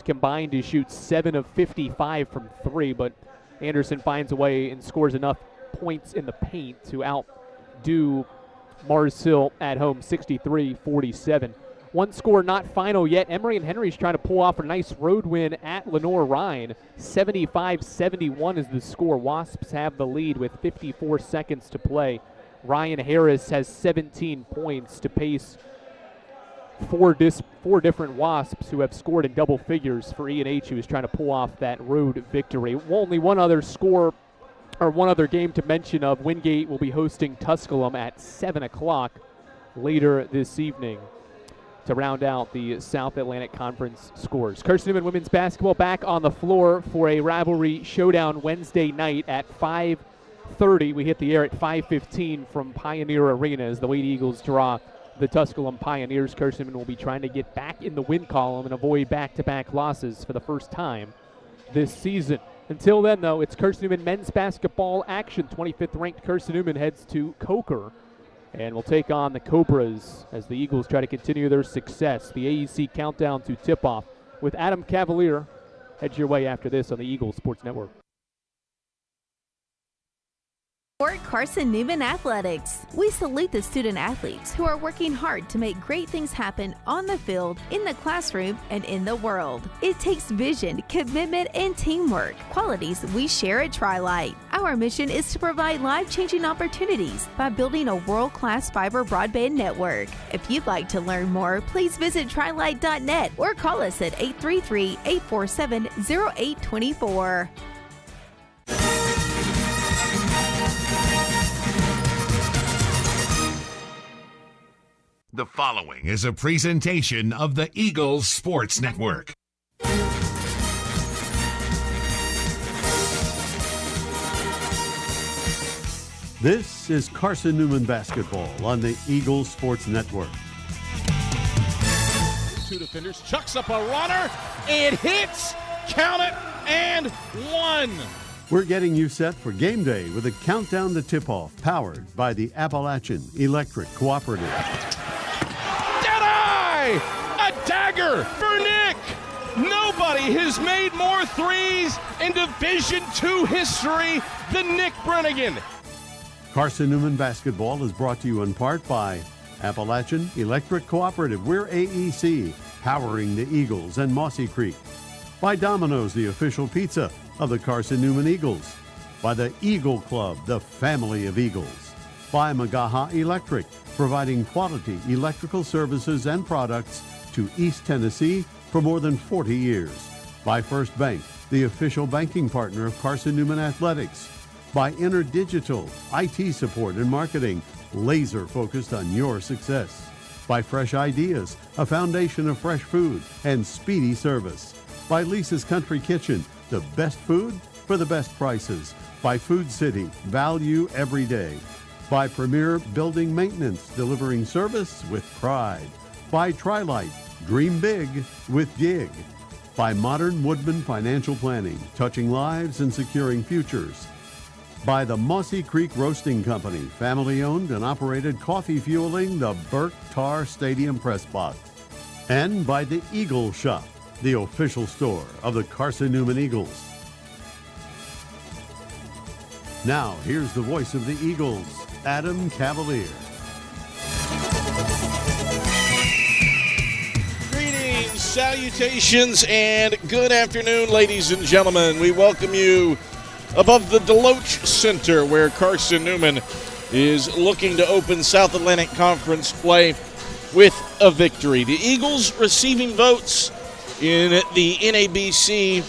combined to shoot 7 of 55 from 3, but Anderson finds a way and scores enough points in the paint to outdo Mars Hill at home 63-47. One score not final yet. Emory and Henry's trying to pull off a nice road win at Lenore-Rhine. 75-71 is the score. Wasps have the lead with 54 seconds to play. Ryan Harris has 17 points to pace four different Wasps who have scored in double figures for E&H, who is trying to pull off that road victory. Only one other game to mention of. Wingate will be hosting Tusculum at 7 o'clock later this evening to round out the South Atlantic Conference scores. Carson-Newman women's basketball back on the floor for a rivalry showdown Wednesday night at 5:30. We hit the air at 5:15 from Pioneer Arena as the Lady Eagles draw the Tusculum Pioneers. Carson-Newman will be trying to get back in the win column and avoid back-to-back losses for the first time this season. Until then, though, it's Carson-Newman men's basketball action. 25th ranked Carson-Newman heads to Coker and will take on the Cobras as the Eagles try to continue their success. The AEC countdown to tip-off with Adam Cavalier. Head your way after this on the Eagles Sports Network. For Carson-Newman Athletics, we salute the student athletes who are working hard to make great things happen on the field, in the classroom, and in the world. It takes vision, commitment, and teamwork, qualities we share at Tri-Light. Our mission is to provide life-changing opportunities by building a world-class fiber broadband network. If you'd like to learn more, please visit trilight.net or call us at 833-847-0824. The following is a presentation of the Eagles Sports Network. This is Carson-Newman basketball on the Eagles Sports Network. Two defenders, chucks up a runner, it hits, count it, and one. We're getting you set for game day with a countdown to tip-off powered by the Appalachian Electric Cooperative. A dagger for Nick. Nobody has made more threes in Division II history than Nick Brennigan. Carson-Newman basketball is brought to you in part by Appalachian Electric Cooperative. We're AEC, powering the Eagles and Mossy Creek. By Domino's, the official pizza of the Carson-Newman Eagles. By the Eagle Club, the family of Eagles. By Magaha Electric, providing quality electrical services and products to East Tennessee for more than 40 years. By First Bank, the official banking partner of Carson-Newman Athletics. By InterDigital, IT support and marketing, laser focused on your success. By Fresh Ideas, a foundation of fresh food and speedy service. By Lisa's Country Kitchen, the best food for the best prices. By Food City, value every day. By Premier Building Maintenance, delivering service with pride. By Tri-Light, dream big with Gig. By Modern Woodman Financial Planning, touching lives and securing futures. By the Mossy Creek Roasting Company, family-owned and operated coffee fueling the Burke Tar Stadium Press Box. And by the Eagle Shop, the official store of the Carson-Newman Eagles. Now, here's the voice of the Eagles, Adam Cavalier. Greetings, salutations, and good afternoon, ladies and gentlemen. We welcome you above the Deloach Center, where Carson-Newman is looking to open South Atlantic Conference play with a victory. The Eagles receiving votes in the NABC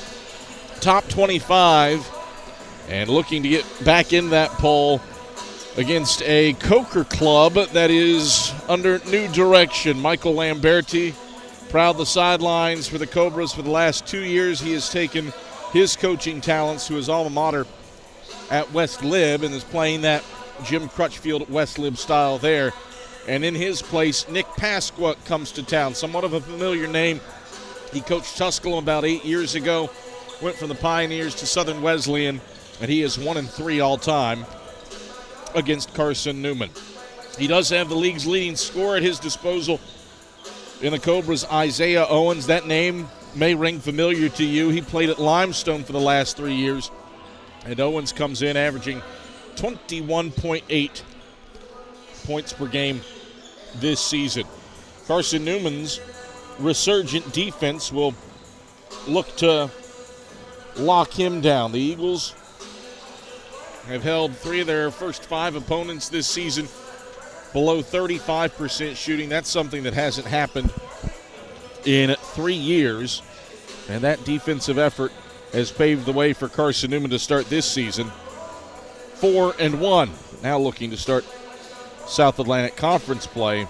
Top 25 and looking to get back in that poll against a Coker club that is under new direction. Michael Lamberti proud the sidelines for the Cobras for the last 2 years. He has taken his coaching talents to his alma mater at West Lib and is playing that Jim Crutchfield West Lib style there. And in his place, Nick Pasqua comes to town, somewhat of a familiar name. He coached Tusculum about 8 years ago, went from the Pioneers to Southern Wesleyan, and he is 1-3 all time against Carson-Newman. He does have the league's leading scorer at his disposal in the Cobras, Isaiah Owens. That name may ring familiar to you. He played at Limestone for the last 3 years. And Owens comes in averaging 21.8 points per game this season. Carson-Newman's resurgent defense will look to lock him down. The Eagles have held 3 of their first 5 opponents this season below 35% shooting. That's something that hasn't happened in 3 years. And that defensive effort has paved the way for Carson-Newman to start this season 4-1. Now looking to start South Atlantic Conference play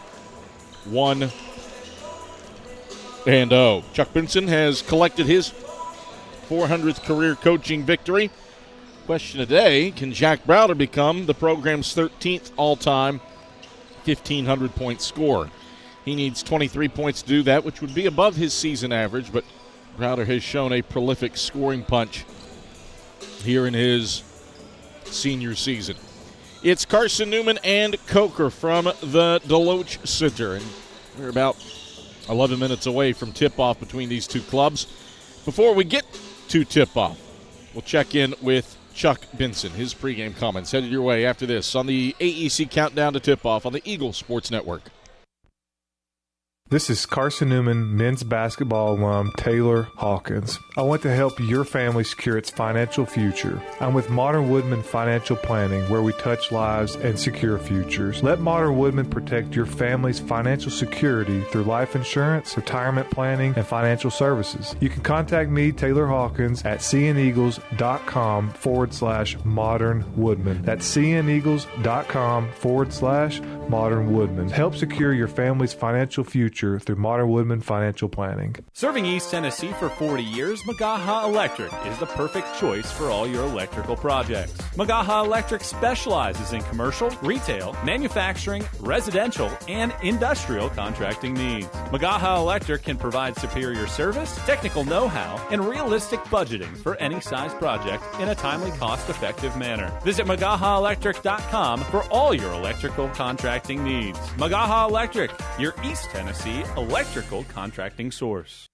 1-0. Chuck Benson has collected his 400th career coaching victory. Question today, can Jack Browder become the program's 13th all-time 1,500-point scorer? He needs 23 points to do that, which would be above his season average, but Browder has shown a prolific scoring punch here in his senior season. It's Carson-Newman and Coker from the Deloach Center, and we're about 11 minutes away from tip-off between these two clubs. Before we get to tip-off, we'll check in with Chuck Benson. His pregame comments headed your way after this on the AEC Countdown to Tip-Off on the Eagle Sports Network. This is Carson-Newman men's basketball alum Taylor Hawkins. I want to help your family secure its financial future. I'm with Modern Woodman Financial Planning, where we touch lives and secure futures. Let Modern Woodman protect your family's financial security through life insurance, retirement planning, and financial services. You can contact me, Taylor Hawkins, at cneagles.com/Modern Woodman. That's cneagles.com/Modern Woodman. Help secure your family's financial future through Modern Woodman Financial Planning. Serving East Tennessee for 40 years, Magaha Electric is the perfect choice for all your electrical projects. Magaha Electric specializes in commercial, retail, manufacturing, residential, and industrial contracting needs. Magaha Electric can provide superior service, technical know-how, and realistic budgeting for any size project in a timely, cost-effective manner. Visit MagahaElectric.com for all your electrical contracting needs. Magaha Electric, your East Tennessee electrical contracting source.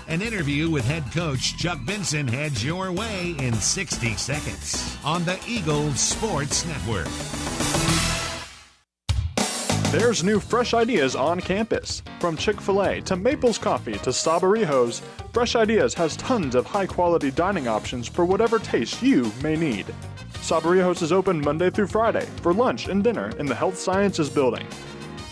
An interview with head coach Chuck Benson heads your way in 60 seconds on the Eagles Sports Network. There's new fresh ideas on campus. From Chick-fil-A to Maples Coffee to Sabarijos, Fresh Ideas has tons of high-quality dining options for whatever taste you may need. Sabarijos is open Monday through Friday for lunch and dinner in the Health Sciences Building.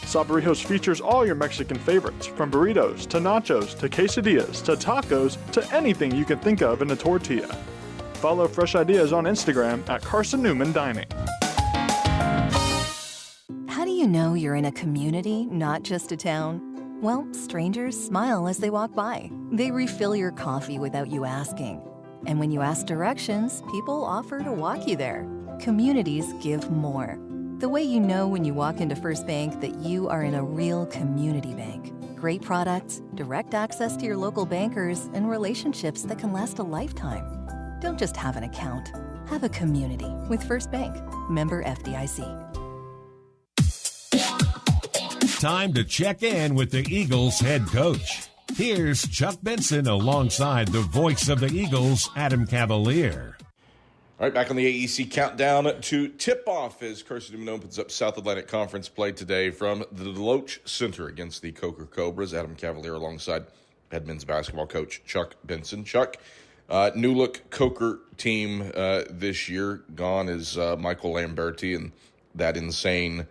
Sabarijos features all your Mexican favorites, from burritos to nachos to quesadillas to tacos to anything you can think of in a tortilla. Follow Fresh Ideas on Instagram at Carson-Newman Dining. How do you know you're in a community, not just a town? Well, strangers smile as they walk by. They refill your coffee without you asking. And when you ask directions, people offer to walk you there. Communities give more. The way you know when you walk into First Bank that you are in a real community bank. Great products, direct access to your local bankers, and relationships that can last a lifetime. Don't just have an account. Have a community with First Bank. Member FDIC. Time to check in with the Eagles head coach. Here's Chuck Benson alongside the voice of the Eagles, Adam Cavalier. All right, back on the AEC Countdown to tip-off as Carson-Newman opens up South Atlantic Conference play today from the Deloach Center against the Coker Cobras. Adam Cavalier alongside head men's basketball coach Chuck Benson. Chuck, new-look Coker team this year. Gone is Michael Lamberti and that insane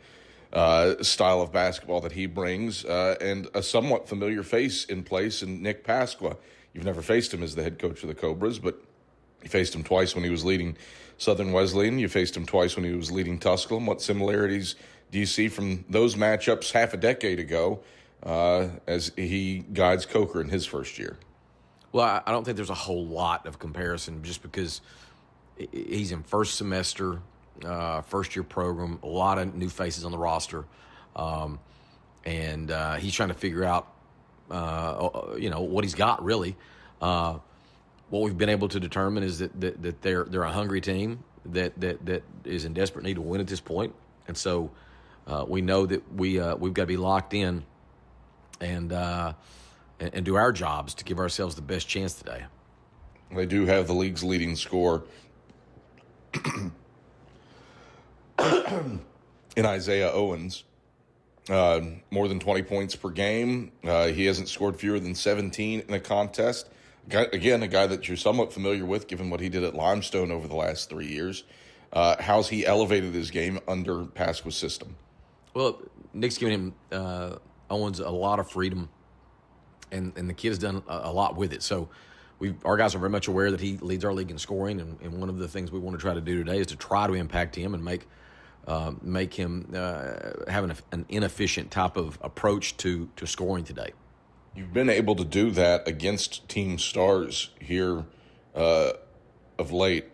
style of basketball that he brings, and a somewhat familiar face in place in Nick Pasqua. You've never faced him as the head coach of the Cobras, but you faced him twice when he was leading Southern Wesleyan. You faced him twice when he was leading Tusculum. What similarities do you see from those matchups half a decade ago as he guides Coker in his first year? Well, I don't think there's a whole lot of comparison just because he's in first semester, first-year program, a lot of new faces on the roster, and he's trying to figure out, what he's got, really. What we've been able to determine is that they're a hungry team that is in desperate need to win at this point, and so we know that we've got to be locked in and and do our jobs to give ourselves the best chance today. They do have the league's leading score in Isaiah Owens. More than 20 points per game. He hasn't scored fewer than 17 in a contest. Again, a guy that you're somewhat familiar with, given what he did at Limestone over the last 3 years. How's he elevated his game under Pasqua's system? Well, Nick's given him Owens a lot of freedom, and the kid has done a lot with it. So our guys are very much aware that he leads our league in scoring, and one of the things we want to try to do today is to try to impact him and make him have an inefficient type of approach to scoring today. You've been able to do that against team stars here of late.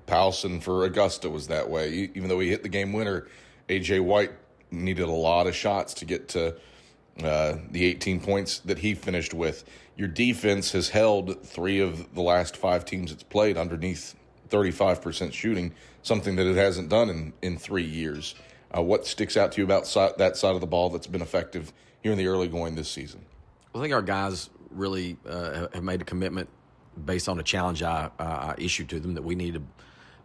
Powelson for Augusta was that way. Even though he hit the game winner, A.J. White needed a lot of shots to get to the 18 points that he finished with. Your defense has held 3 of the last 5 teams it's played underneath 35% shooting, something that it hasn't done in 3 years. What sticks out to you about that side of the ball that's been effective here in the early going this season? Well, I think our guys really have made a commitment based on a challenge I issued to them that we need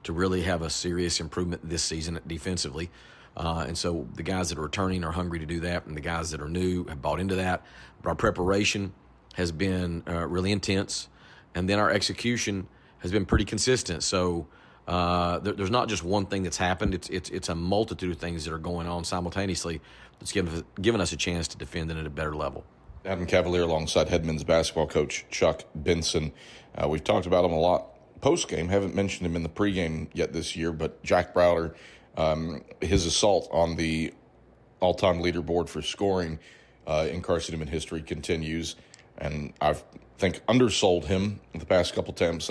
to really have a serious improvement this season defensively. And so the guys that are returning are hungry to do that, and the guys that are new have bought into that. But our preparation has been really intense, and then our execution has been pretty consistent. So there's not just one thing that's happened. It's a multitude of things that are going on simultaneously that's given us a chance to defend it at a better level. Adam Cavalier alongside head men's basketball coach Chuck Benson. We've talked about him a lot post-game. Haven't mentioned him in the pregame yet this year, but Jack Browder, his assault on the all-time leaderboard for scoring in Carson-Newman history continues. And I think undersold him the past couple times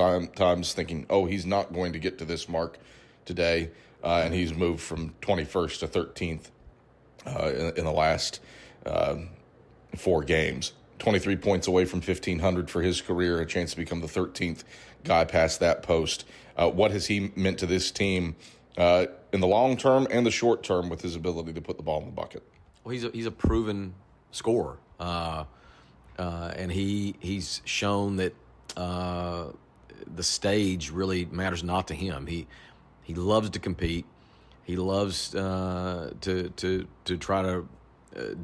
thinking, he's not going to get to this mark today. And he's moved from 21st to 13th in the last 4 games. 23 points away from 1,500 for his career, a chance to become the 13th guy past that post. What has he meant to this team in the long term and the short term with his ability to put the ball in the bucket? Well, he's a proven scorer, and he's shown that the stage really matters not to him. He loves to compete. He loves to try to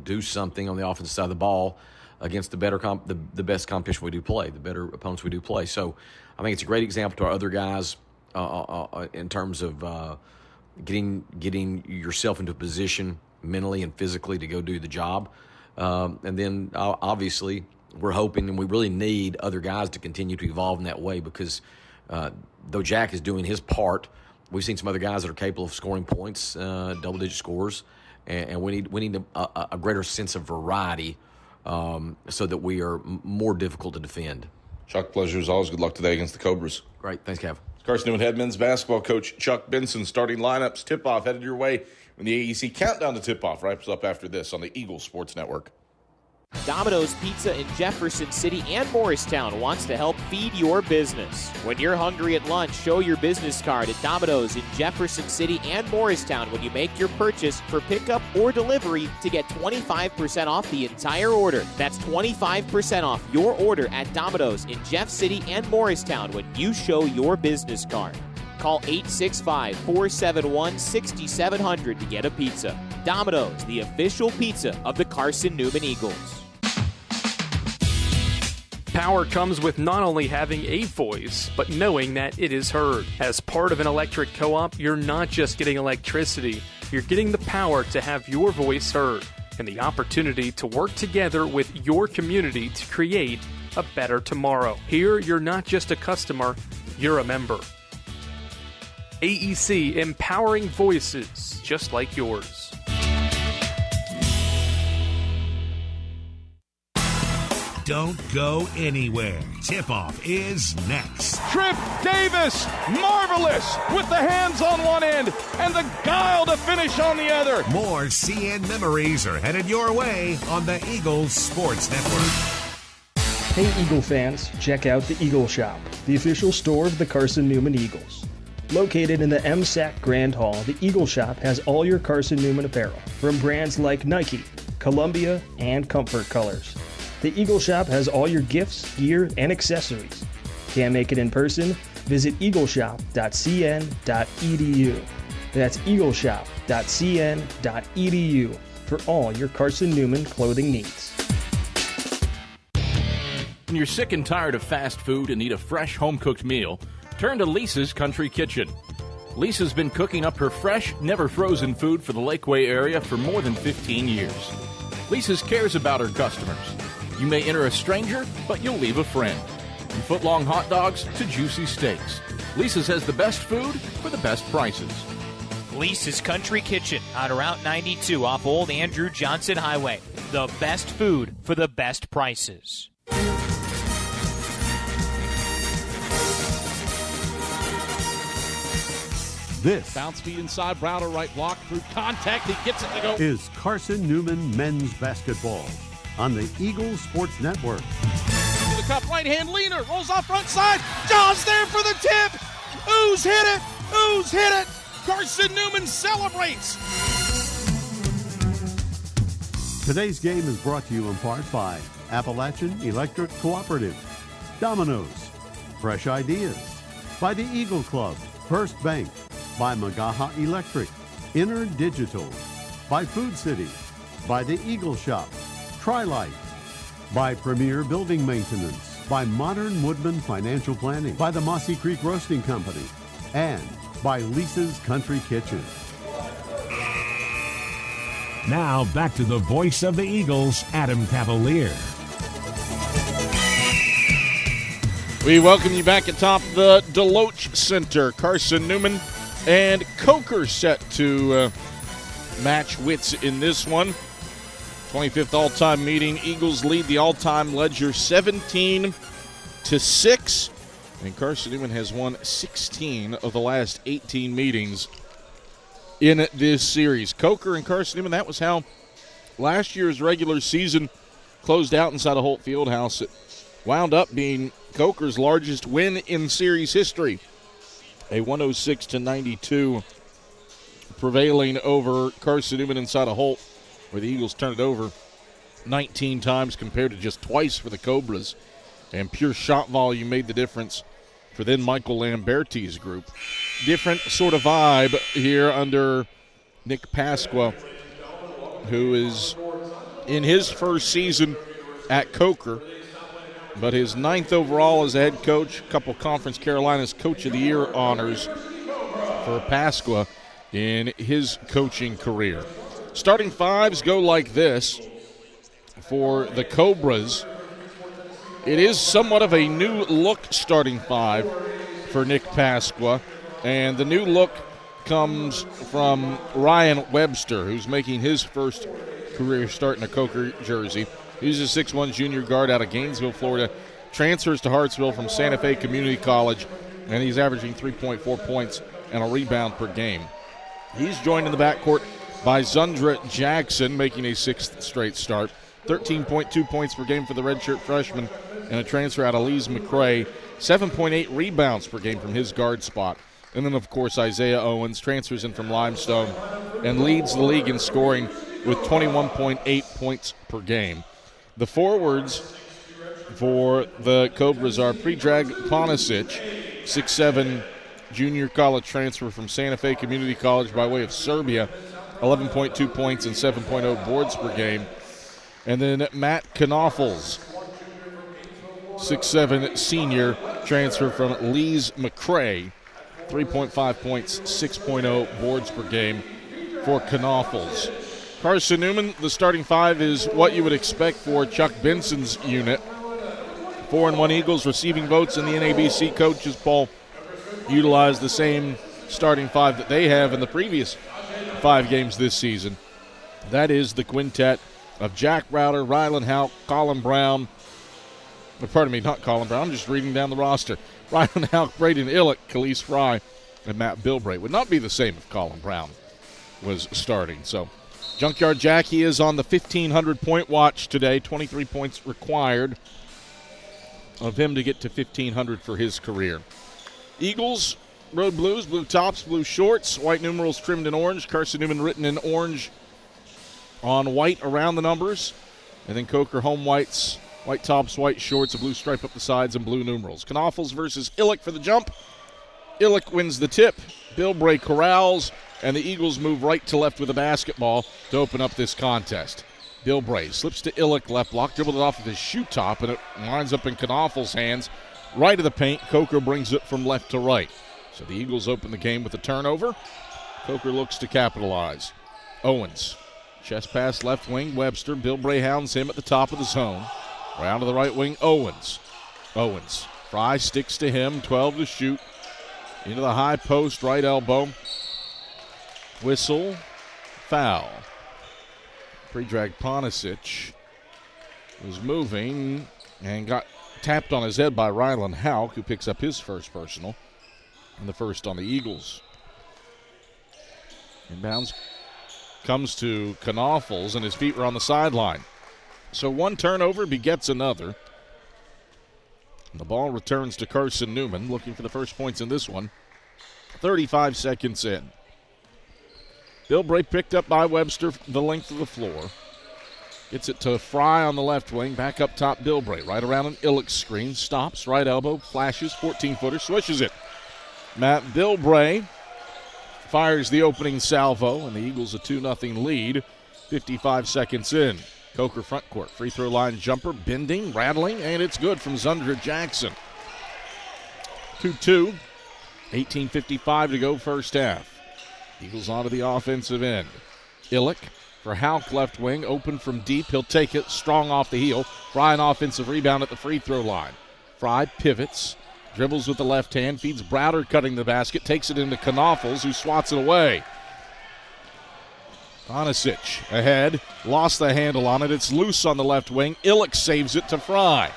do something on the offensive side of the ball against the best competition we do play, the better opponents we do play. So I think it's a great example to our other guys in terms of getting yourself into a position mentally and physically to go do the job. And then obviously we're hoping and we really need other guys to continue to evolve in that way because though Jack is doing his part, we've seen some other guys that are capable of scoring points, double-digit scores, and we need a greater sense of variety so that we are more difficult to defend. Chuck, pleasure as always. Good luck today against the Cobras. Great. Thanks, Cav. Carson-Newman head men's basketball coach Chuck Benson. Starting lineups, tip-off headed your way when the AEC countdown to tip-off wraps up after this on the Eagles Sports Network. Domino's Pizza in Jefferson City and Morristown wants to help feed your business. When you're hungry at lunch, show your business card at Domino's in Jefferson City and Morristown when you make your purchase for pickup or delivery to get 25% off the entire order. That's 25% off your order at Domino's in Jeff City and Morristown when you show your business card. Call 865-471-6700 to get a pizza. Domino's, the official pizza of the Carson-Newman Eagles. Power comes with not only having a voice, but knowing that it is heard. As part of an electric co-op, you're not just getting electricity, you're getting the power to have your voice heard and the opportunity to work together with your community to create a better tomorrow. Here, you're not just a customer, you're a member. AEC, empowering voices just like yours. Don't go anywhere. Tip-off is next. Trip Davis, marvelous, with the hands on one end and the guile to finish on the other. More CN memories are headed your way on the Eagles Sports Network. Hey Eagle fans, check out the Eagle Shop, the official store of the Carson-Newman Eagles. Located in the MSAC Grand Hall, the Eagle Shop has all your Carson-Newman apparel, from brands like Nike, Columbia, and Comfort Colors. The Eagle Shop has all your gifts, gear, and accessories. Can't make it in person? Visit eagleshop.cn.edu. That's eagleshop.cn.edu for all your Carson-Newman clothing needs. When you're sick and tired of fast food and need a fresh home-cooked meal, turn to Lisa's Country Kitchen. Lisa's been cooking up her fresh, never-frozen food for the Lakeway area for more than 15 years. Lisa's cares about her customers. You may enter a stranger, but you'll leave a friend. From foot-long hot dogs to juicy steaks, Lisa's has the best food for the best prices. Lisa's Country Kitchen on Route 92 off Old Andrew Johnson Highway. The best food for the best prices. This bounce feed inside, Browder right block through contact. He gets it to go. Is Carson-Newman men's basketball on the Eagles Sports Network. To the cup, right hand leaner, rolls off front side. John's there for the tip. Ooze hit it. Ooze hit it. Carson-Newman celebrates. Today's game is brought to you in part by Appalachian Electric Cooperative, Domino's, Fresh Ideas, by the Eagle Club, First Bank, by Magaha Electric, Inner Digital, by Food City, by the Eagle Shop, Tri-Light, by Premier Building Maintenance, by Modern Woodman Financial Planning, by the Mossy Creek Roasting Company, and by Lisa's Country Kitchen. Now back to the voice of the Eagles, Adam Cavalier. We welcome you back atop the Deloach Center. Carson-Newman and Coker set to match wits in this one. 25th all-time meeting. Eagles lead the all-time ledger 17-6. And Carson-Newman has won 16 of the last 18 meetings in this series. Coker and Carson-Newman, that was how last year's regular season closed out inside of Holt Fieldhouse. It wound up being Coker's largest win in series history. A 106-92 prevailing over Carson-Newman inside of Holt, where the Eagles turned it over 19 times compared to just twice for the Cobras. And pure shot volume made the difference for then Michael Lamberti's group. Different sort of vibe here under Nick Pasqua, who is in his first season at Coker, but his 9th overall as a head coach, a couple Conference Carolinas Coach of the Year honors for Pasqua in his coaching career. Starting fives go like this for the Cobras. It is somewhat of a new look starting five for Nick Pasqua, and the new look comes from Ryan Webster, who's making his first career start in a Coker jersey. He's a 6'1 junior guard out of Gainesville, Florida, transfers to Hartsville from Santa Fe Community College, and he's averaging 3.4 points and a rebound per game. He's joined in the backcourt by Zundra Jackson, making a 6th straight start. 13.2 points per game for the redshirt freshman, and a transfer out of Lees McCray. 7.8 rebounds per game from his guard spot. And then, of course, Isaiah Owens transfers in from Limestone and leads the league in scoring with 21.8 points per game. The forwards for the Cobras are Predrag Ponisic, 6'7 junior college transfer from Santa Fe Community College by way of Serbia, 11.2 points and 7.0 boards per game. And then Matt Knoffels, 6'7 senior transfer from Lees McCray, 3.5 points, 6.0 boards per game for Knoffels. Carson-Newman, the starting five is what you would expect for Chuck Benson's unit. 4-1 Eagles receiving votes in the NABC coaches poll utilized the same starting five that they have in the previous 5 games this season. That is the quintet of Jack Browder, Rylan Houck, Colin Brown. Pardon me, not Colin Brown. I'm just reading down the roster. Rylan Houck, Braden Illick, Khalees Fry, and Matt Bilbray. Would not be the same if Colin Brown was starting. So Junkyard Jack, he is on the 1,500-point watch today. 23 points required of him to get to 1,500 for his career. Eagles, road blues, blue tops, blue shorts, white numerals trimmed in orange. Carson-Newman written in orange on white around the numbers. And then Coker home whites White tops, white shorts, a blue stripe up the sides, and blue numerals. Knaufels versus Illick for the jump. Illick wins the tip. Bilbray corrals, and the Eagles move right to left with the basketball to open up this contest. Bilbray slips to Illick, left block, dribbled it off of his shoe top, and it winds up in Knaufel's hands. Right of the paint, Coker brings it from left to right. So the Eagles open the game with a turnover. Coker looks to capitalize. Owens, chest pass left wing, Webster. Bilbray hounds him at the top of the zone. Round to the right wing, Owens. Fry sticks to him, 12 to shoot. Into the high post, right elbow. Whistle, foul. Predrag Ponisic was moving and got tapped on his head by Rylan Houck, who picks up his first personal, and the first on the Eagles. Inbounds comes to Knaufels, and his feet were on the sideline. So one turnover begets another. And the ball returns to Carson-Newman, looking for the first points in this one. 35 seconds in. Bilbray picked up by Webster the length of the floor. Gets it to Fry on the left wing. Back up top, Bilbray. Right around an Illick screen. Stops, right elbow, flashes, 14-footer, swishes it. Matt Bilbray fires the opening salvo, and the Eagles a 2-0 lead. 55 seconds in. Coker front court. Free throw line jumper, bending, rattling, and it's good from Zundra Jackson. 2-2. 18:55 to go first half. Eagles onto the offensive end. Illick for Houck left wing, open from deep. He'll take it strong off the heel. Fry an offensive rebound at the free throw line. Fry pivots, dribbles with the left hand, feeds Browder cutting the basket, takes it into Knaufels, who swats it away. Ponisic ahead, lost the handle on it. It's loose on the left wing. Illick saves it to Fry.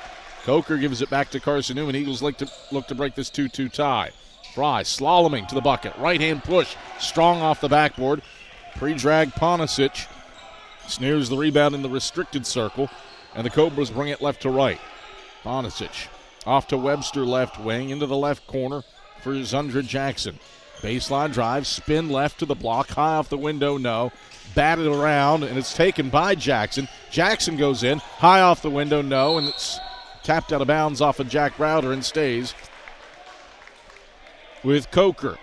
Coker gives it back to Carson-Newman. Eagles look to break this 2-2 tie. Fry slaloming to the bucket. Right-hand push, strong off the backboard. Pre-drag Ponisic snares the rebound in the restricted circle, and the Cobras bring it left to right. Ponisic off to Webster left wing, into the left corner for Zundra Jackson. Baseline drive, spin left to the block, high off the window, no. Batted around, and it's taken by Jackson. Jackson goes in, high off the window, no, and it's tapped out of bounds off of Jack Browder and stays with Coker.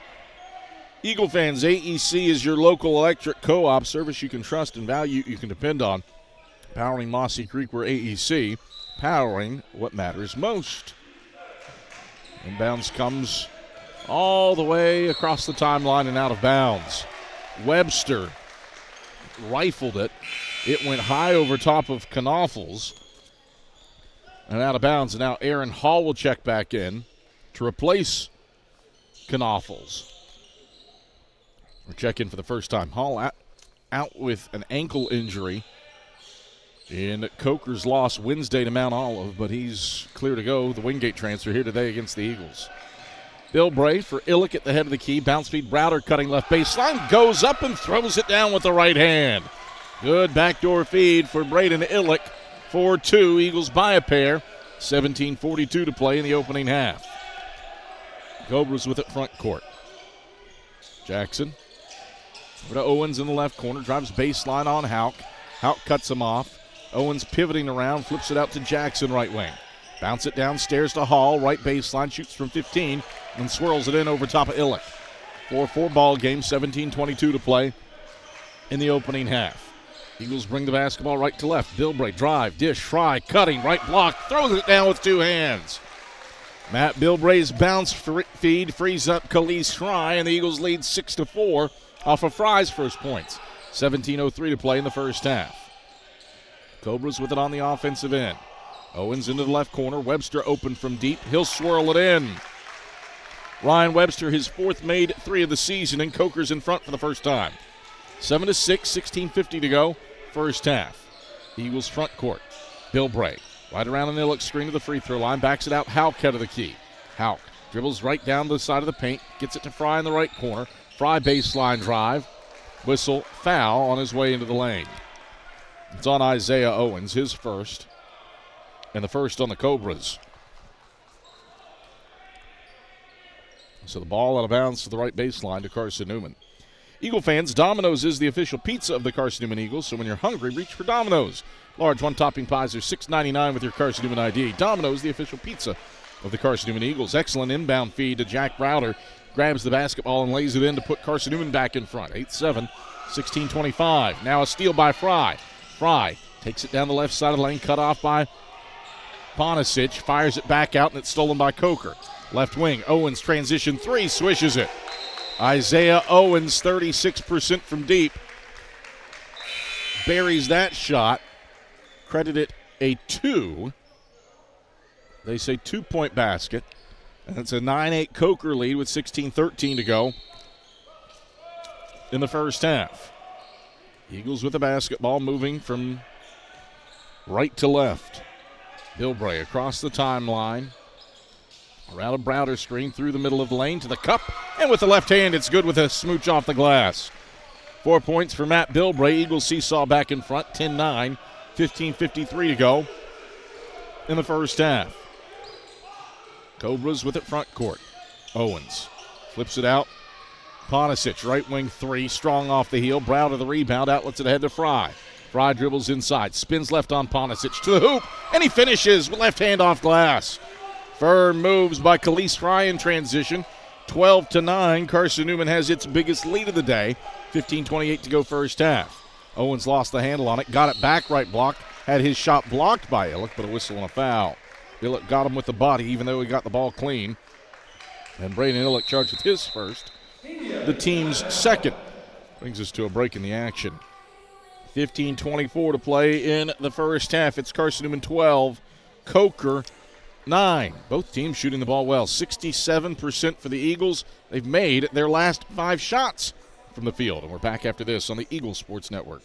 Eagle fans, AEC is your local electric co-op service you can trust and value, you can depend on. Powering Mossy Creek, we're AEC, powering what matters most. Inbounds comes all the way across the timeline and out of bounds. Webster rifled it. It went high over top of Knaufels and out of bounds. And now Aaron Hall will check back in to replace Knaufels. We're checking for the first time. Hall out with an ankle injury in Coker's loss Wednesday to Mount Olive, but he's clear to go. The Wingate transfer here today against the Eagles. Bilbray for Illick at the head of the key. Bounce feed, Browder cutting left baseline. Goes up and throws it down with the right hand. Good backdoor feed for Braden Illick. 4-2. Eagles by a pair. 17:42 to play in the opening half. Cobras with it front court. Jackson. Over to Owens in the left corner. Drives baseline on Houck. Houck cuts him off. Owens pivoting around. Flips it out to Jackson right wing. Bounce it downstairs to Hall. Right baseline. Shoots from 15. And swirls it in over top of Illick. 4-4 ball game. 17:22 to play in the opening half. Eagles bring the basketball right to left. Bilbray drive. Dish. Fry. Cutting. Right block. Throws it down with two hands. Matt Bilbray's bounce feed frees up Khalees Fry, and the Eagles lead 6-4 off of Fry's first points. 17:03 to play in the first half. Cobras with it on the offensive end. Owens into the left corner. Webster open from deep. He'll swirl it in. Ryan Webster, his fourth made three of the season, and Coker's in front for the first time. 7-6, 16:50 to go, first half. Eagles front court. Bilbray. Right around an Illick screen to the free throw line. Backs it out. Houck head of the key. Houck dribbles right down the side of the paint. Gets it to Fry in the right corner. Fry baseline drive. Whistle foul on his way into the lane. It's on Isaiah Owens, his first. And the first on the Cobras. So the ball out of bounds to the right baseline to Carson-Newman. Eagle fans, Domino's is the official pizza of the Carson-Newman Eagles, so when you're hungry, reach for Domino's. Large one-topping pies are $6.99 with your Carson-Newman ID. Domino's, the official pizza of the Carson-Newman Eagles. Excellent inbound feed to Jack Browder. Grabs the basketball and lays it in to put Carson-Newman back in front. 8-7, 16-25. Now a steal by Fry. Fry takes it down the left side of the lane, cut off by Ponisic. Fires it back out, and it's stolen by Coker. Left wing, Owens transition three, swishes it. Isaiah Owens, 36% from deep. Buries that shot. Credit it a 2. They say 2-point basket. And it's a 9-8 Coker lead with 16-13 to go in the first half. Eagles with the basketball, moving from right to left. Bilbray across the timeline. Around a Browder screen through the middle of the lane to the cup. And with the left hand, it's good with a smooch off the glass. 4 points for Matt Bilbray. Eagles seesaw back in front, 10-9, 15:53 to go in the first half. Cobras with it front court. Owens flips it out. Ponisic, right wing three, strong off the heel. Browder the rebound, outlets it ahead to Fry. Fry dribbles inside, spins left on Ponisic to the hoop, and he finishes with left hand off glass. Firm moves by Khalees Fry in transition. 12-9, Carson-Newman has its biggest lead of the day. 15:28 to go first half. Owens lost the handle on it, got it back right block, had his shot blocked by Illick, but a whistle and a foul. Illick got him with the body, even though he got the ball clean. And Braden Illick charged with his first, the team's second. Brings us to a break in the action. 15:24 to play in the first half. It's Carson-Newman 12, Coker 9. Both teams shooting the ball well. 67% for the Eagles. They've made their last 5 shots from the field. And we're back after this on the Eagles Sports Network.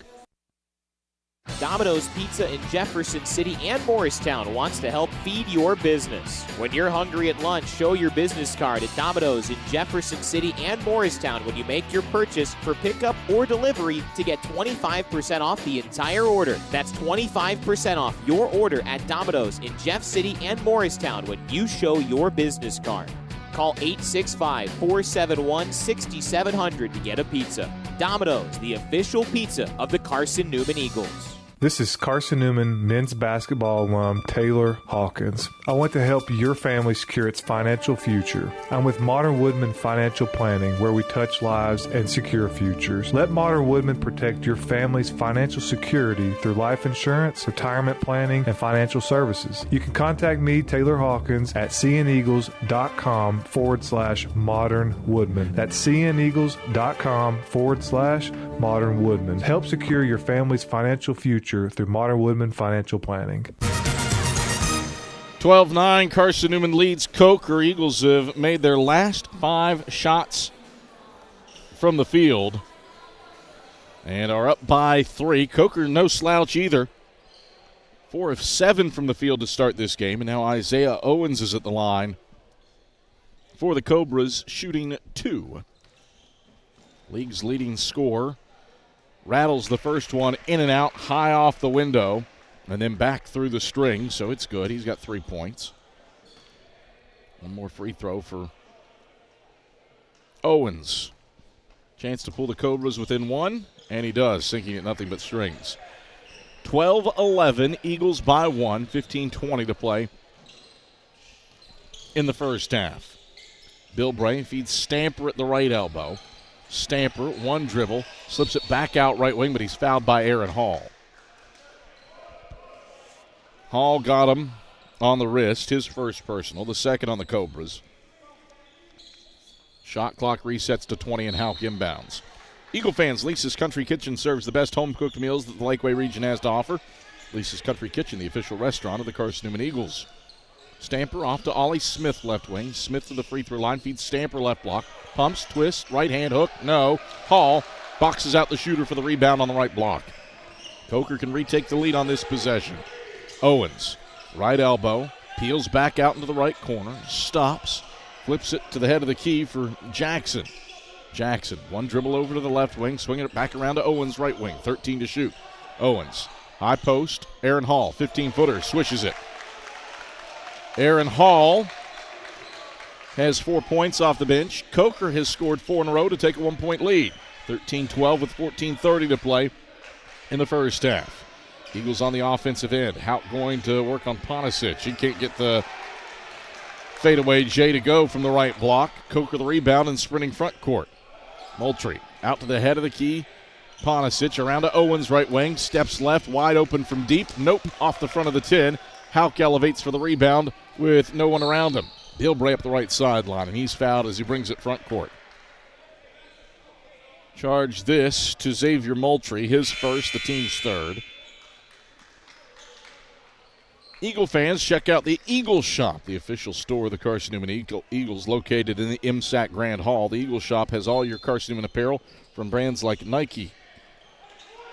Domino's Pizza in Jefferson City and Morristown wants to help feed your business. When you're hungry at lunch, show your business card at Domino's in Jefferson City and Morristown when you make your purchase for pickup or delivery to get 25% off the entire order. That's 25% off your order at Domino's in Jeff City and Morristown when you show your business card. Call 865-471-6700 to get a pizza. Domino's, the official pizza of the Carson-Newman Eagles. This is Carson-Newman men's basketball alum Taylor Hawkins. I want to help your family secure its financial future. I'm with Modern Woodman Financial Planning, where we touch lives and secure futures. Let Modern Woodman protect your family's financial security through life insurance, retirement planning, and financial services. You can contact me, Taylor Hawkins, at cneagles.com/Modern Woodman. That's cneagles.com/Modern Woodman. Help secure your family's financial future through Modern Woodman Financial Planning. 12-9, Carson-Newman leads Coker. Eagles have made their last 5 shots from the field and are up by 3. Coker no slouch either. 4 of 7 from the field to start this game, and now Isaiah Owens is at the line for the Cobras, shooting 2. League's leading scorer. Rattles the first one in and out, high off the window, and then back through the string, so it's good. He's got 3 points. One more free throw for Owens. Chance to pull the Cobras within 1, and he does, sinking at nothing but strings. 12-11, Eagles by 1, 15:20 to play in the first half. Bilbray feeds Stamper at the right elbow. Stamper, one dribble, slips it back out right wing, but he's fouled by Aaron Hall. Hall got him on the wrist, his first personal, the second on the Cobras. Shot clock resets to 20 and Houck inbounds. Eagle fans, Lisa's Country Kitchen serves the best home-cooked meals that the Lakeway region has to offer. Lisa's Country Kitchen, the official restaurant of the Carson-Newman Eagles. Stamper off to Ollie Smith, left wing. Smith to the free throw line, feeds Stamper left block. Pumps, twist, right hand hook, no. Hall boxes out the shooter for the rebound on the right block. Coker can retake the lead on this possession. Owens, right elbow, peels back out into the right corner, stops, flips it to the head of the key for Jackson. Jackson, one dribble over to the left wing, swinging it back around to Owens' right wing, 13 to shoot. Owens, high post, Aaron Hall, 15-footer, swishes it. Aaron Hall has 4 points off the bench. Coker has scored 4 in a row to take a 1-point lead. 13-12 with 14:30 to play in the first half. Eagles on the offensive end. Hauk going to work on Ponisic. He can't get the fadeaway J to go from the right block. Coker the rebound and sprinting front court. Moultrie out to the head of the key. Ponisic around to Owens right wing. Steps left, wide open from deep. Nope, off the front of the 10. Hauk elevates for the rebound with no one around him. Bilbray up the right sideline, and he's fouled as he brings it front court. Charge this to Xavier Moultrie, his first, the team's third. Eagle fans, check out the Eagle Shop, the official store of the Carson-Newman Eagles, located in the MSAC Grand Hall. The Eagle Shop has all your Carson-Newman apparel from brands like Nike,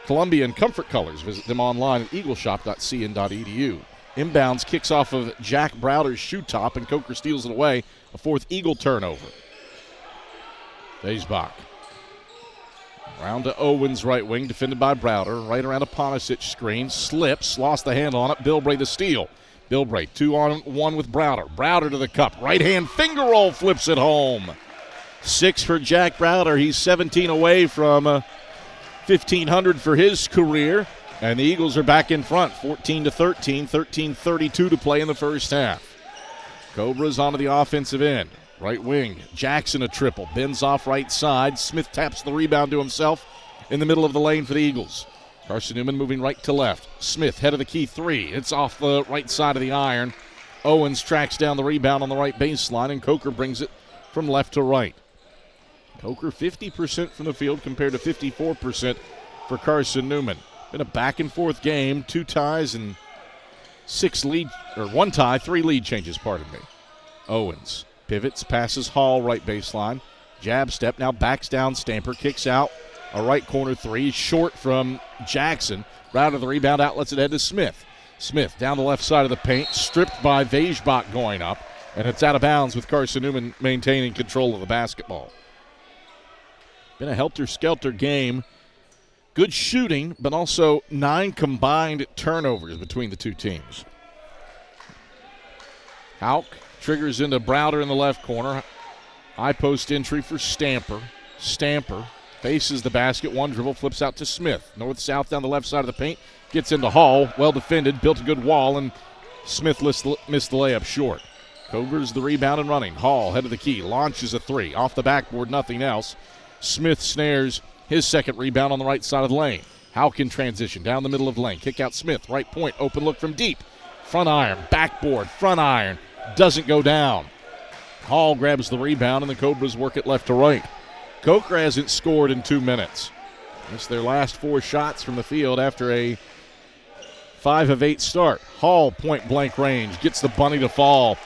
Columbia, and Comfort Colors. Visit them online at eagleshop.cn.edu. Inbounds kicks off of Jack Browder's shoe top, and Coker steals it away. A fourth Eagle turnover. Veisbach. Round to Owens right wing, defended by Browder. Right around a Ponisic screen. Slips, lost the handle on it. Bilbray the steal. Bilbray 2-on-1 with Browder. Browder to the cup. Right hand finger roll, flips it home. 6 for Jack Browder. He's 17 away from 1,500 for his career. And the Eagles are back in front, 14-13, 13:32 to play in the first half. Cobras onto the offensive end. Right wing, Jackson a triple, bends off right side. Smith taps the rebound to himself in the middle of the lane for the Eagles. Carson-Newman moving right to left. Smith, head of the key three. It's off the right side of the iron. Owens tracks down the rebound on the right baseline, and Coker brings it from left to right. Coker 50% from the field compared to 54% for Carson-Newman. Been a back-and-forth game, 2 ties and 1 tie, 3 lead changes, pardon me. Owens pivots, passes Hall, right baseline. Jab step, now backs down Stamper, kicks out. A right corner 3, short from Jackson. Round of the rebound, outlets it ahead to Smith. Smith down the left side of the paint, stripped by Veisbach going up, and it's out of bounds with Carson-Newman maintaining control of the basketball. Been a helter-skelter game. Good shooting, but also 9 combined turnovers between the two teams. Hauk triggers into Browder in the left corner. High post entry for Stamper. Stamper faces the basket. One dribble, flips out to Smith. North-south down the left side of the paint. Gets into Hall. Well defended. Built a good wall, and Smith missed the layup short. Cobras the rebound and running. Hall, head of the key. Launches a 3. Off the backboard, nothing else. Smith snares his second rebound on the right side of the lane. Hauk in transition down the middle of the lane. Kick out Smith. Right point. Open look from deep. Front iron. Backboard. Front iron. Doesn't go down. Hall grabs the rebound, and the Cobras work it left to right. Coker hasn't scored in 2 minutes. It's their last 4 shots from the field after a 5 of 8 start. Hall, point blank range, gets the bunny to fall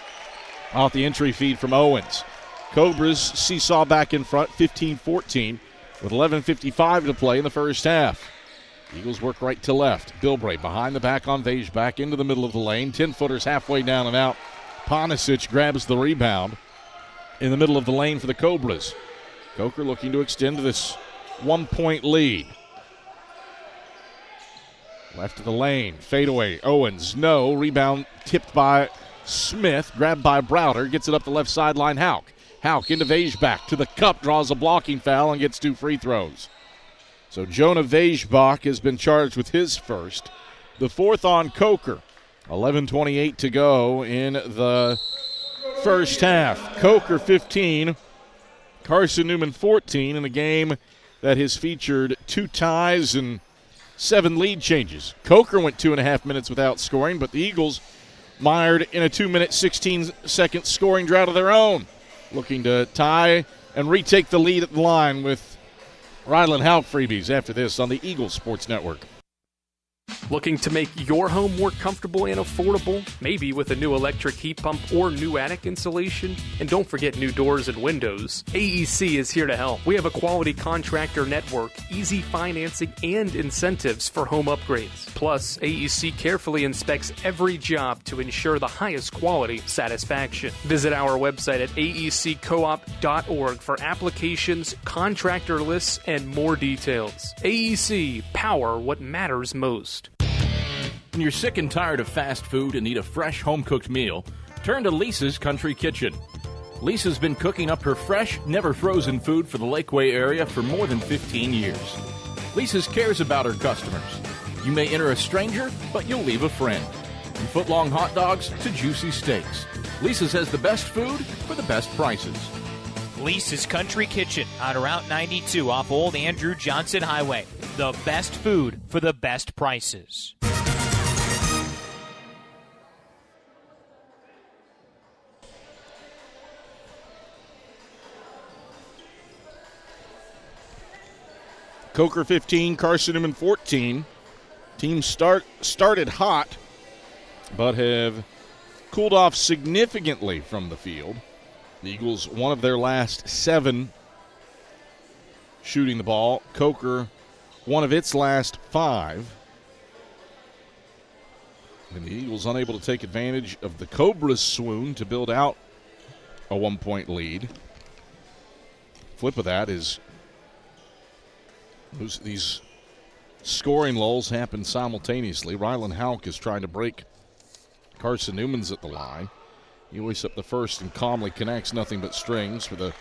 off the entry feed from Owens. Cobras seesaw back in front, 15-14, with 11:55 to play in the first half. Eagles work right to left. Bilbray behind the back on Veisbach into the middle of the lane. 10-footers halfway down and out. Ponisic grabs the rebound in the middle of the lane for the Cobras. Coker looking to extend to this 1-point lead. Left of the lane, fadeaway. Owens, no. Rebound tipped by Smith, grabbed by Browder, gets it up the left sideline. Hauk into Veisbach, to the cup, draws a blocking foul and gets 2 free throws. So Jonah Veisbach has been charged with his first. The fourth on Coker. 11:28 to go in the first half. Coker 15, Carson-Newman 14 in a game that has featured 2 ties and 7 lead changes. Coker went 2.5 minutes without scoring, but the Eagles mired in a 2-minute, 16-second scoring drought of their own, looking to tie and retake the lead at the line with Ryland Hauk freebies after this on the Eagles Sports Network. Looking to make your home more comfortable and affordable? Maybe with a new electric heat pump or new attic insulation? And don't forget new doors and windows. AEC is here to help. We have a quality contractor network, easy financing, and incentives for home upgrades. Plus, AEC carefully inspects every job to ensure the highest quality satisfaction. Visit our website at aeccoop.org for applications, contractor lists, and more details. AEC, power what matters most. When you're sick and tired of fast food and need a fresh home-cooked meal, turn to Lisa's Country Kitchen. Lisa's been cooking up her fresh, never frozen food for the Lakeway area for more than 15 years. Lisa's cares about her customers. You may enter a stranger, but you'll leave a friend. From foot-long hot dogs to juicy steaks, Lisa's has the best food for the best prices. Lisa's Country Kitchen on Route 92 off Old Andrew Johnson Highway. The best food for the best prices. Coker 15, Carson-Newman 14. Teams started hot, but have cooled off significantly from the field. The Eagles, one of their last 7 shooting the ball. Coker, one of its last 5. And the Eagles unable to take advantage of the Cobras' swoon to build out a 1-point lead. Flip of that is these scoring lulls happen simultaneously. Rylan Houck is trying to break Carson-Newman's at the line. He hoists up the first and calmly connects, nothing but strings for the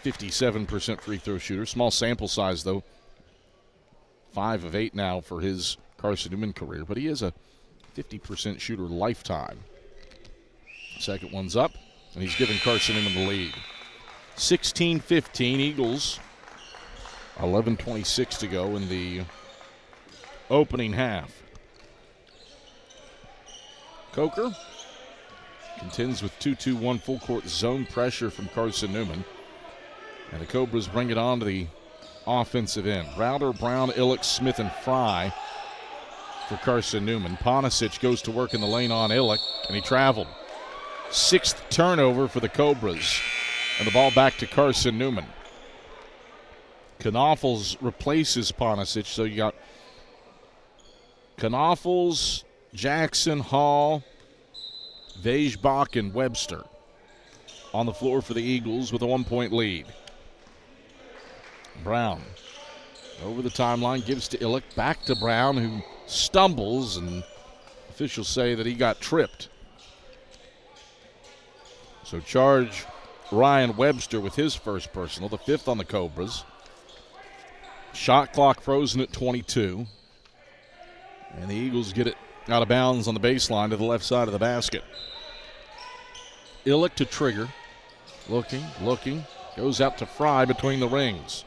57% free throw shooter. Small sample size, though. 5 of 8 now for his Carson-Newman career, but he is a 50% shooter lifetime. Second one's up, and he's given Carson-Newman the lead. 16-15, Eagles. 11:26 to go in the opening half. Coker contends with 2-2-1 full court zone pressure from Carson-Newman. And the Cobras bring it on to the offensive end. Browder, Brown, Illick, Smith, and Fry for Carson-Newman. Ponisic goes to work in the lane on Illick, and he traveled. 6th turnover for the Cobras. And the ball back to Carson-Newman. Knaufels replaces Ponisic, so you got Knaufels, Jackson, Hall, Vejbach, and Webster on the floor for the Eagles with a 1-point lead. Brown over the timeline, gives to Illick, back to Brown, who stumbles, and officials say that he got tripped. So charge Ryan Webster with his first personal, the 5th on the Cobras. Shot clock frozen at 22. And the Eagles get it out of bounds on the baseline to the left side of the basket. Illick to trigger. Looking. Goes out to Fry between the rings.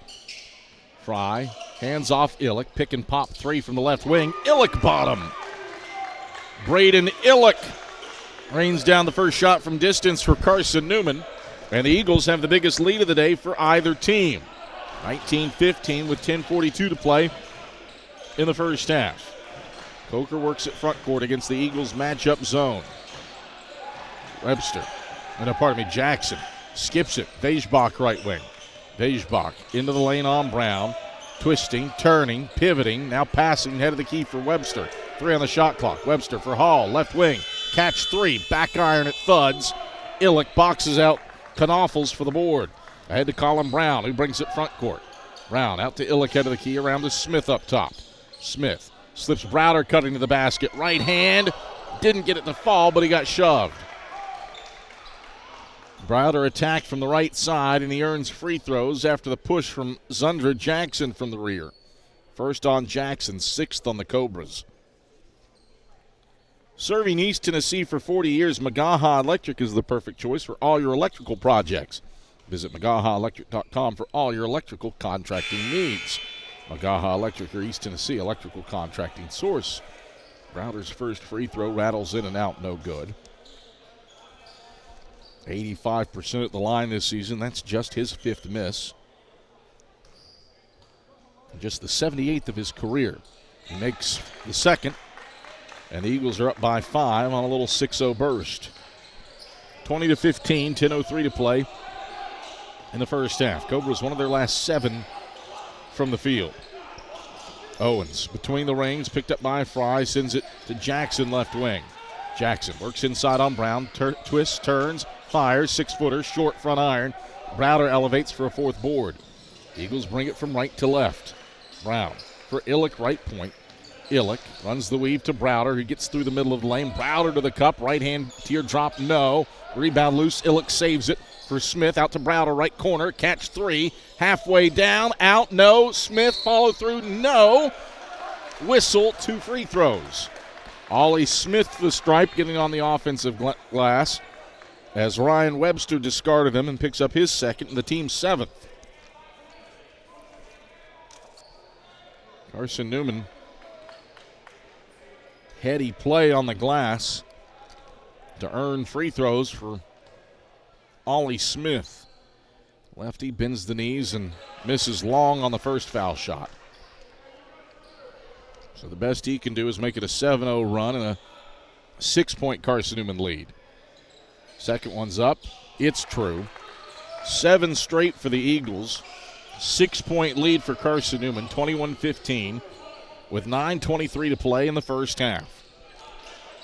Fry, hands off Illick. Pick and pop 3 from the left wing. Illick bottom. Braden Illick rains down the first shot from distance for Carson-Newman. And the Eagles have the biggest lead of the day for either team. 19-15 with 10:42 to play in the first half. Coker works at front court against the Eagles matchup zone. Jackson skips it. Vejbach right wing. Vejbach into the lane on Brown. Twisting, turning, pivoting, now passing head of the key for Webster. 3 on the shot clock. Webster for Hall, left wing. Catch 3, back iron at thuds. Illick boxes out Knaufels for the board. Ahead to Colin Brown, who brings it front court. Brown out to Illick, head of the key, around to Smith up top. Smith slips Browder cutting to the basket. Right hand, didn't get it to fall, but he got shoved. Browder attacked from the right side, and he earns free throws after the push from Zundra Jackson from the rear. First on Jackson, 6th on the Cobras. Serving East Tennessee for 40 years, Magaha Electric is the perfect choice for all your electrical projects. Visit MagahaElectric.com for all your electrical contracting needs. Magaha Electric, your East Tennessee electrical contracting source. Browder's first free throw rattles in and out, no good. 85% at the line this season. That's just his 5th miss. Just the 78th of his career. He makes the 2nd, and the Eagles are up by 5 on a little 6-0 burst. 20-15, 10:03 to play in the first half. Cobras one of their last 7 from the field. Owens between the rings, picked up by Fry, sends it to Jackson left wing. Jackson works inside on Brown, twists, turns, fires, 6-footer, short front iron. Browder elevates for a 4th board. Eagles bring it from right to left. Brown for Illick, right point. Illick runs the weave to Browder, who gets through the middle of the lane. Browder to the cup, right hand teardrop, no. Rebound loose, Illick saves it. for Smith, out to Browder, right corner, catch 3, halfway down, out, no, Smith, follow through, no, whistle, 2 free throws. Ollie Smith, the stripe, getting on the offensive glass as Ryan Webster discarded him and picks up his second and the team's 7th. Carson-Newman, heady play on the glass to earn free throws for Ollie Smith. Lefty bends the knees and misses long on the first foul shot. So the best he can do is make it a 7-0 run and a 6-point Carson-Newman lead. Second one's up. It's true. 7 straight for the Eagles. 6-point lead for Carson-Newman, 21-15, with 9:23 to play in the first half.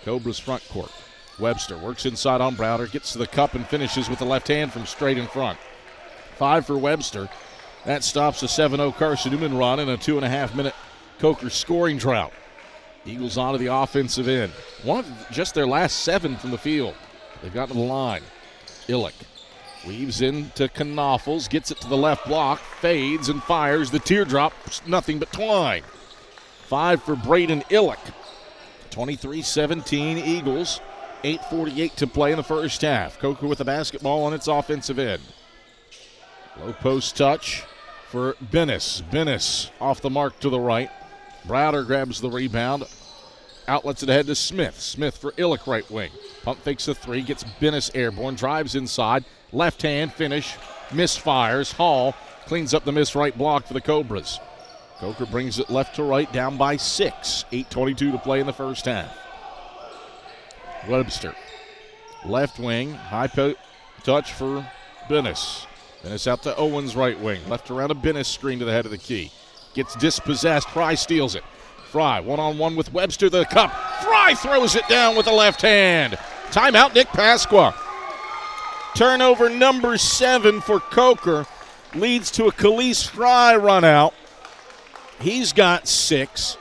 Cobra's front court. Webster works inside on Browder, gets to the cup and finishes with the left hand from straight in front. 5 for Webster. That stops a 7-0 Carson-Newman run and a 2.5-minute Coker scoring drought. Eagles onto the offensive end. One of just their last 7 from the field. They've gotten to the line. Illick weaves into Knoffels, gets it to the left block, fades and fires. The teardrop, nothing but twine. 5 for Braden Illick. 23-17 Eagles. 8:48 to play in the first half. Coker with the basketball on its offensive end. Low post touch for Bennis. Bennis off the mark to the right. Browder grabs the rebound. Outlets it ahead to Smith. Smith for Illick, right wing. Pump fakes the 3, gets Bennis airborne, drives inside. Left hand finish, misfires. Hall cleans up the miss right block for the Cobras. Coker brings it left to right, down by 6. 8:22 to play in the first half. Webster, left wing, high touch for Bennis. Bennis out to Owens, right wing. Left around a Bennis screen to the head of the key. Gets dispossessed. Fry steals it. Fry one-on-one with Webster, the cup. Fry throws it down with the left hand. Timeout, Nick Pasqua. Turnover number 7 for Coker leads to a Khalees Fry run out. He's got 6,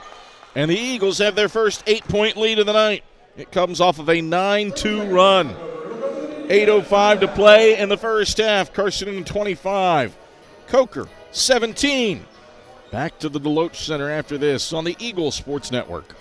and the Eagles have their first 8-point lead of the night. It comes off of a 9-2 run. 8:05 to play in the first half. Carson-Newman 25, Coker 17. Back to the Deloach Center after this on the Eagle Sports Network.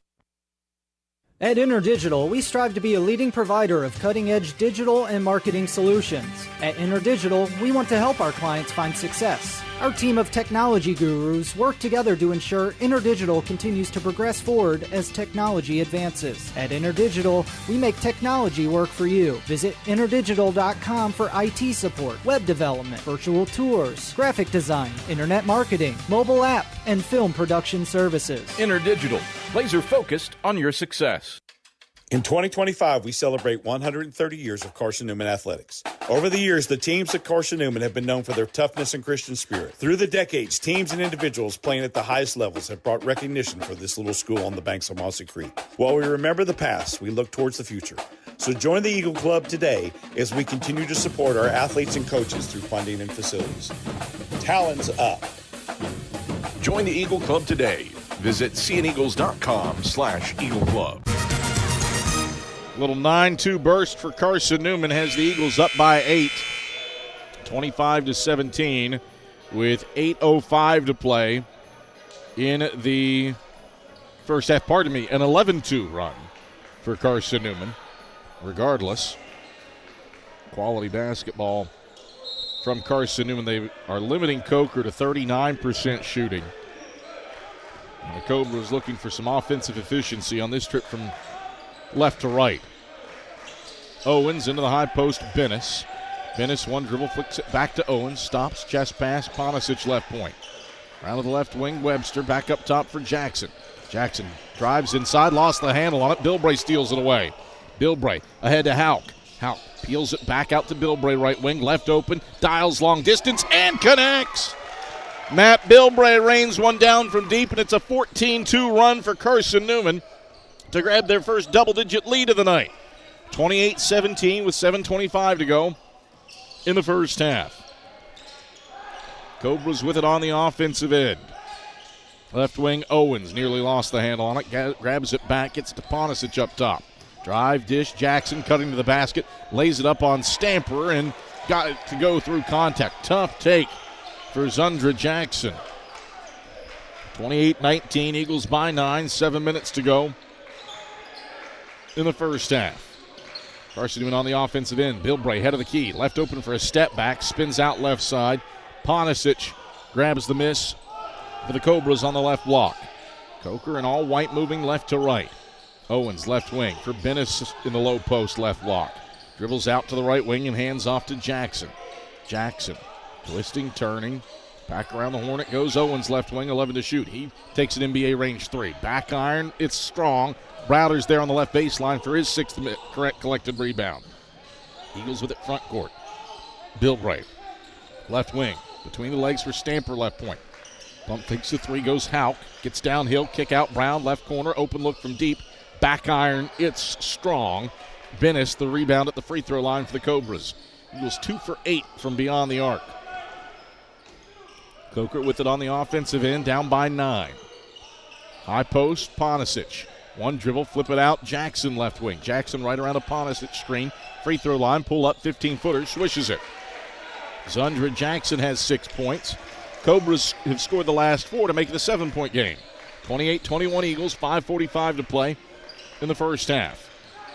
At InterDigital, we strive to be a leading provider of cutting-edge digital and marketing solutions. At InterDigital, we want to help our clients find success. Our team of technology gurus work together to ensure InterDigital continues to progress forward as technology advances. At InterDigital, we make technology work for you. Visit interdigital.com for IT support, web development, virtual tours, graphic design, internet marketing, mobile app, and film production services. InterDigital, laser focused on your success. In 2025, we celebrate 130 years of Carson-Newman athletics. Over the years, the teams at Carson-Newman have been known for their toughness and Christian spirit. Through the decades, teams and individuals playing at the highest levels have brought recognition for this little school on the banks of Mossy Creek. While we remember the past, we look towards the future. So join the Eagle Club today as we continue to support our athletes and coaches through funding and facilities. Talons up. Join the Eagle Club today. Visit cneagles.com/Eagle Club. Little 9-2 burst for Carson-Newman has the Eagles up by 8, 25-17, with 8:05 to play in the first half. Pardon me, an 11-2 run for Carson-Newman. Regardless, quality basketball from Carson-Newman. They are limiting Coker to 39% shooting. And the Cobras looking for some offensive efficiency on this trip from left to right. Owens into the high post, Bennis. Bennis, one dribble, flicks it back to Owens. Stops, chest pass, Ponisic left point. Round to the left wing, Webster back up top for Jackson. Jackson drives inside, lost the handle on it. Bilbray steals it away. Bilbray ahead to Houck. Houck peels it back out to Bilbray, right wing, left open, dials long distance, and connects. Matt Bilbray rains one down from deep, and it's a 14-2 run for Carson-Newman to grab their first double-digit lead of the night. 28-17 with 7:25 to go in the first half. Cobras with it on the offensive end. Left wing Owens nearly lost the handle on it, grabs it back, gets to Ponisic up top. Drive, dish, Jackson cutting to the basket, lays it up on Stamper and got it to go through contact. Tough take for Zundra Jackson. 28-19, Eagles by 9, 7 minutes to go in the first half. Carson-Newman on the offensive end. Bilbray, head of the key. Left open for a step back. Spins out left side. Ponisic grabs the miss for the Cobras on the left block. Coker in all white moving left to right. Owens left wing for Bennis in the low post left block. Dribbles out to the right wing and hands off to Jackson. Jackson twisting, turning. Back around the horn it goes. Owens left wing, 11 to shoot. He takes an NBA range 3. Back iron, it's strong. Browder's there on the left baseline for his 6th correct collected rebound. Eagles with it front court. Bilbray, left wing. Between the legs for Stamper, left point. Bump takes the 3, goes Houck. Gets downhill, kick out Brown, left corner. Open look from deep. Back iron, it's strong. Bennis, the rebound at the free throw line for the Cobras. Eagles 2 for 8 from beyond the arc. Coker with it on the offensive end, down by 9. High post, Ponisic. One dribble, flip it out, Jackson left wing. Jackson right around a Ponisic screen. Free throw line, pull up, 15-footer, swishes it. Zundra Jackson has 6 points. Cobras have scored the last 4 to make it a 7-point game. 28-21 Eagles, 5:45 to play in the first half.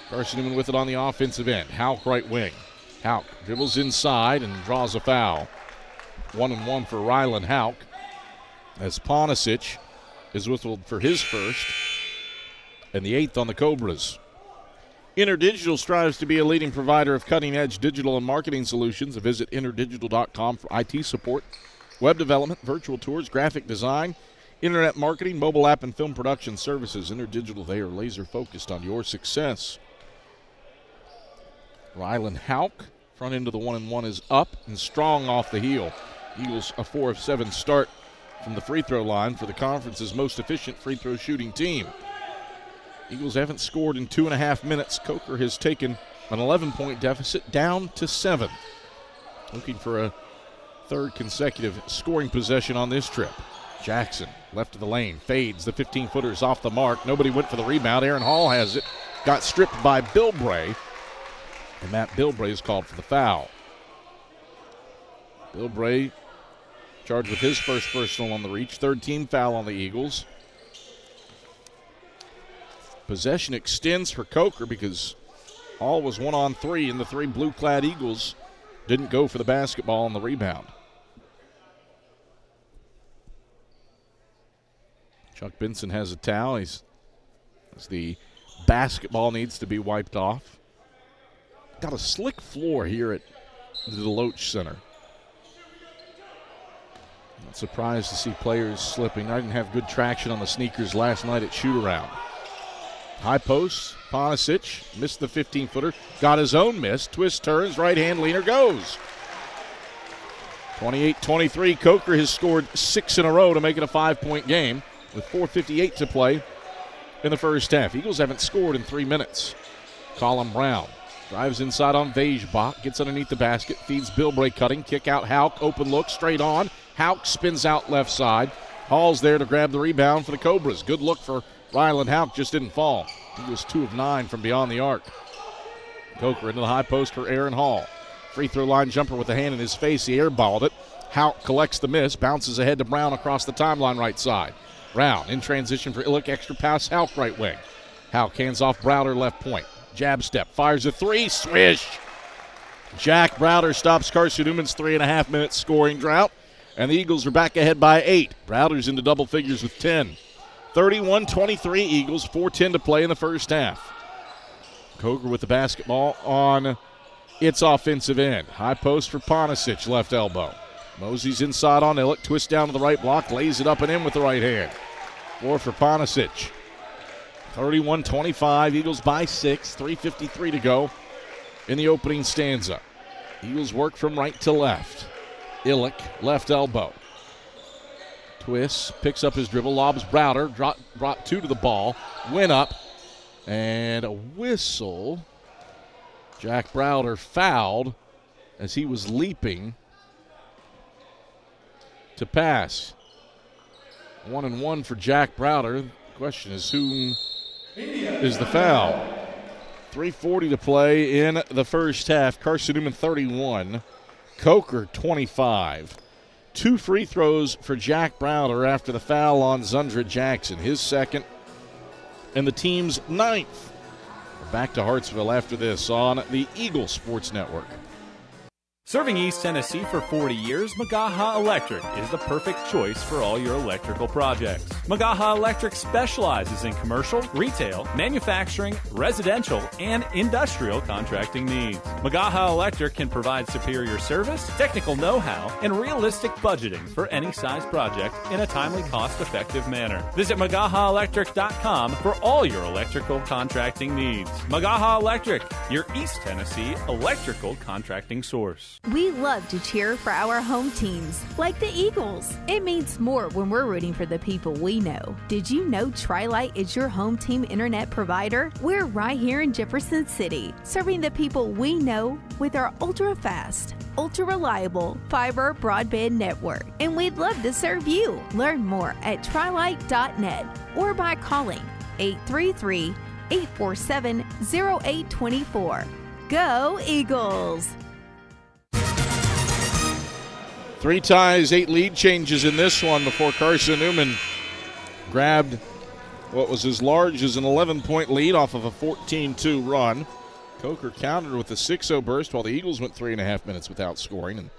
Carson-Newman with it on the offensive end. Houck right wing. Houck dribbles inside and draws a foul. 1-1 for Rylan Houck as Ponisic is whistled for his first and the 8th on the Cobras. InterDigital strives to be a leading provider of cutting-edge digital and marketing solutions. Visit interdigital.com for IT support, web development, virtual tours, graphic design, internet marketing, mobile app, and film production services. InterDigital, they are laser-focused on your success. Rylan Houck, front end of the 1-1 is up and strong off the heel. Eagles a 4 of 7 start from the free throw line for the conference's most efficient free throw shooting team. Eagles haven't scored in 2.5 minutes. Coker has taken an 11-point deficit down to 7. Looking for a 3rd consecutive scoring possession on this trip. Jackson, left of the lane, fades. The 15-footer's off the mark. Nobody went for the rebound. Aaron Hall has it. Got stripped by Bilbray. And Matt Bilbray is called for the foul. Bilbray charged with his first personal on the reach. 3rd team foul on the Eagles. Possession extends for Coker because Hall was 1-on-3 and the 3 blue-clad Eagles didn't go for the basketball on the rebound. Chuck Benson has a towel. As the basketball needs to be wiped off. Got a slick floor here at the Deloach Center. Not surprised to see players slipping. I didn't have good traction on the sneakers last night at shoot-around. High post, Ponisic missed the 15-footer. Got his own miss. Twist, turns, right-hand leaner, goes. 28-23, Coker has scored 6 in a row to make it a 5-point game with 4:58 to play in the first half. Eagles haven't scored in 3 minutes. Colin Brown drives inside on Vejbach, gets underneath the basket, feeds Bilbray cutting, kick out Houck, open look, straight on. Houck spins out left side. Hall's there to grab the rebound for the Cobras. Good look for Rylan Houck, just didn't fall. He was 2 of 9 from beyond the arc. Coker into the high post for Aaron Hall. Free throw line jumper with the hand in his face. He airballed it. Houck collects the miss, bounces ahead to Brown across the timeline right side. Brown in transition for Illick, extra pass, Houck right wing. Houck hands off Browder left point. Jab step, fires a 3, swish. Jack Browder stops Carson-Newman's 3.5 minute scoring drought, and the Eagles are back ahead by 8. Browder's into double figures with 10. 31-23 Eagles, 4:10 to play in the first half. Coker with the basketball on its offensive end. High post for Ponisic, left elbow. Mosey's inside on Illick, twist down to the right block, lays it up and in with the right hand. 4 for Ponisic. 31-25, Eagles by 6, 3:53 to go in the opening stanza. Eagles work from right to left. Illick, left elbow. Twists, picks up his dribble, lobs Browder, brought 2 to the ball, went up, and a whistle. Jack Browder fouled as he was leaping to pass. 1-1 for Jack Browder. The question is, who is the foul? 3:40 to play in the first half. Carson-Newman 31, Coker, 25. 2 free throws for Jack Browder after the foul on Zundra Jackson, his second and the team's 9th. We're back to Hartsville after this on the Eagle Sports Network. Serving East Tennessee for 40 years, Magaha Electric is the perfect choice for all your electrical projects. Magaha Electric specializes in commercial, retail, manufacturing, residential, and industrial contracting needs. Magaha Electric can provide superior service, technical know-how, and realistic budgeting for any size project in a timely, cost-effective manner. Visit MagahaElectric.com for all your electrical contracting needs. Magaha Electric, your East Tennessee electrical contracting source. We love to cheer for our home teams, like the Eagles. It means more when we're rooting for the people we know. Did you know Tri-Lite is your home team internet provider? We're right here in Jefferson City, serving the people we know with our ultra-fast, ultra-reliable fiber broadband network. And we'd love to serve you. Learn more at trilite.net or by calling 833-847-0824. Go Eagles! 3 ties, 8 lead changes in this one before Carson-Newman grabbed what was as large as an 11-point lead off of a 14-2 run. Coker countered with a 6-0 burst while the Eagles went 3.5 minutes without scoring. And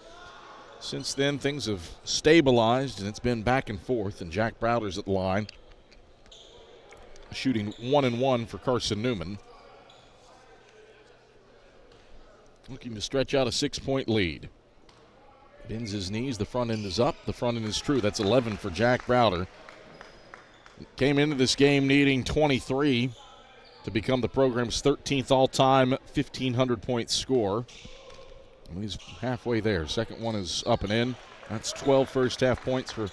since then, things have stabilized, and it's been back and forth, and Jack Browder's at the line, shooting 1-1 for Carson-Newman. Looking to stretch out a 6-point lead. Bends his knees, the front end is up, the front end is true. That's 11 for Jack Browder. Came into this game needing 23 to become the program's 13th all-time 1,500-point scorer. And he's halfway there. Second one is up and in. That's 12 first-half points for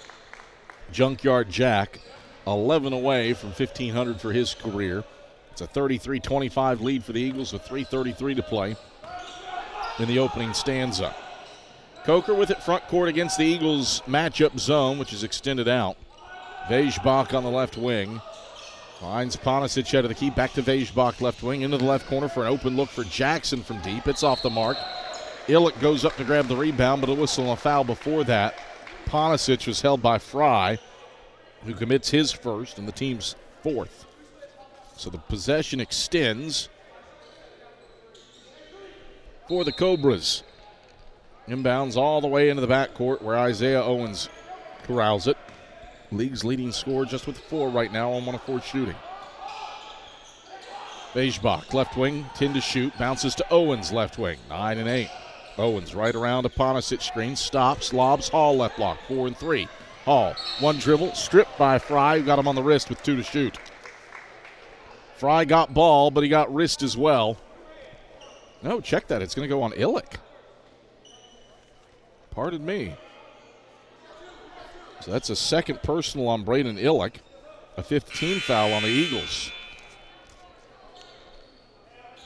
Junkyard Jack. 11 away from 1,500 for his career. It's a 33-25 lead for the Eagles with 3:33 to play in the opening stanza. Coker with it front court against the Eagles' matchup zone, which is extended out. Vejbach on the left wing. Finds Ponisic out of the key. Back to Vejbach left wing. Into the left corner for an open look for Jackson from deep. It's off the mark. Illick goes up to grab the rebound, but a whistle and a foul before that. Ponisic was held by Fry, who commits his first and the team's 4th. So the possession extends for the Cobras. Inbounds all the way into the backcourt where Isaiah Owens corrals it. League's leading scorer just with 4 right now on 1 of 4 shooting. Vejbach, left wing, 10 to shoot. Bounces to Owens, left wing, 9 and 8. Owens right around a Ponisic screen. Stops, lobs, Hall left block, 4 and 3. Hall, 1 dribble, stripped by Fry, who got him on the wrist with 2 to shoot. Fry got ball, but he got wrist as well. No, check that. It's going to go on Illick. Pardon me. So that's a second personal on Braden Illick. A 15 foul on the Eagles.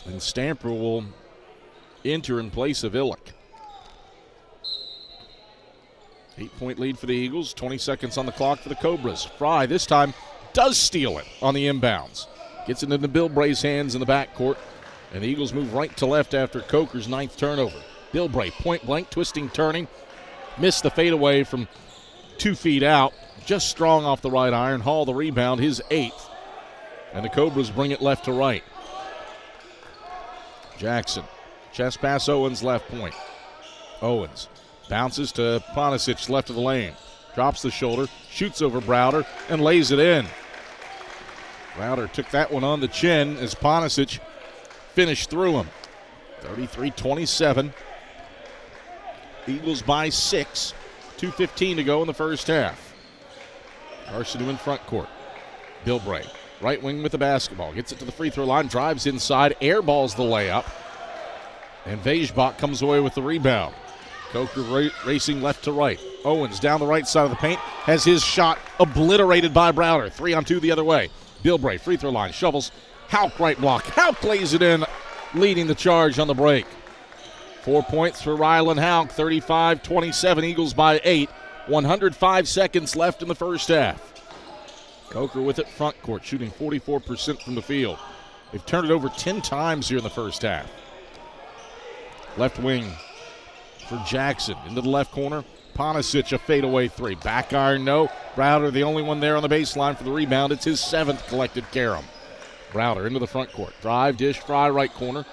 And Stamper will enter in place of Illick. 8-point lead for the Eagles. 20 seconds on the clock for the Cobras. Fry this time does steal it on the inbounds. Gets it into Bill Bray's hands in the backcourt. And the Eagles move right to left after Coker's 9th turnover. Bill Bray, point blank, twisting, turning. Missed the fadeaway from 2 feet out. Just strong off the right iron. Hall the rebound, his 8th. And the Cobras bring it left to right. Jackson, chest pass Owens left point. Owens bounces to Ponisic left of the lane. Drops the shoulder, shoots over Browder, and lays it in. Browder took that one on the chin as Ponisic finished through him. 33-27. Eagles by 6. 2:15 to go in the first half. Carson-Newman front court. Bill Bray, right wing with the basketball. Gets it to the free throw line, drives inside, airballs the layup. And Vejbach comes away with the rebound. Coker racing left to right. Owens down the right side of the paint. Has his shot obliterated by Browder. 3-on-2 the other way. Bill Bray, free throw line, shovels. Houck right block. Houck lays it in, leading the charge on the break. 4 points for Rylan Houck, 35-27, Eagles by 8. 105 seconds left in the first half. Coker with it front court, shooting 44% from the field. They've turned it over 10 times here in the first half. Left wing, for Jackson. Into the left corner. Ponisic, a fadeaway three. Back iron, no. Browder, the only one there on the baseline for the rebound. It's his 7th collected carom. Browder into the front court. Drive, dish, Fry, right corner.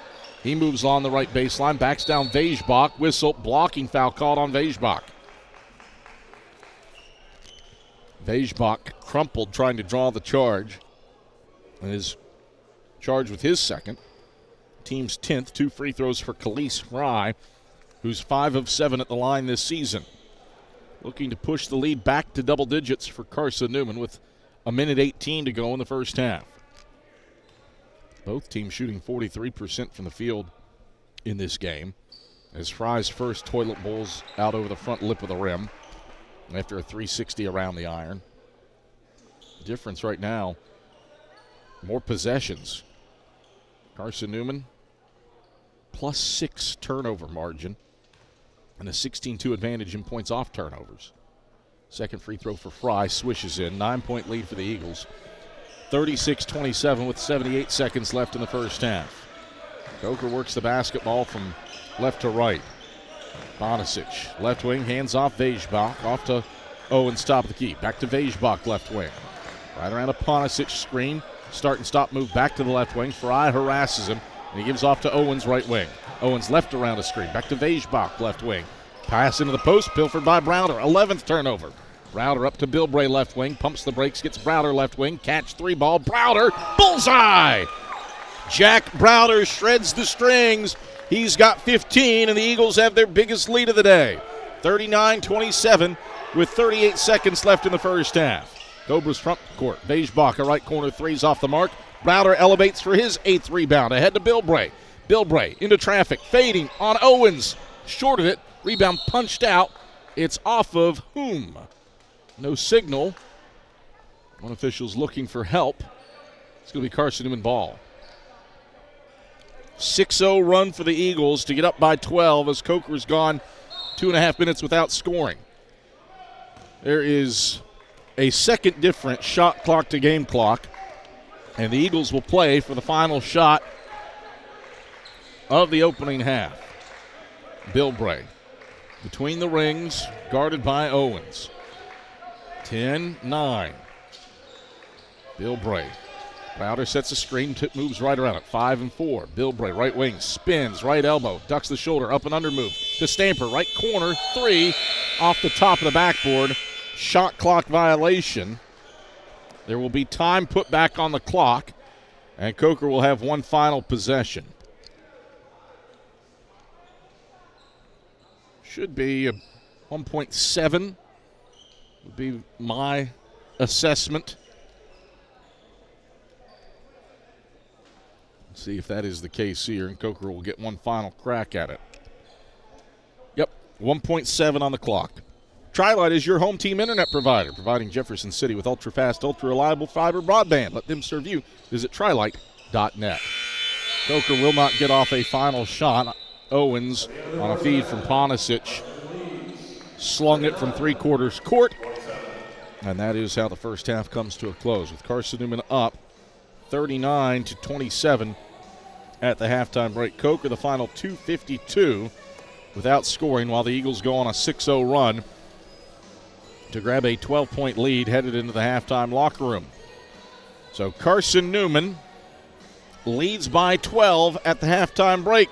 He moves on the right baseline. Backs down Vejbach. Whistle, blocking foul called on Vejbach. Vejbach crumpled trying to draw the charge. And is charged with his 2nd. Team's 10th. 2 free throws for Khalees Fry, who's 5 of 7 at the line this season. Looking to push the lead back to double digits for Carson-Newman with a minute 18 to go in the first half. Both teams shooting 43% from the field in this game, as Fry's first toilet bowls out over the front lip of the rim after a 360 around the iron. The difference right now, more possessions. Carson-Newman +6 turnover margin and a 16-2 advantage in points off turnovers. Second free throw for Fry, swishes in. 9-point lead for the Eagles. 36-27 with 78 seconds left in the first half. Coker works the basketball from left to right. Bonisic, left wing, hands off Vejbach. Off to Owens, top of the key. Back to Vejbach, left wing. Right around a Ponisic screen. Start and stop move back to the left wing. Fry harasses him, and he gives off to Owens, right wing. Owens left around a screen. Back to Vejbach, left wing. Pass into the post, pilfered by Browder. 11th turnover. Browder up to Bilbray, left wing. Pumps the brakes, gets Browder, left wing. Catch 3 ball. Browder, bullseye! Jack Browder shreds the strings. He's got 15, and the Eagles have their biggest lead of the day. 39-27 with 38 seconds left in the first half. Cobra's front court. Vejbach, a right corner, 3's off the mark. Browder elevates for his 8th rebound. Ahead to Bilbray. Bilbray into traffic, fading on Owens. Short of it. Rebound punched out. It's off of whom? No signal. One official's looking for help. It's going to be Carson-Newman ball. 6-0 run for the Eagles to get up by 12 as Coker's gone 2.5 minutes without scoring. There is a second different shot clock to game clock, and the Eagles will play for the final shot of the opening half. Bilbray between the rings, guarded by Owens. 10-9. Bilbray. Browder sets a screen, moves right around it. 5 and 4. Bilbray, right wing, spins, right elbow, ducks the shoulder, up and under move to Stamper, right corner, 3 off the top of the backboard. Shot clock violation. There will be time put back on the clock, and Coker will have one final possession. Should be a 1.7 would be my assessment. Let's see if that is the case here, and Coker will get one final crack at it. Yep, 1.7 on the clock. Tri-Lite is your home team internet provider, providing Jefferson City with ultra-fast, ultra-reliable fiber broadband. Let them serve you. Visit trilite.net. Coker will not get off a final shot. Owens on a feed from Ponisic slung it from 3/4 court, and that is how the first half comes to a close, with Carson-Newman up 39-27 at the halftime break. Coker the final 2:52 without scoring, while the Eagles go on a 6-0 run to grab a 12-point lead headed into the halftime locker room. So Carson-Newman leads by 12 at the halftime break.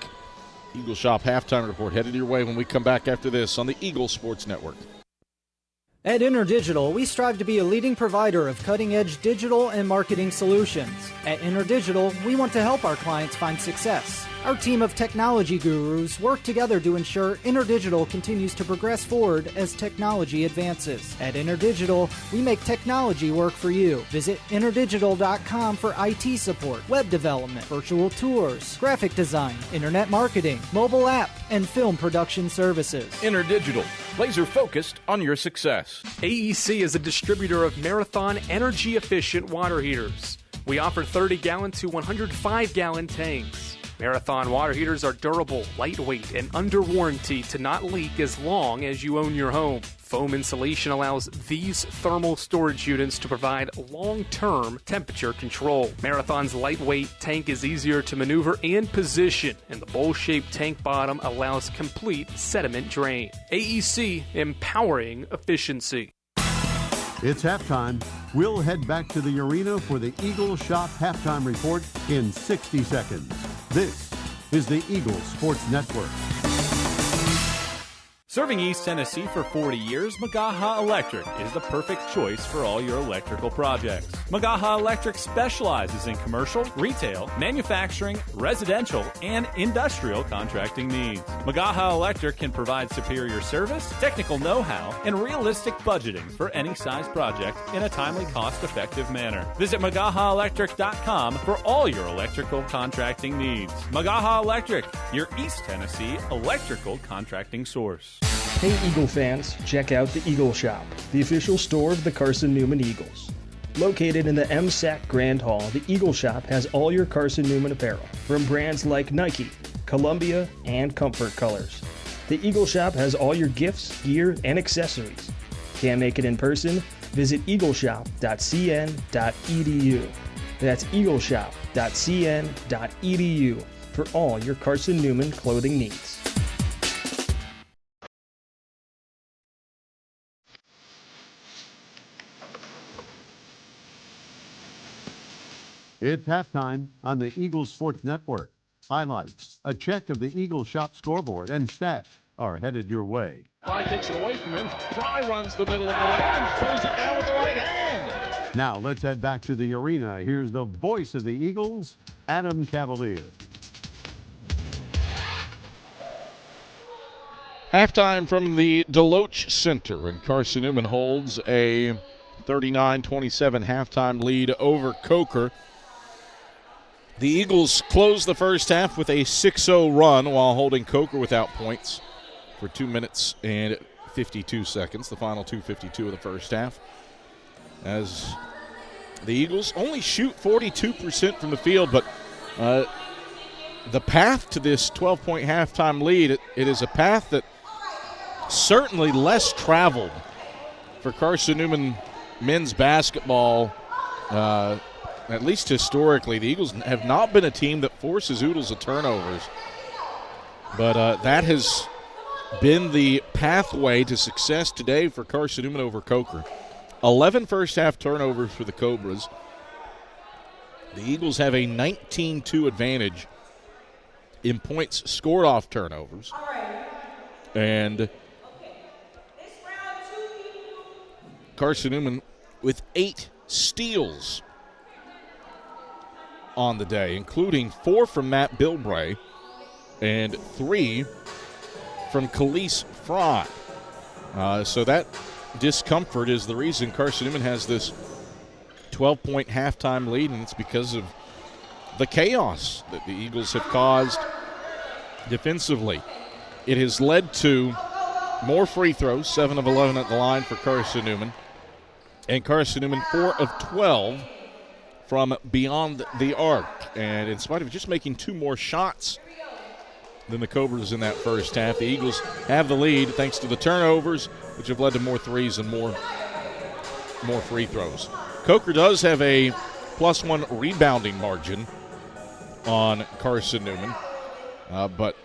Eagle Shop halftime report headed your way when we come back after this on the Eagle Sports Network. At InterDigital, we strive to be a leading provider of cutting-edge digital and marketing solutions. At InterDigital, we want to help our clients find success. Our team of technology gurus work together to ensure InterDigital continues to progress forward as technology advances. At InterDigital, we make technology work for you. Visit interdigital.com for IT support, web development, virtual tours, graphic design, internet marketing, mobile app, and film production services. InterDigital, laser-focused on your success. AEC is a distributor of Marathon energy-efficient water heaters. We offer 30-gallon to 105-gallon tanks. Marathon water heaters are durable, lightweight, and under warranty to not leak as long as you own your home. Foam insulation allows these thermal storage units to provide long-term temperature control. Marathon's lightweight tank is easier to maneuver and position, and the bowl-shaped tank bottom allows complete sediment drain. AEC, empowering efficiency. It's halftime. We'll head back to the arena for the Eagle Shop halftime report in 60 seconds. This is the Eagle Sports Network. Serving East Tennessee for 40 years, Magaha Electric is the perfect choice for all your electrical projects. Magaha Electric specializes in commercial, retail, manufacturing, residential, and industrial contracting needs. Magaha Electric can provide superior service, technical know-how, and realistic budgeting for any size project in a timely, cost-effective manner. Visit MagahaElectric.com for all your electrical contracting needs. Magaha Electric, your East Tennessee electrical contracting source. Hey Eagle fans, check out the Eagle Shop, the official store of the Carson-Newman Eagles. Located in the MSAC Grand Hall, the Eagle Shop has all your Carson-Newman apparel, from brands like Nike, Columbia, and Comfort Colors. The Eagle Shop has all your gifts, gear, and accessories. Can't make it in person? Visit eagleshop.cn.edu. That's eagleshop.cn.edu for all your Carson-Newman clothing needs. It's halftime on the Eagle Sports Network. Highlights, a check of the Eagle Shop scoreboard, and stats are headed your way. Fry takes it away from him. Fry runs the middle of the lane and throws it down with the right hand. Now let's head back to the arena. Here's the voice of the Eagles, Adam Cavalier. Halftime from the Deloach Center, and Carson-Newman holds a 39-27 halftime lead over Coker. The Eagles closed the first half with a 6-0 run while holding Coker without points for 2 minutes and 52 seconds, the final 2:52 of the first half. As the Eagles only shoot 42% from the field, but the path to this 12-point halftime lead, it is a path that certainly less traveled for Carson-Newman men's basketball. At least historically, the Eagles have not been a team that forces oodles of turnovers. But that has been the pathway to success today for Carson-Newman over Coker. 11 first-half turnovers for the Cobras. The Eagles have a 19-2 advantage in points scored off turnovers. And Carson-Newman with 8 steals on the day, including 4 from Matt Bilbray and 3 from Khalees Fry. So that discomfort is the reason Carson-Newman has this 12-point halftime lead, and it's because of the chaos that the Eagles have caused defensively. It has led to more free throws, 7 of 11 at the line for Carson-Newman, and Carson-Newman 4 of 12 from beyond the arc. And in spite of just making 2 more shots than the Cobras in that first half, the Eagles have the lead thanks to the turnovers, which have led to more threes and more free throws. Coker does have a +1 rebounding margin on Carson-Newman, but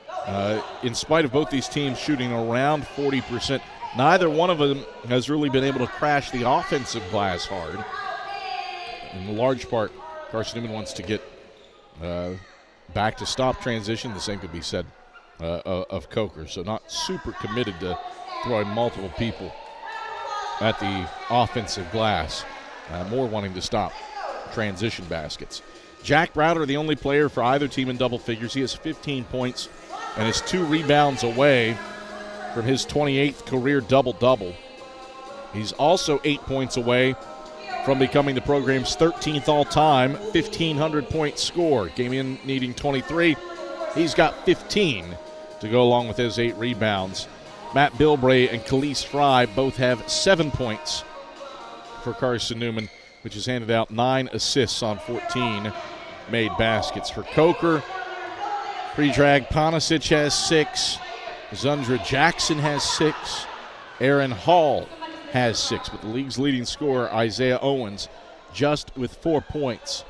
in spite of both these teams shooting around 40%, neither one of them has really been able to crash the offensive glass hard. In large part, Carson-Newman wants to get back to stop transition. The same could be said of Coker. So not super committed to throwing multiple people at the offensive glass. More wanting to stop transition baskets. Jack Browder, the only player for either team in double figures. He has 15 points and is 2 rebounds away from his 28th career double-double. He's also 8 points away from becoming the program's 13th all-time 1,500-point scorer. Came in needing 23. He's got 15 to go along with his 8 rebounds. Matt Bilbray and Khalees Fry both have 7 points for Carson-Newman, which has handed out 9 assists on 14 made baskets. For Coker, Predrag Ponisic has 6. Zundra Jackson has 6. Aaron Hall has 6. But the league's leading scorer, Isaiah Owens, just with 4 points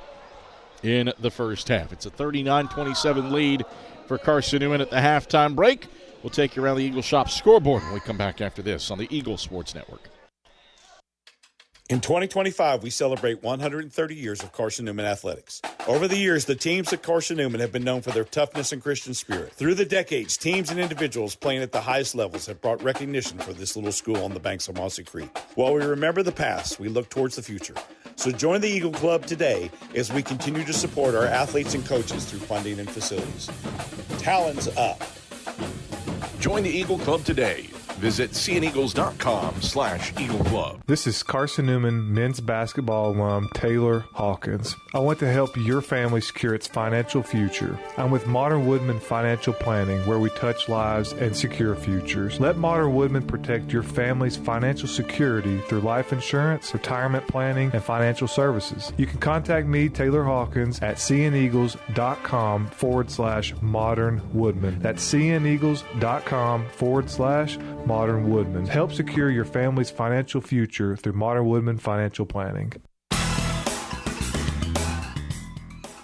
in the first half. It's a 39-27 lead for Carson-Newman at the halftime break. We'll take you around the Eagle Shop scoreboard when we come back after this on the Eagle Sports Network. In 2025, we celebrate 130 years of Carson-Newman athletics. Over the years, the teams at Carson-Newman have been known for their toughness and Christian spirit. Through the decades, teams and individuals playing at the highest levels have brought recognition for this little school on the banks of Mossy Creek. While we remember the past, we look towards the future. So join the Eagle Club today as we continue to support our athletes and coaches through funding and facilities. Talons up. Join the Eagle Club today. Visit cneagles.com/Eagle Club. This is Carson-Newman men's basketball alum Taylor Hawkins. I want to help your family secure its financial future. I'm with Modern Woodman Financial Planning, where we touch lives and secure futures. Let Modern Woodman protect your family's financial security through life insurance, retirement planning, and financial services. You can contact me, Taylor Hawkins, at cneagles.com/Modern Woodman. That's cneagles.com/Modern Woodman. Help secure your family's financial future through Modern Woodman Financial Planning.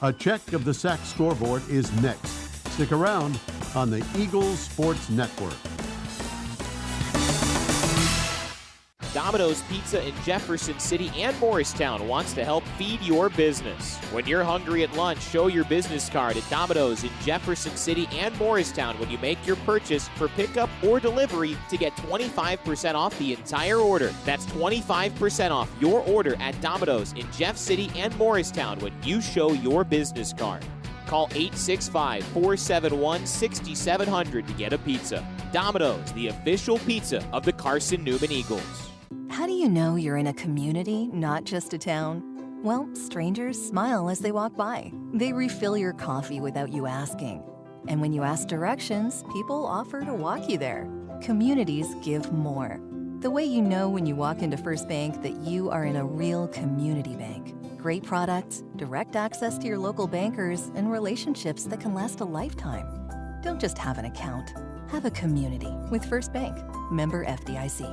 A check of the SAC scoreboard is next. Stick around on the Eagles Sports Network. Domino's Pizza in Jefferson City and Morristown wants to help feed your business. When you're hungry at lunch, show your business card at Domino's in Jefferson City and Morristown when you make your purchase for pickup or delivery to get 25% off the entire order. That's 25% off your order at Domino's in Jeff City and Morristown when you show your business card. Call 865-471-6700 to get a pizza. Domino's, the official pizza of the Carson-Newman Eagles. How do you know you're in a community, not just a town? Well, strangers smile as they walk by. They refill your coffee without you asking. And when you ask directions, people offer to walk you there. Communities give more. The way you know when you walk into First Bank that you are in a real community bank. Great products, direct access to your local bankers, and relationships that can last a lifetime. Don't just have an account. Have a community with First Bank. Member FDIC.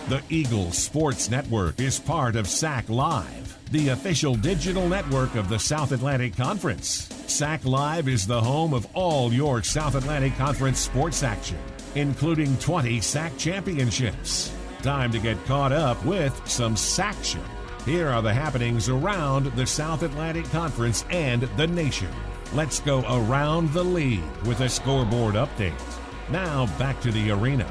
The Eagle Sports Network is part of SAC Live, the official digital network of the South Atlantic Conference. SAC Live is the home of all your South Atlantic Conference sports action, including 20 SAC championships. Time to get caught up with some SACtion. Here are the happenings around the South Atlantic Conference and the nation. Let's go around the league with a scoreboard update. Now back to the arena.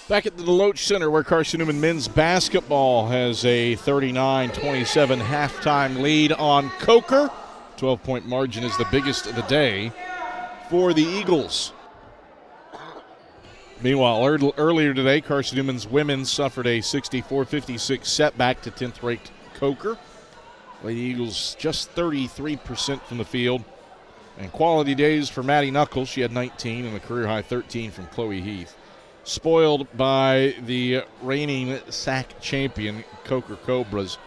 Back at the Deloach Center, where Carson-Newman men's basketball has a 39-27 halftime lead on Coker. 12-point margin is the biggest of the day for the Eagles. Meanwhile, earlier today, Carson-Newman's women suffered a 64-56 setback to 10th-ranked Coker. Lady Eagles just 33% from the field. And quality days for Maddie Knuckles. She had 19 and a career-high 13 from Chloe Heath. Spoiled by the reigning SAC champion, Coker Cobras.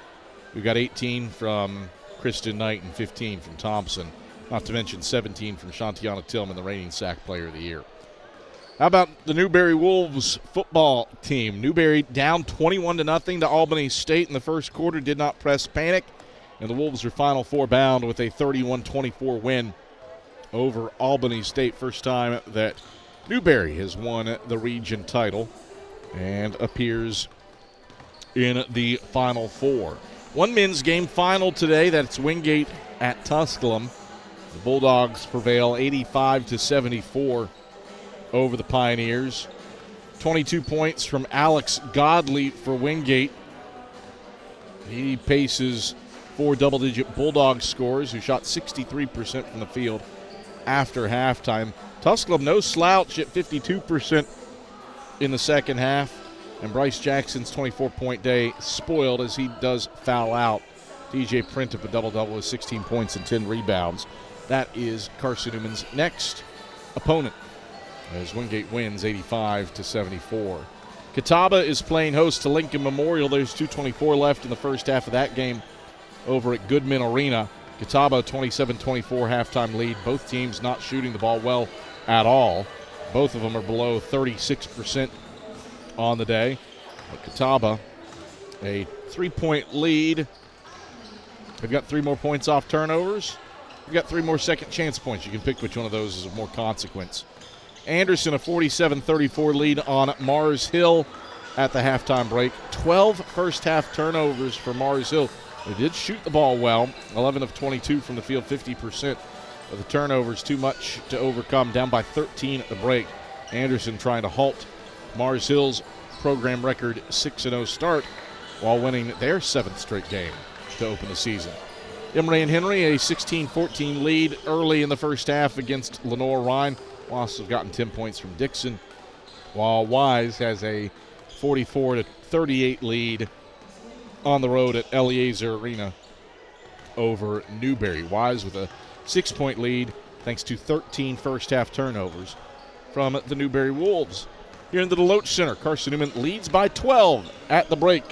We got 18 from Kristen Knight and 15 from Thompson. Not to mention 17 from Shantiana Tillman, the reigning SAC player of the year. How about the Newberry Wolves football team? Newberry down 21-0 to Albany State in the first quarter, did not press panic, and the Wolves are Final Four bound with a 31-24 win over Albany State. First time that Newberry has won the region title and appears in the Final Four. One men's game final today. That's Wingate at Tusculum. The Bulldogs prevail 85-74 over the Pioneers. 22 points from Alex Godley for Wingate. He paces 4 double-digit Bulldog scorers who shot 63% from the field after halftime. Tusculum, no slouch at 52% in the second half. And Bryce Jackson's 24-point day spoiled as he does foul out. DJ Printip a double-double with 16 points and 10 rebounds. That is Carson-Newman's next opponent as Wingate wins 85-74. Catawba is playing host to Lincoln Memorial. There's 2:24 left in the first half of that game over at Goodman Arena. Catawba 27-24 halftime lead. Both teams not shooting the ball well at all. Both of them are below 36% on the day. But Catawba, a 3-point lead. They've got 3 more points off turnovers. We've got 3 more second chance points. You can pick which one of those is of more consequence. Anderson, a 47-34 lead on Mars Hill at the halftime break. 12 first-half turnovers for Mars Hill. They did shoot the ball well, 11 of 22 from the field, 50%. But the turnovers too much to overcome, down by 13 at the break. Anderson trying to halt Mars Hill's program record 6-0 start while winning their 7th straight game to open the season. Emory and Henry, a 16-14 lead early in the first half against Lenore-Rhine. Wasps have gotten 10 points from Dixon, while Wise has a 44-38 lead on the road at Eliezer Arena over Newberry. Wise with a 6-point lead thanks to 13 first-half turnovers from the Newberry Wolves. Here in the Deloach Center, Carson-Newman leads by 12 at the break.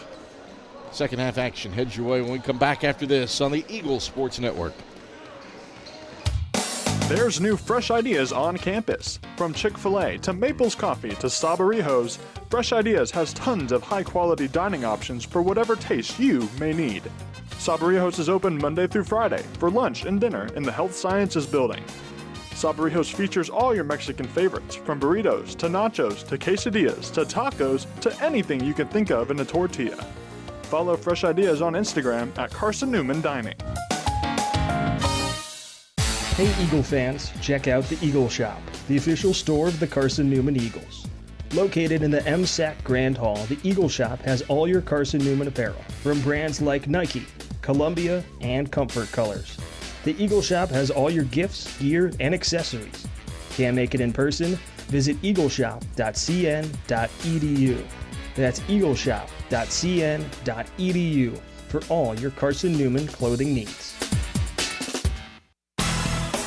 Second half action heads your way when we come back after this on the Eagles Sports Network. There's new fresh ideas on campus. From Chick-fil-A to Maples Coffee to Sabarijos, Fresh Ideas has tons of high-quality dining options for whatever taste you may need. Sabarijos is open Monday through Friday for lunch and dinner in the Health Sciences Building. Sabarijos features all your Mexican favorites, from burritos to nachos to quesadillas to tacos to anything you can think of in a tortilla. Follow Fresh Ideas on Instagram at Carson-Newman Dining. Hey Eagle fans, check out the Eagle Shop, the official store of the Carson-Newman Eagles. Located in the MSAC Grand Hall, the Eagle Shop has all your Carson-Newman apparel, from brands like Nike, Columbia, and Comfort Colors. The Eagle Shop has all your gifts, gear, and accessories. Can't make it in person? Visit eagleshop.cn.edu. That's eagleshop.cn.edu for all your Carson-Newman clothing needs.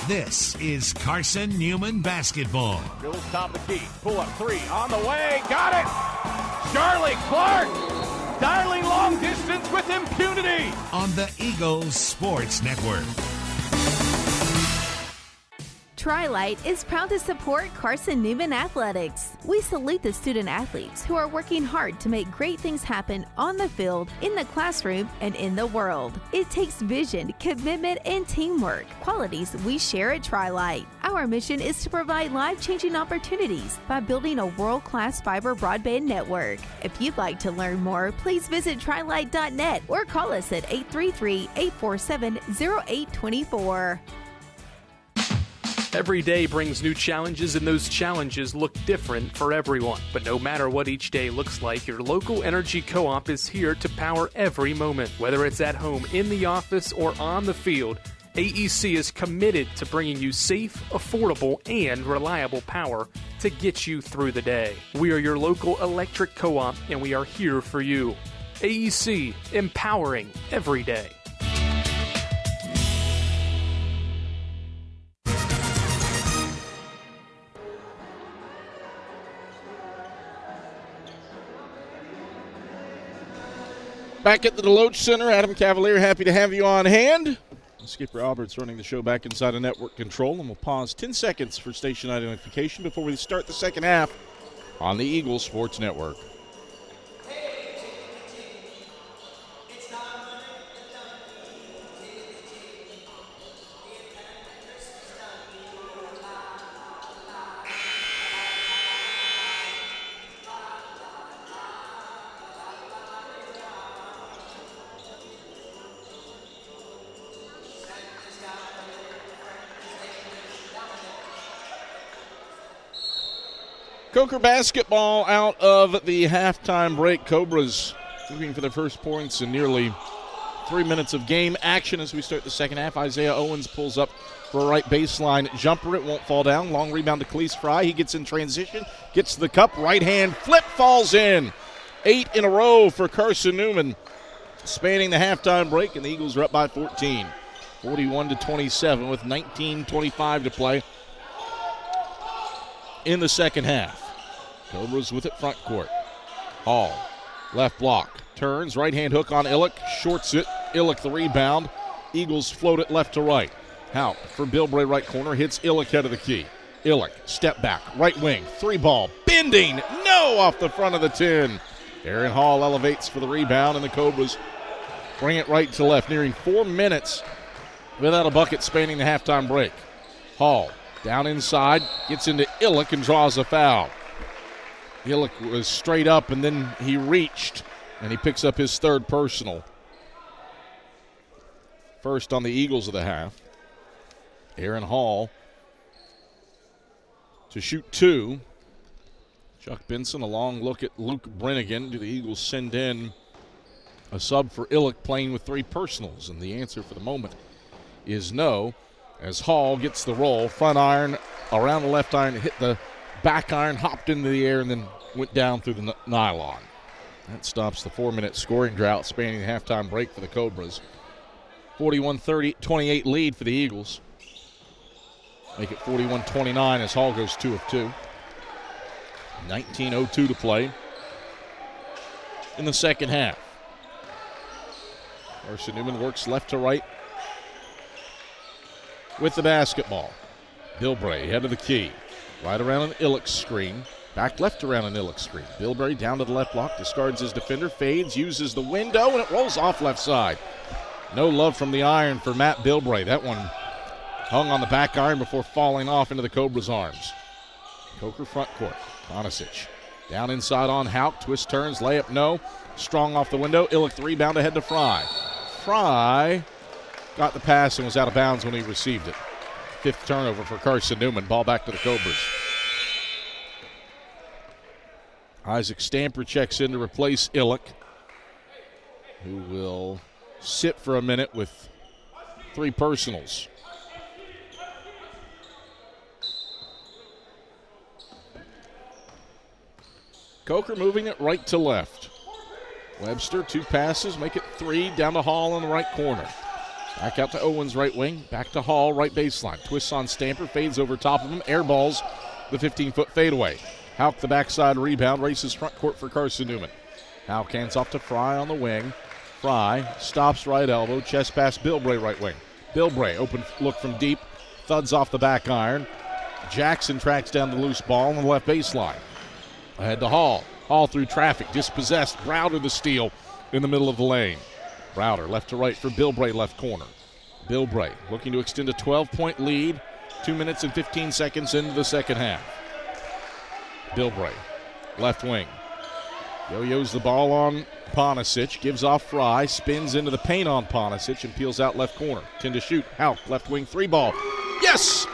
This is Carson-Newman basketball. Bills top of the key. Pull up 3 on the way. Got it. Charlie Clark dialing long distance with impunity. On the Eagles Sports Network. Tri-Light is proud to support Carson-Newman Athletics. We salute the student athletes who are working hard to make great things happen on the field, in the classroom, and in the world. It takes vision, commitment, and teamwork, qualities we share at Tri-Light. Our mission is to provide life-changing opportunities by building a world-class fiber broadband network. If you'd like to learn more, please visit trilight.net or call us at 833-847-0824. Every day brings new challenges, and those challenges look different for everyone. But no matter what each day looks like, your local energy co-op is here to power every moment. Whether it's at home, in the office, or on the field, AEC is committed to bringing you safe, affordable, and reliable power to get you through the day. We are your local electric co-op, and we are here for you. AEC, empowering every day. Back at the Deloach Center, Adam Cavalier, happy to have you on hand. Skipper Albert's running the show back inside of network control, and we'll pause 10 seconds for station identification before we start the second half on the Eagles Sports Network. Coker basketball out of the halftime break. Cobras looking for their first points in nearly 3 minutes of game action as we start the second half. Isaiah Owens pulls up for a right baseline jumper. It won't fall down. Long rebound to Khalees Fry. He gets in transition, gets to the cup. Right hand flip, falls in. 8 in a row for Carson-Newman, spanning the halftime break, and the Eagles are up by 14. 41-27 with 19:25 to play in the second half. Cobras with it front court. Hall, left block, turns, right-hand hook on Illick, shorts it. Illick the rebound. Eagles float it left to right. Houck for Bilbray right corner, hits Illick head of the key. Illick, step back, right wing, 3-ball, bending, no, off the front of the 10. Aaron Hall elevates for the rebound, and the Cobras bring it right to left, nearing 4 minutes without a bucket spanning the halftime break. Hall down inside, gets into Illick and draws a foul. Illick was straight up, and then he reached, and he picks up his third personal. First on the Eagles of the half. Aaron Hall to shoot 2. Chuck Benson, a long look at Luke Brennigan. Do the Eagles send in a sub for Illick playing with 3 personals? And the answer for the moment is no, as Hall gets the roll. Front iron around the left iron, hit the back iron, hopped into the air, and then went down through the nylon. That stops the 4-minute scoring drought spanning the halftime break for the Cobras. 41-28 lead for the Eagles. Make it 41-29 as Hall goes 2 of 2. 19:02 to play in the second half. Carson-Newman works left to right with the basketball. Bilbray head of the key. Right around an Illick screen. Back left around an Illick screen. Bilbray down to the left block, discards his defender, fades, uses the window, and it rolls off left side. No love from the iron for Matt Bilbray. That one hung on the back iron before falling off into the Cobras' arms. Coker front court. Onisic down inside on Houck. Twist turns, layup no. Strong off the window. Illick the rebound ahead to Fry. Fry got the pass and was out of bounds when he received it. 5th turnover for Carson-Newman. Ball back to the Cobras. Isaac Stamper checks in to replace Illick, who will sit for a minute with 3 personals. Coker moving it right to left. Webster, 2 passes, make it 3, down to Hall in the right corner. Back out to Owens, right wing, back to Hall, right baseline. Twists on Stamper, fades over top of him, airballs the 15-foot fadeaway. Houck the backside rebound, races front court for Carson-Newman. Houck hands off to Fry on the wing. Fry stops right elbow, chest pass Bilbray right wing. Bilbray, open look from deep, thuds off the back iron. Jackson tracks down the loose ball on the left baseline. Ahead to Hall. Hall through traffic, dispossessed. Browder the steal in the middle of the lane. Browder left to right for Bilbray left corner. Bilbray looking to extend a 12-point lead. 2 minutes and 15 seconds into the second half. Bilbray, left wing. Yo-yos the ball on Ponisic, gives off Fry, spins into the paint on Ponisic and peels out left corner. 10 to shoot. Houck, left wing 3-ball. Yes!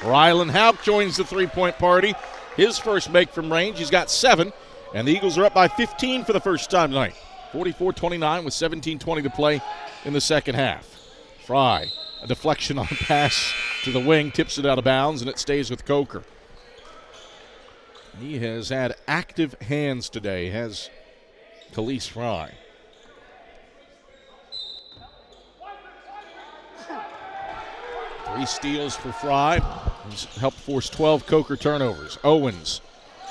Rylan Houck joins the 3-point party. His first make from range. He's got 7, and the Eagles are up by 15 for the first time tonight. 44-29 with 17:20 to play in the second half. Fry, a deflection on a pass to the wing, tips it out of bounds, and it stays with Coker. He has had active hands today, has Khalees Fry. Three steals for Fry. He's helped force 12 Coker turnovers. Owens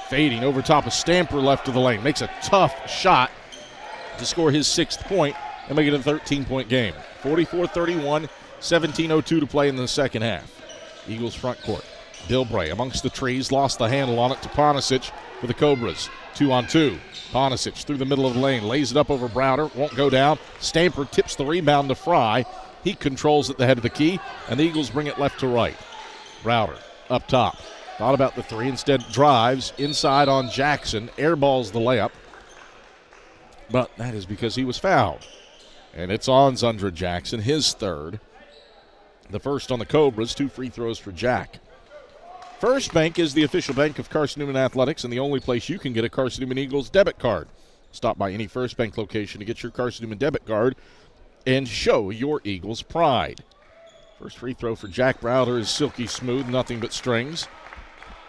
fading over top of Stamper left of the lane. Makes a tough shot to score his 6th point and make it a 13-point game. 44-31, 17:02 to play in the second half. Eagles front court. Bilbray amongst the trees, lost the handle on it to Ponisic for the Cobras. 2-on-2. Ponisic through the middle of the lane, lays it up over Browder, won't go down. Stamper tips the rebound to Fry. He controls at the head of the key, and the Eagles bring it left to right. Browder up top. Thought about the three, instead drives inside on Jackson, airballs the layup. But that is because he was fouled. And it's on Zundra Jackson, his third. The first on the Cobras, 2 free throws for Jack. First Bank is the official bank of Carson-Newman Athletics and the only place you can get a Carson-Newman Eagles debit card. Stop by any First Bank location to get your Carson-Newman debit card and show your Eagles pride. First free throw for Jack Browder is silky smooth, nothing but strings.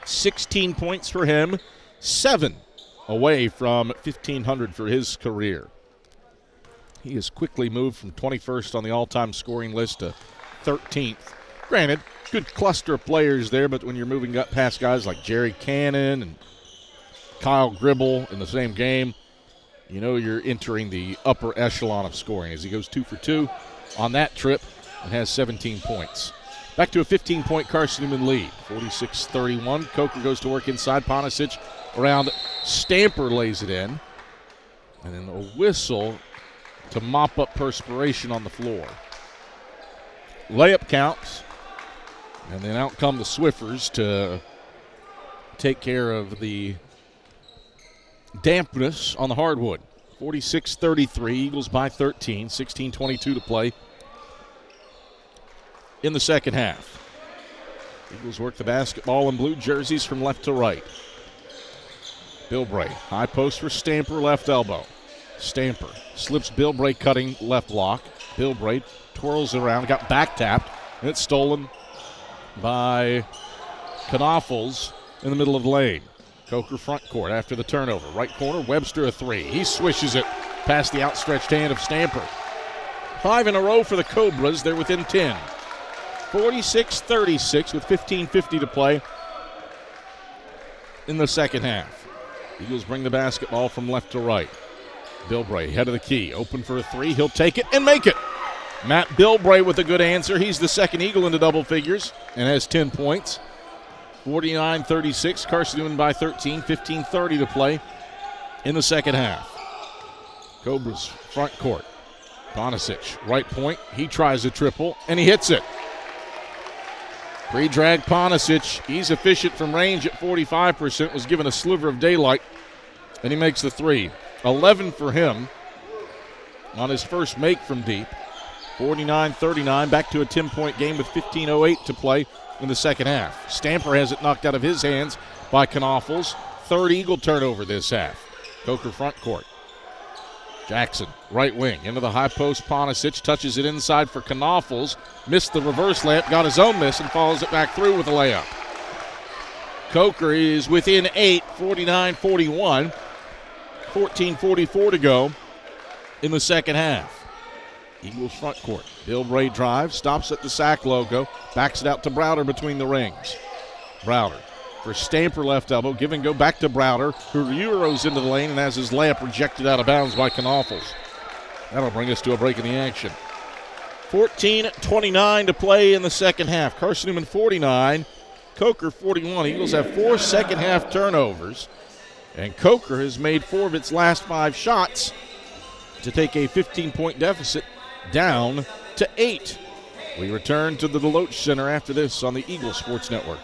16 points for him, 7 away from 1,500 for his career. He has quickly moved from 21st on the all-time scoring list to 13th. Granted, good cluster of players there, but when you're moving up past guys like Jerry Cannon and Kyle Gribble in the same game, you know you're entering the upper echelon of scoring. As he goes 2 for 2, on that trip and has 17 points. Back to a 15-point Carson-Newman lead, 46-31. Coker goes to work inside. Ponisic around Stamper lays it in. And then a whistle to mop up perspiration on the floor. Layup counts. And then out come the Swiffers to take care of the dampness on the hardwood. 46-33, Eagles by 13, 16:22 to play in the second half. Eagles work the basketball in blue jerseys from left to right. Bilbray, high post for Stamper, left elbow. Stamper slips Bilbray cutting left block. Bilbray twirls around, got back tapped, and it's stolen by Knoffels in the middle of the lane. Coker front court after the turnover. Right corner, Webster a three. He swishes it past the outstretched hand of Stamper. 5 in a row for the Cobras. They're within 10. 46-36 with 15:50 to play in the second half. Eagles bring the basketball from left to right. Bilbray, head of the key, open for a three. He'll take it and make it. Matt Bilbray with a good answer. He's the second Eagle into double figures and has 10 points. 49-36, Carson-Newman by 13, 15:30 to play in the second half. Cobras front court. Ponisic, right point. He tries a triple, and he hits it. Pre-drag Ponisic. He's efficient from range at 45%, was given a sliver of daylight, and he makes the three. 11 for him on his first make from deep. 49-39, back to a 10-point game with 15:08 to play in the second half. Stamper has it knocked out of his hands by Knoffels. Third Eagle turnover this half. Coker front court. Jackson, right wing, into the high post. Ponisic touches it inside for Knoffels. Missed the reverse layup, got his own miss, and follows it back through with a layup. Coker is within 8, 49-41. 14:44 to go in the second half. Eagles front court. Bilbray drives, stops at the SAC logo, backs it out to Browder between the rings. Browder for Stamper left elbow, give and go back to Browder, who Euros into the lane and has his layup rejected out of bounds by Knoffels. That'll bring us to a break in the action. 14:29 to play in the second half. Carson-Newman 49, Coker 41. Eagles have 4 second half turnovers, and Coker has made 4 of its last 5 shots to take a 15-point deficit down to 8. We return to the Deloach Center after this on the Eagle Sports Network.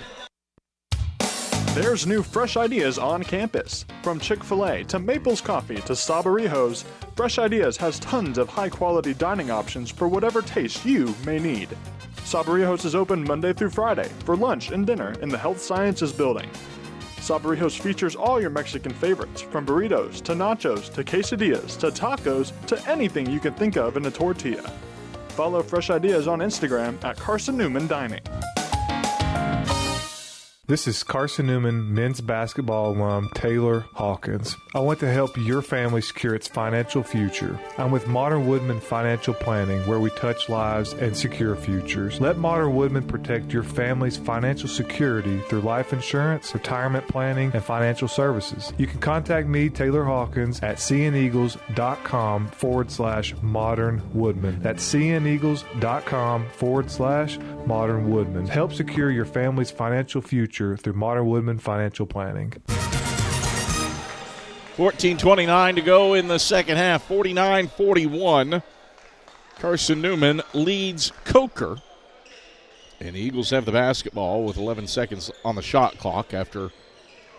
There's new fresh ideas on campus. From Chick-fil-A to Maples Coffee to Sabarijos, Fresh Ideas has tons of high-quality dining options for whatever taste you may need. Sabarijos is open Monday through Friday for lunch and dinner in the Health Sciences Building. Sabarijos features all your Mexican favorites, from burritos to nachos to quesadillas to tacos to anything you can think of in a tortilla. Follow Fresh Ideas on Instagram at Carson-Newman Dining. This is Carson-Newman men's basketball alum Taylor Hawkins. I want to help your family secure its financial future. I'm with Modern Woodman Financial Planning, where we touch lives and secure futures. Let Modern Woodman protect your family's financial security through life insurance, retirement planning, and financial services. You can contact me, Taylor Hawkins, at cneagles.com/Modern Woodman. That's cneagles.com/Modern Woodman. Help secure your family's financial future through Modern Woodman Financial Planning. 14:29 to go in the second half. 49-41. Carson-Newman leads Coker. And the Eagles have the basketball with 11 seconds on the shot clock after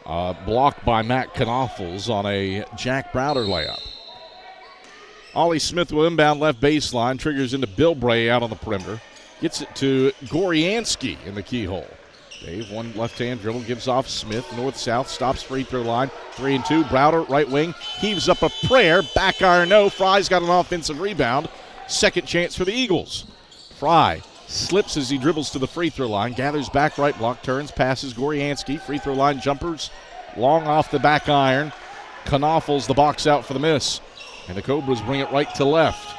blocked by Matt Knoffels on a Jack Browder layup. Ollie Smith will inbound left baseline, triggers into Bilbray out on the perimeter. Gets it to Goryansky in the keyhole. Dave, one left-hand dribble, gives off Smith, north-south, stops free throw line, 3 and 2. Browder, right wing, heaves up a prayer, back iron no. Fry's got an offensive rebound. Second chance for the Eagles. Fry slips as he dribbles to the free throw line, gathers back right block, turns, passes Goryansky, free throw line jumpers, long off the back iron. Knoffels the box out for the miss. And the Cobras bring it right to left.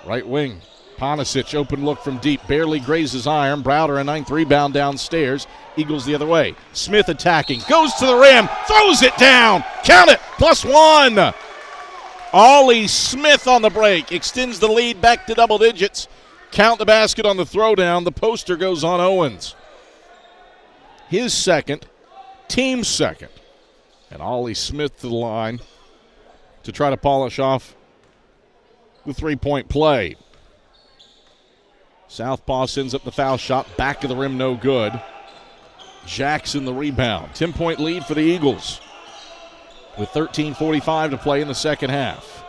Right wing. Ponisic, open look from deep, barely grazes iron. Browder a 9th rebound downstairs. Eagles the other way. Smith attacking, goes to the rim, throws it down. Count it, +1. Ollie Smith on the break. Extends the lead back to double digits. Count the basket on the throwdown. The poster goes on Owens. His second, team second. And Ollie Smith to the line to try to polish off the three-point play. Southpaw sends up the foul shot. Back of the rim, no good. Jackson the rebound. 10-point lead for the Eagles with 13:45 to play in the second half.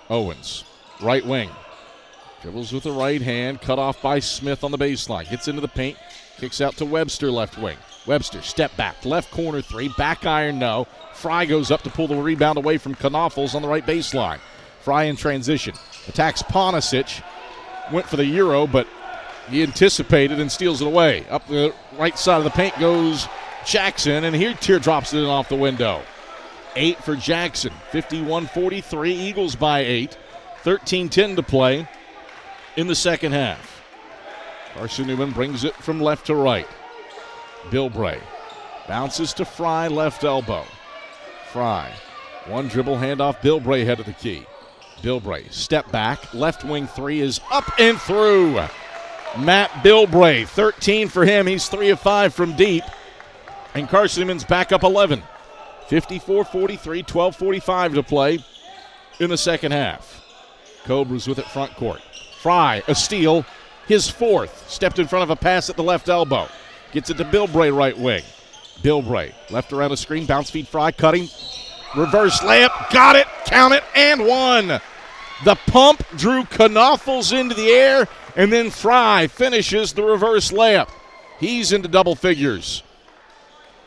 Owens, right wing. Dribbles with the right hand. Cut off by Smith on the baseline. Gets into the paint. Kicks out to Webster, left wing. Webster, step back. Left corner three. Back iron, no. Fry goes up to pull the rebound away from Knoffels on the right baseline. Fry in transition. Attacks Ponisic. Went for the Euro, but he anticipated and steals it away. Up the right side of the paint goes Jackson, and here teardrops it in off the window. 8 for Jackson. 51-43. Eagles by 8. 13-10 to play in the second half. Carson-Newman brings it from left to right. Bilbray bounces to Fry, left elbow. Fry, one dribble handoff. Bilbray head of the key. Bilbray, step back. Left wing three is up and through. Matt Bilbray, 13 for him. He's 3 of 5 from deep. And Carson-Newman's back up 11. 54-43, 12:45 to play in the second half. Cobras with it front court. Fry, a steal, his fourth. Stepped in front of a pass at the left elbow. Gets it to Bilbray, right wing. Bilbray, left around a screen, bounce feed Fry, cutting. Reverse layup, got it, count it, and one. The pump drew Knoffels into the air, and then Fry finishes the reverse layup. He's into double figures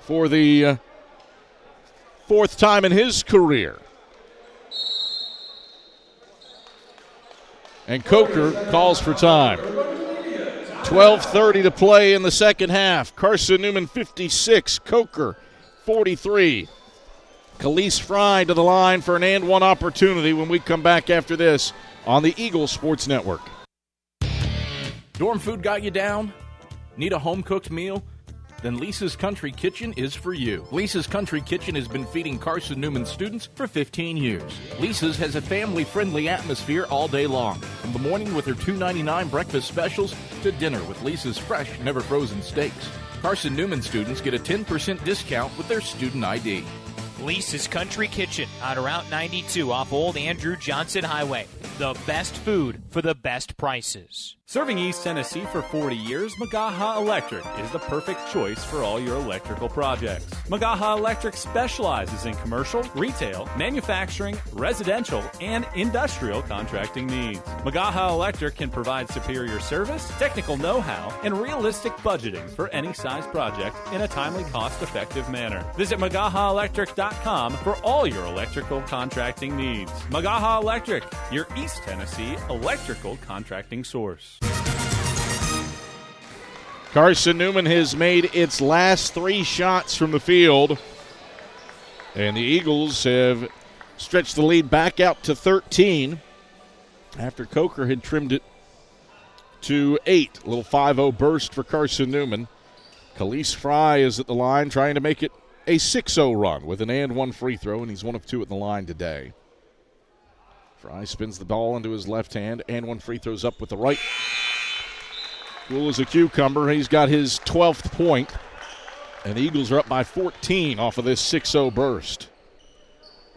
for the fourth time in his career. And Coker calls for time. 12:30 to play in the second half. Carson-Newman 56, Coker 43. Khalees Fry to the line for an and one opportunity when we come back after this on the Eagle Sports Network. Dorm food got you down? Need a home-cooked meal? Then Lisa's Country Kitchen is for you. Lisa's Country Kitchen has been feeding Carson-Newman students for 15 years. Lisa's has a family-friendly atmosphere all day long, from the morning with her $2.99 breakfast specials to dinner with Lisa's fresh, never-frozen steaks. Carson-Newman students get a 10% discount with their student ID. Lisa's Country Kitchen on Route 92 off Old Andrew Johnson Highway. The best food for the best prices. Serving East Tennessee for 40 years, Magaha Electric is the perfect choice for all your electrical projects. Magaha Electric specializes in commercial, retail, manufacturing, residential, and industrial contracting needs. Magaha Electric can provide superior service, technical know-how, and realistic budgeting for any size project in a timely, cost-effective manner. Visit MagahaElectric.com for all your electrical contracting needs. Magaha Electric, your East Tennessee electrical contracting source. Carson-Newman has made its last 3 shots from the field, and the Eagles have stretched the lead back out to 13 after Coker had trimmed it to 8. A little 5-0 burst for Carson-Newman. Khalees Fry is at the line trying to make it a 6-0 run with an and one free throw, and he's 1 of 2 at the line today. Fry spins the ball into his left hand, and 1 free throws up with the right. Cool as a cucumber. He's got his 12th point, and the Eagles are up by 14 off of this 6-0 burst.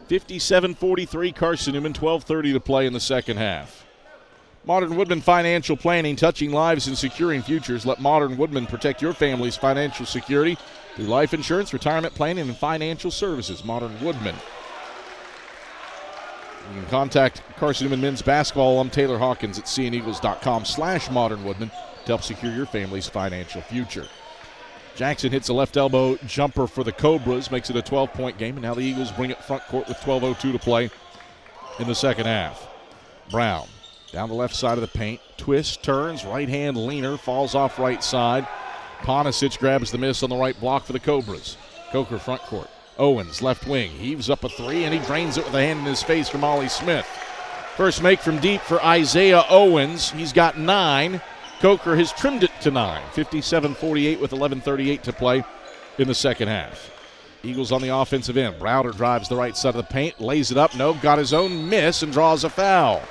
57-43, Carson-Newman, 12:30 to play in the second half. Modern Woodman Financial Planning, touching lives and securing futures. Let Modern Woodman protect your family's financial security through life insurance, retirement planning, and financial services. Modern Woodman. You can contact Carson-Newman men's basketball alum Taylor Hawkins at cneagles.com/modernwoodman to help secure your family's financial future. Jackson hits a left elbow jumper for the Cobras, makes it a 12-point game, and now the Eagles bring it front court with 12:02 to play in the second half. Brown down the left side of the paint, twist, turns, right hand leaner, falls off right side. Ponisic grabs the miss on the right block for the Cobras. Coker front court. Owens, left wing, heaves up a three, and he drains it with a hand in his face from Ollie Smith. First make from deep for Isaiah Owens. He's got 9. Coker has trimmed it to 9. 57-48 with 11:38 to play in the second half. Eagles on the offensive end. Browder drives the right side of the paint, lays it up. No, got his own miss and draws a foul.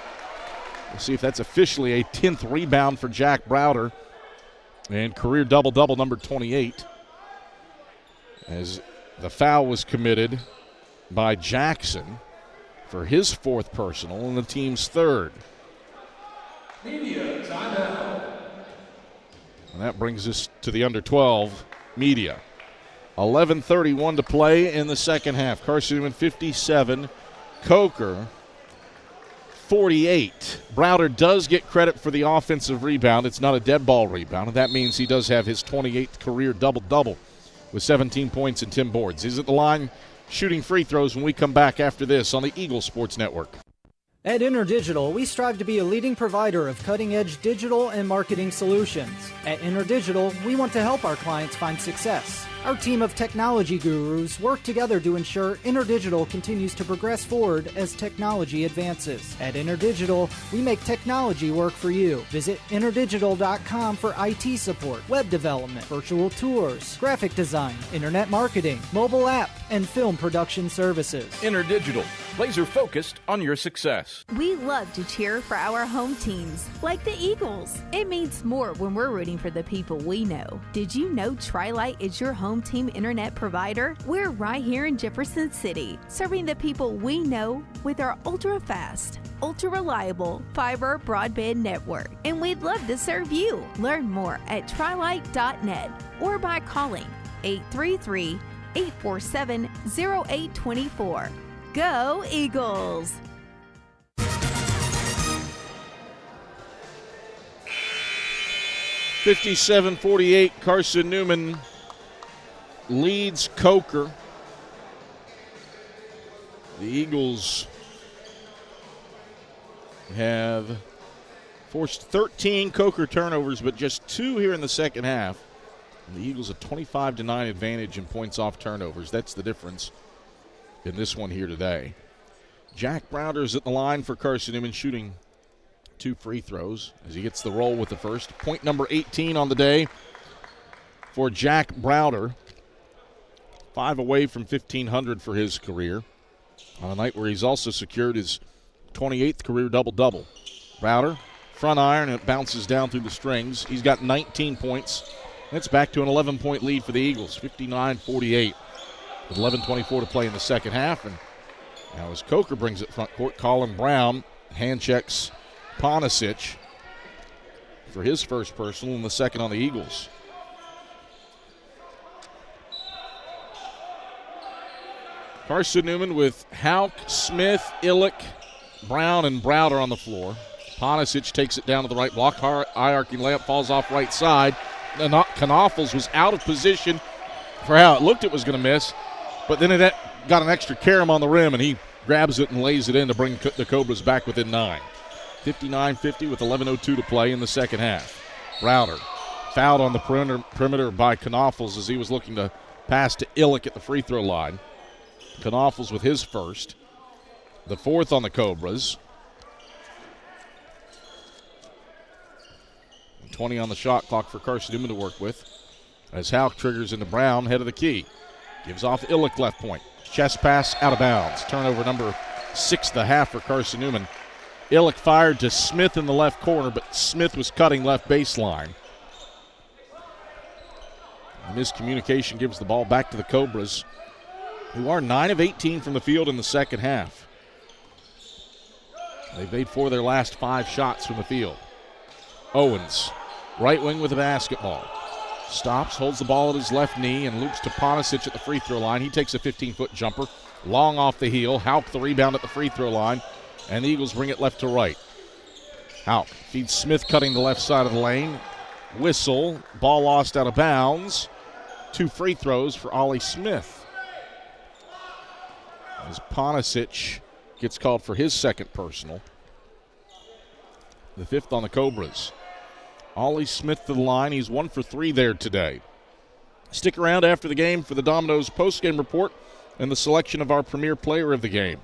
We'll see if that's officially a 10th rebound for Jack Browder. And career double-double, number 28. As the foul was committed by Jackson for his 4th personal and the team's 3rd. Media timeout. And that brings us to the under 12 media. 11:31 to play in the second half. Carson-Newman 57, Coker 48. Browder does get credit for the offensive rebound. It's not a dead ball rebound, and that means he does have his 28th career double-double with 17 points and 10 boards. He's at the line shooting free throws when we come back after this on the Eagle Sports Network. At InterDigital, we strive to be a leading provider of cutting-edge digital and marketing solutions. At InterDigital, we want to help our clients find success. Our team of technology gurus work together to ensure InterDigital continues to progress forward as technology advances. At InterDigital, we make technology work for you. Visit interdigital.com for IT support, web development, virtual tours, graphic design, internet marketing, mobile app, and film production services. InterDigital, laser focused on your success. We love to cheer for our home teams, like the Eagles. It means more when we're rooting for the people we know. Did you know Tri-Lite is your home team internet provider? We're right here in Jefferson City, serving the people we know with our ultra-fast, ultra-reliable fiber broadband network. And we'd love to serve you. Learn more at trilite.net or by calling 833-847-0824. Go Eagles! (57-48), Carson-Newman leads Coker. The Eagles have forced 13 Coker turnovers, but just 2 here in the second half. And the Eagles a 25-9 advantage in points off turnovers. That's the difference in this one here today. Jack Browder's at the line for Carson-Newman, shooting 2 free throws as he gets the roll with the first. Point number 18 on the day for Jack Browder. 5 away from 1,500 for his career on a night where he's also secured his 28th career double-double. Browder, front iron, and it bounces down through the strings. He's got 19 points. It's back to an 11-point lead for the Eagles, 59-48. With 11:24 to play in the second half. And now as Coker brings it front court, Colin Brown hand checks Ponisic for his first personal and the second on the Eagles. Carson-Newman with Houck, Smith, Illick, Brown, and Browder on the floor. Ponisic takes it down to the right block. High-arcing layup falls off right side. Knoffels was out of position for how it looked it was going to miss, but then it got an extra carom on the rim, and he grabs it and lays it in to bring the Cobras back within 9. 59-50 with 11:02 to play in the second half. Browder fouled on the perimeter by Knoffels as he was looking to pass to Illick at the free throw line. Knoffels with his first, the 4th on the Cobras. 20 on the shot clock for Carson-Newman to work with as Houck triggers into Brown, head of the key. Gives off Illick left point. Chest pass out of bounds. Turnover number 6 the half for Carson-Newman. Illick fired to Smith in the left corner, but Smith was cutting left baseline. Miscommunication gives the ball back to the Cobras, who are 9 of 18 from the field in the second half. They've made 4 of their last 5 shots from the field. Owens, right wing with the basketball. Stops, holds the ball at his left knee, and loops to Ponisic at the free throw line. He takes a 15-foot jumper, long off the heel. Houck the rebound at the free throw line, and the Eagles bring it left to right. Houck feeds Smith, cutting the left side of the lane. Whistle, ball lost out of bounds. 2 free throws for Ollie Smith. As Ponisic gets called for his second personal. The 5th on the Cobras. Ollie Smith to the line. He's 1 for 3 there today. Stick around after the game for the Domino's postgame report and the selection of our premier player of the game.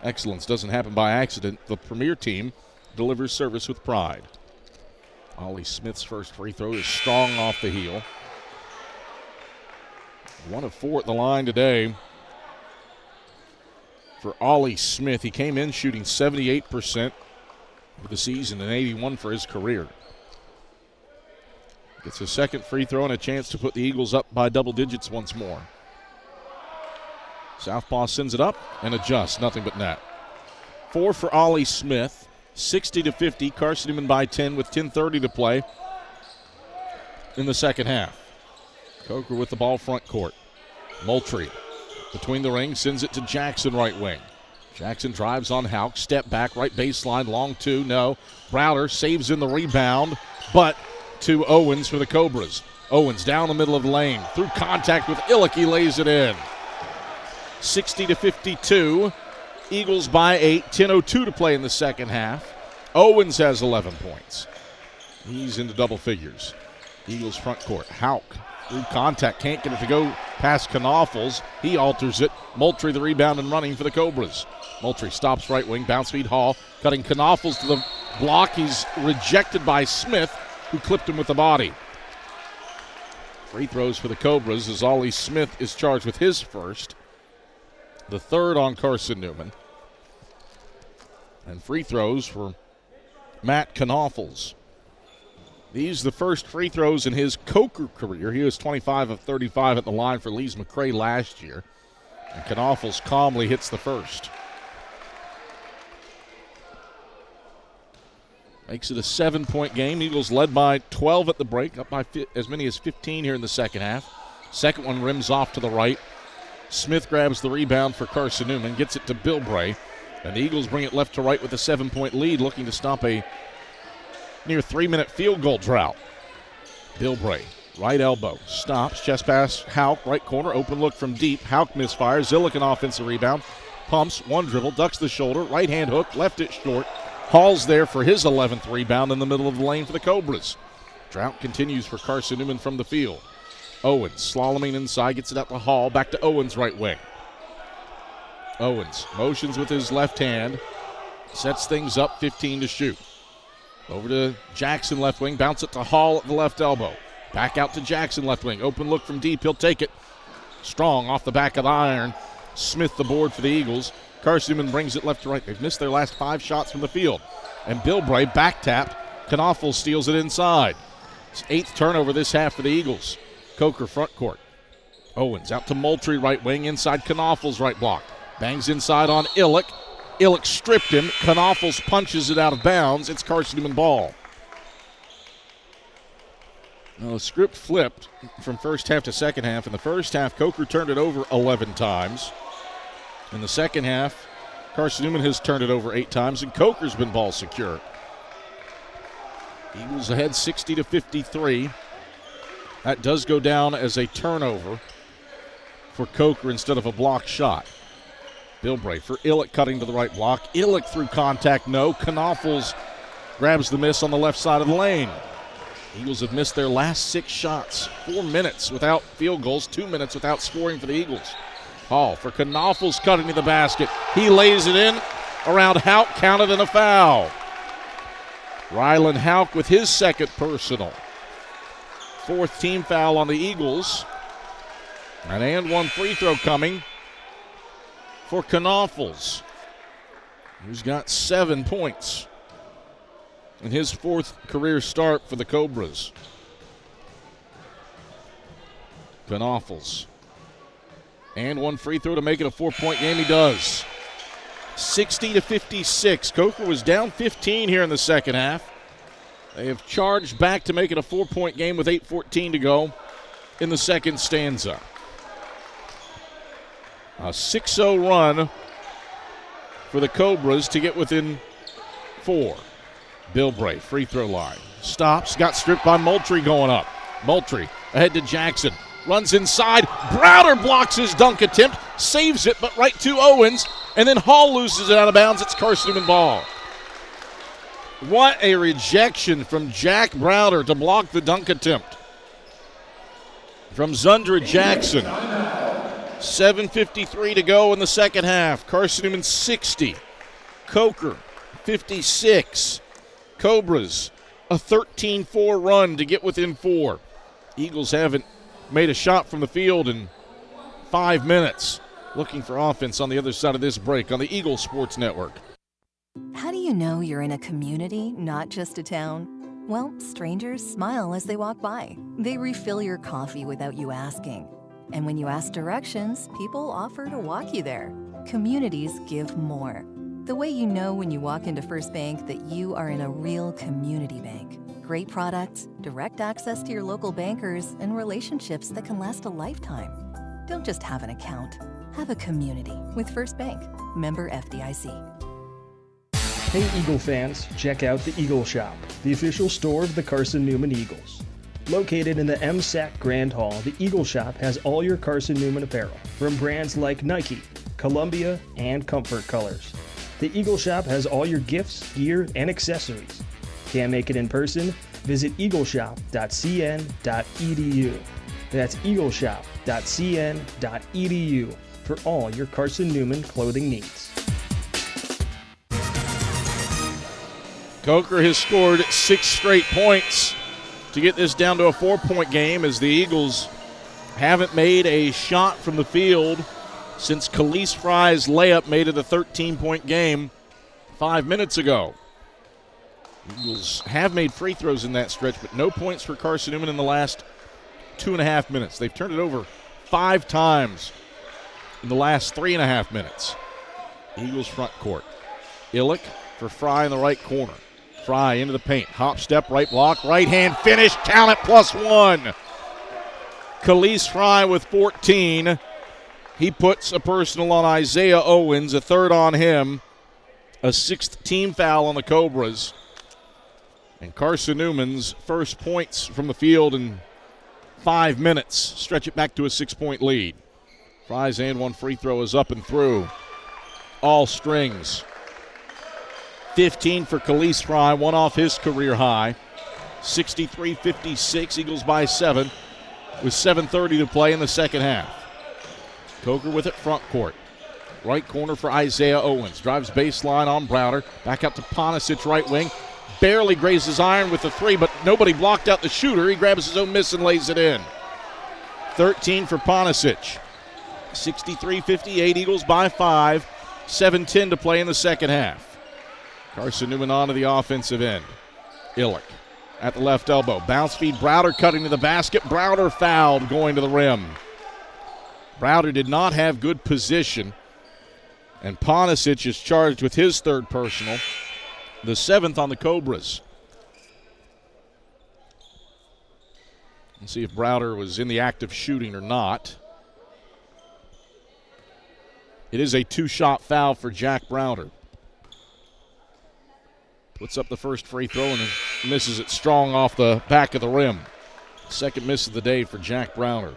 Excellence doesn't happen by accident. The premier team delivers service with pride. Ollie Smith's first free throw is strong off the heel. 1 of 4 at the line today for Ollie Smith. He came in shooting 78% for the season and 81 for his career. Gets a second free throw and a chance to put the Eagles up by double digits once more. Southpaw sends it up and adjusts, nothing but net. 4 for Ollie Smith, 60-50. Carson-Newman by 10 with 10:30 to play in the second half. Coker with the ball front court. Moultrie between the rings, sends it to Jackson right wing. Jackson drives on Houck, step back, right baseline, long two, no. Browder saves in the rebound, but to Owens for the Cobras. Owens down the middle of the lane, through contact with Illick, he lays it in. 60-52. Eagles by 8, 10:02 to play in the second half. Owens has 11 points. He's into double figures. Eagles front court. Houck through contact, can't get it to go past Knaufels. He alters it. Moultrie the rebound and running for the Cobras. Moultrie stops right wing, bounce feed Hall, cutting Knaufels to the block. He's rejected by Smith, who clipped him with the body. Free throws for the Cobras as Ollie Smith is charged with his first. The third on Carson-Newman. And free throws for Matt Knaufels. These the first free throws in his Coker career. He was 25 of 35 at the line for Lees McRae last year. And Knaufels calmly hits the first. Makes it a 7-point game. Eagles led by 12 at the break, up by as many as 15 here in the second half. Second one rims off to the right. Smith grabs the rebound for Carson-Newman, gets it to Bilbray, and the Eagles bring it left to right with a 7-point lead, looking to stop a near 3-minute field goal drought. Bilbray, right elbow, stops, chest pass, Houck, right corner, open look from deep. Houck misfires, Illick an offensive rebound, pumps, one dribble, ducks the shoulder, right hand hook, left it short. Hall's there for his 11th rebound in the middle of the lane for the Cobras. Drought continues for Carson-Newman from the field. Owens slaloming inside, gets it out to Hall, back to Owens right wing. Owens motions with his left hand, sets things up, 15 to shoot. Over to Jackson left wing, bounce it to Hall at the left elbow. Back out to Jackson left wing, open look from deep, he'll take it. Strong off the back of the iron. Smith the board for the Eagles. Carson-Newman brings it left to right. They've missed their last 5 shots from the field. And Bilbray back tapped. Knaufels steals it inside. It's 8th turnover this half for the Eagles. Coker front court. Owens out to Moultrie right wing, inside Knaufels right block. Bangs inside on Illick. Illick stripped him. Knaufels punches it out of bounds. It's Carson-Newman ball. Now the script flipped from first half to second half. In the first half, Coker turned it over 11 times. In the second half, Carson-Newman has turned it over 8 times, and Coker's been ball secure. Eagles ahead 60-53. That does go down as a turnover for Coker instead of a block shot. Bilbray for Illick cutting to the right block. Illick through contact, no. Knaufels grabs the miss on the left side of the lane. Eagles have missed their last 6 shots. 4 minutes without field goals, 2 minutes without scoring for the Eagles. Hall for Knaufels cutting to the basket. He lays it in around Houck, counted and a foul. Rylan Houck with his second personal. 4th team foul on the Eagles. And one free throw coming for Knaufels, who's got 7 points in his 4th career start for the Cobras. Knaufels. And one free throw to make it a 4-point game. He does. 60-56. Coker was down 15 here in the second half. They have charged back to make it a 4-point game with 8:14 to go in the second stanza. A 6-0 run for the Cobras to get within 4. Bilbray, free throw line. Stops, got stripped by Moultrie going up. Moultrie ahead to Jackson. Runs inside. Browder blocks his dunk attempt. Saves it, but right to Owens. And then Hall loses it out of bounds. It's Carson-Newman ball. What a rejection from Jack Browder to block the dunk attempt from Zundra Jackson. 7:53 to go in the second half. Carson-Newman 60. Coker 56. Cobras a 13-4 run to get within 4. Eagles haven't made a shot from the field in 5 minutes. Looking for offense on the other side of this break on the Eagle Sports Network. How do you know you're in a community, not just a town? Well, strangers smile as they walk by. They refill your coffee without you asking. And when you ask directions, people offer to walk you there. Communities give more. The way you know when you walk into First Bank that you are in a real community bank. Great products, direct access to your local bankers, and relationships that can last a lifetime. Don't just have an account. Have a community with First Bank. Member FDIC. Hey Eagle fans, check out the Eagle Shop, the official store of the Carson-Newman Eagles. Located in the MSAC Grand Hall, the Eagle Shop has all your Carson-Newman apparel, from brands like Nike, Columbia, and Comfort Colors. The Eagle Shop has all your gifts, gear, and accessories. Can't make it in person? Visit eagleshop.cn.edu. That's eagleshop.cn.edu for all your Carson-Newman clothing needs. Coker has scored 6 straight points to get this down to a 4-point game as the Eagles haven't made a shot from the field since Khalees Fry's layup made it a 13-point game 5 minutes ago. Eagles have made free throws in that stretch, but no points for Carson-Newman in the last 2.5 minutes. They've turned it over 5 times in the last 3.5 minutes. Eagles front court. Illick for Fry in the right corner. Fry into the paint. Hop, step, right block, right hand finish. Count it, +1. Khalees Fry with 14. He puts a personal on Isaiah Owens, a third on him, a 6th team foul on the Cobras. And Carson-Newman's first points from the field in 5 minutes stretch it back to a 6-point lead. Fry's and one free throw is up and through. All strings. 15 for Khalees Fry, one off his career high. 63-56, Eagles by 7 with 7:30 to play in the second half. Coker with it front court. Right corner for Isaiah Owens. Drives baseline on Browder. Back up to Ponisic, right wing. Barely grazes iron with the 3, but nobody blocked out the shooter. He grabs his own miss and lays it in. 13 for Ponisic. 63-58, Eagles by 5. 7:10 to play in the second half. Carson-Newman on to the offensive end. Illick at the left elbow. Bounce feed, Browder cutting to the basket. Browder fouled going to the rim. Browder did not have good position, and Ponisic is charged with his 3rd personal, the 7th on the Cobras. Let's see if Browder was in the act of shooting or not. It is a 2-shot foul for Jack Browder. Puts up the first free throw and misses it strong off the back of the rim. Second miss of the day for Jack Browder.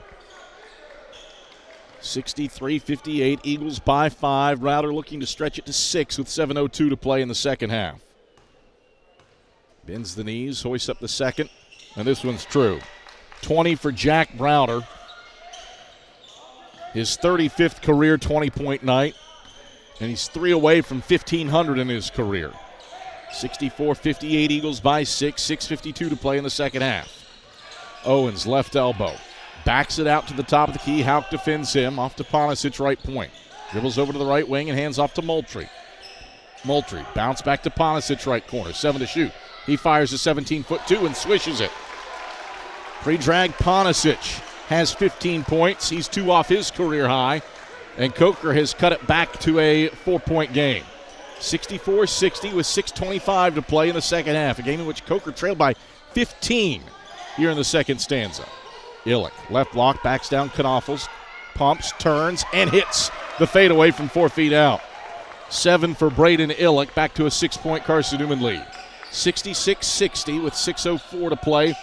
63-58, Eagles by 5. Browder looking to stretch it to 6 with 7:02 to play in the second half. Bends the knees, hoists up the second, and this one's true. 20 for Jack Browder. His 35th career 20-point night, and he's 3 away from 1,500 in his career. 64-58, Eagles by 6, 6:52 to play in the second half. Owens, left elbow. Backs it out to the top of the key. Houck defends him. Off to Ponisic, right point. Dribbles over to the right wing and hands off to Moultrie. Moultrie, bounce back to Ponisic, right corner. 7 to shoot. He fires a 17-foot 2 and swishes it. Pre-drag Ponisic has 15 points. He's 2 off his career high. And Coker has cut it back to a 4-point game. 64-60 with 6:25 to play in the second half. A game in which Coker trailed by 15 here in the second stanza. Illick, left block, backs down Knaufels, pumps, turns, and hits the fadeaway from 4 feet out. 7 for Braden Illick, back to a 6-point Carson-Newman lead. 66-60 with 6:04 to play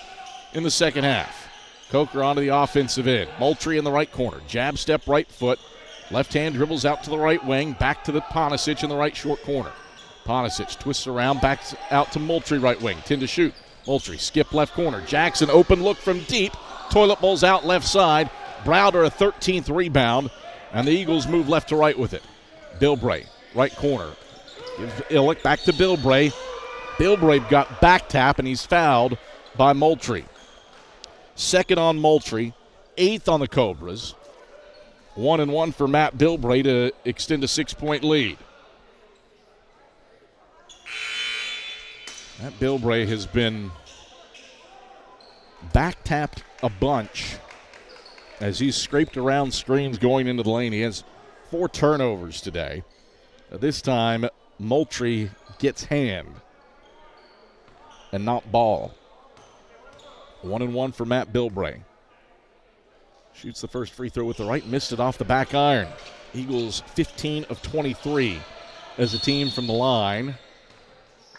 in the second half. Coker onto the offensive end. Moultrie in the right corner. Jab step, right foot. Left hand dribbles out to the right wing. Back to the Ponisic in the right short corner. Ponisic twists around, backs out to Moultrie, right wing. 10 to shoot. Moultrie, skip left corner. Jackson open look from deep. Toilet bowls out left side. Browder a 13th rebound. And the Eagles move left to right with it. Bilbray, right corner. Gives Illick back to Bilbray. Bilbray got back tap, and he's fouled by Moultrie. Second on Moultrie. 8th on the Cobras. 1-1 for Matt Bilbray to extend a 6-point lead. Matt Bilbray has been back-tapped a bunch as he's scraped around screens going into the lane. He has 4 turnovers today. This time, Moultrie gets hand and not ball. 1-1 for Matt Bilbray. Shoots the first free throw with the right, missed it off the back iron. Eagles 15 of 23 as a team from the line.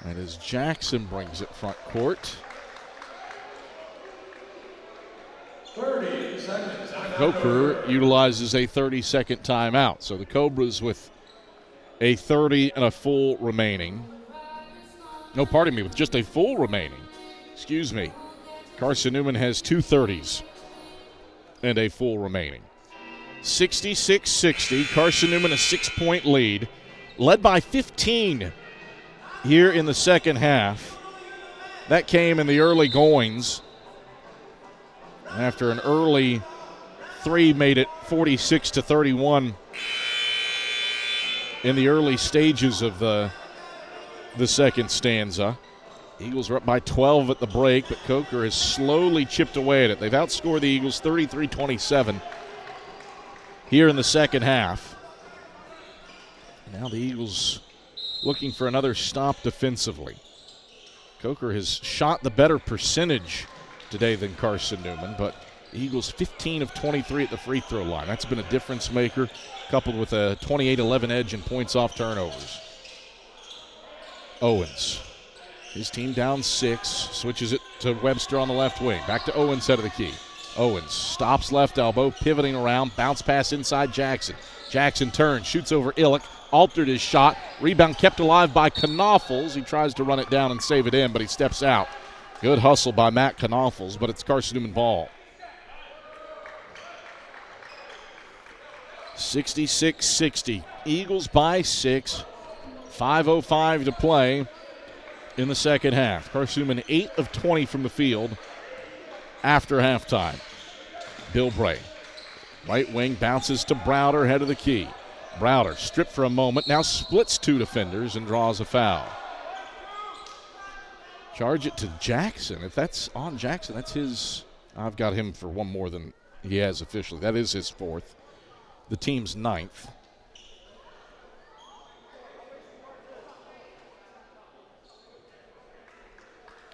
And as Jackson brings it front court. 30 seconds. Coker utilizes a 30-second timeout. So the Cobras with a 30 and a full remaining. No, pardon me, with just a full remaining. Excuse me. Carson-Newman has 2 30s and a full remaining. 66-60. Carson-Newman a 6-point lead. Led by 15 here in the second half. That came in the early goings. After an early 3 made it 46-31 in the early stages of the second stanza. Eagles are up by 12 at the break, but Coker has slowly chipped away at it. They've outscored the Eagles 33-27 here in the second half. Now the Eagles looking for another stop defensively. Coker has shot the better percentage today than Carson-Newman, but the Eagles 15 of 23 at the free throw line. That's been a difference maker, coupled with a 28-11 edge in points off turnovers. Owens. His team down 6, switches it to Webster on the left wing. Back to Owens, head of the key. Owens stops left elbow, pivoting around, bounce pass inside Jackson. Jackson turns, shoots over Illick, altered his shot. Rebound kept alive by Knoffels. He tries to run it down and save it in, but he steps out. Good hustle by Matt Knoffels, but it's Carson-Newman ball. 66-60. Eagles by 6. 5:05 to play in the second half. Carson-Newman 8 of 20 from the field after halftime. Bilbray, right wing, bounces to Browder, head of the key. Browder stripped for a moment, now splits 2 defenders and draws a foul. Charge it to Jackson. If that's on Jackson, that's his. I've got him for 1 more than he has officially. That is his 4th. The team's 9th.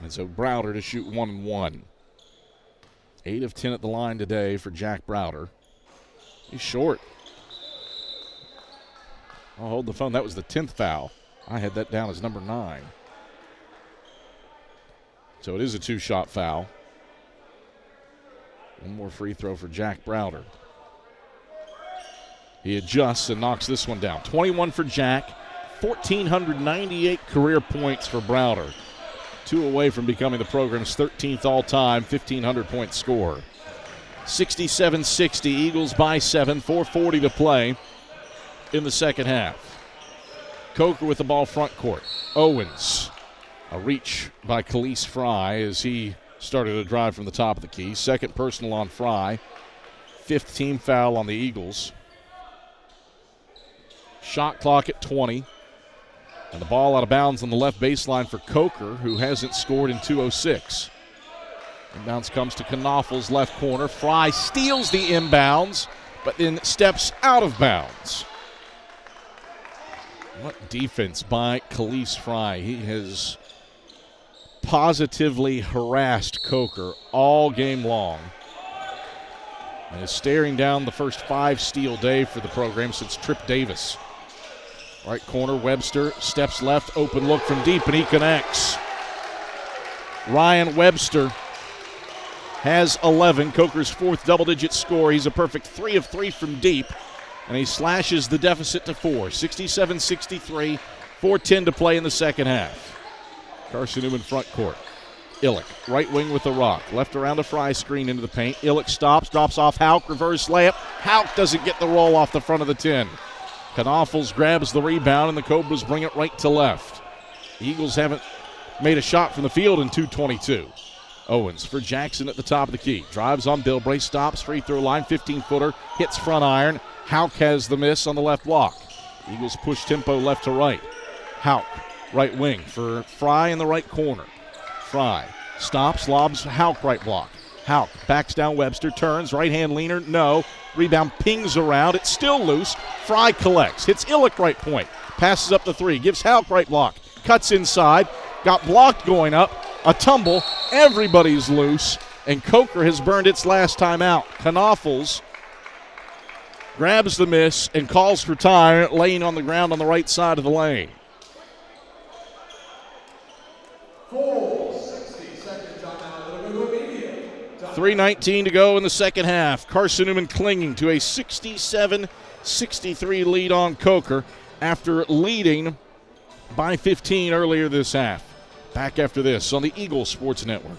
And so Browder to shoot 1-1. 8 of 10 at the line today for Jack Browder. He's short. I'll hold the phone. That was the 10th foul. I had that down as number 9. So it is a 2-shot foul. 1 more free throw for Jack Browder. He adjusts and knocks this one down. 21 for Jack. 1,498 career points for Browder. 2 away from becoming the program's 13th all-time 1,500-point scorer. 67-60, Eagles by 7, 4:40 to play in the second half. Coker with the ball front court. Owens, a reach by Khalees Fry as he started a drive from the top of the key. 2nd personal on Fry. 5th team foul on the Eagles. Shot clock at 20. And the ball out of bounds on the left baseline for Coker, who hasn't scored in 2:06. Inbounds comes to Knoffels, left corner. Fry steals the inbounds, but then steps out of bounds. What defense by Khalees Fry. He has positively harassed Coker all game long. And is staring down the first 5-steal day for the program since Trip Davis. Right corner, Webster steps left, open look from deep, and he connects. Ryan Webster has 11, Coker's 4th double-digit score. He's a perfect 3 of 3 from deep, and he slashes the deficit to 4. 67-63, 4:10 to play in the second half. Carson-Newman front court. Illick, right wing with the rock. Left around a Fry screen into the paint. Illick stops, drops off Hauk, reverse layup. Hauk doesn't get the roll off the front of the 10. Knoffels grabs the rebound, and the Cobras bring it right to left. The Eagles haven't made a shot from the field in 2:22. Owens for Jackson at the top of the key. Drives on Bilbray, stops, free throw line, 15-footer, hits front iron. Hauk has the miss on the left block. Eagles push tempo left to right. Hauk, right wing for Fry in the right corner. Fry stops, lobs Hauk right block. Hauk backs down Webster, turns, right-hand leaner, no. Rebound pings around, it's still loose. Fry collects, hits Illick right point. Passes up the three, gives Hauk right block. Cuts inside, got blocked going up. A tumble, everybody's loose, and Coker has burned its last time out. Knaufels grabs the miss and calls for time, laying on the ground on the right side of the lane. 3:19 to go in the second half. Carson-Newman clinging to a 67-63 lead on Coker after leading by 15 earlier this half. Back after this on the Eagle Sports Network.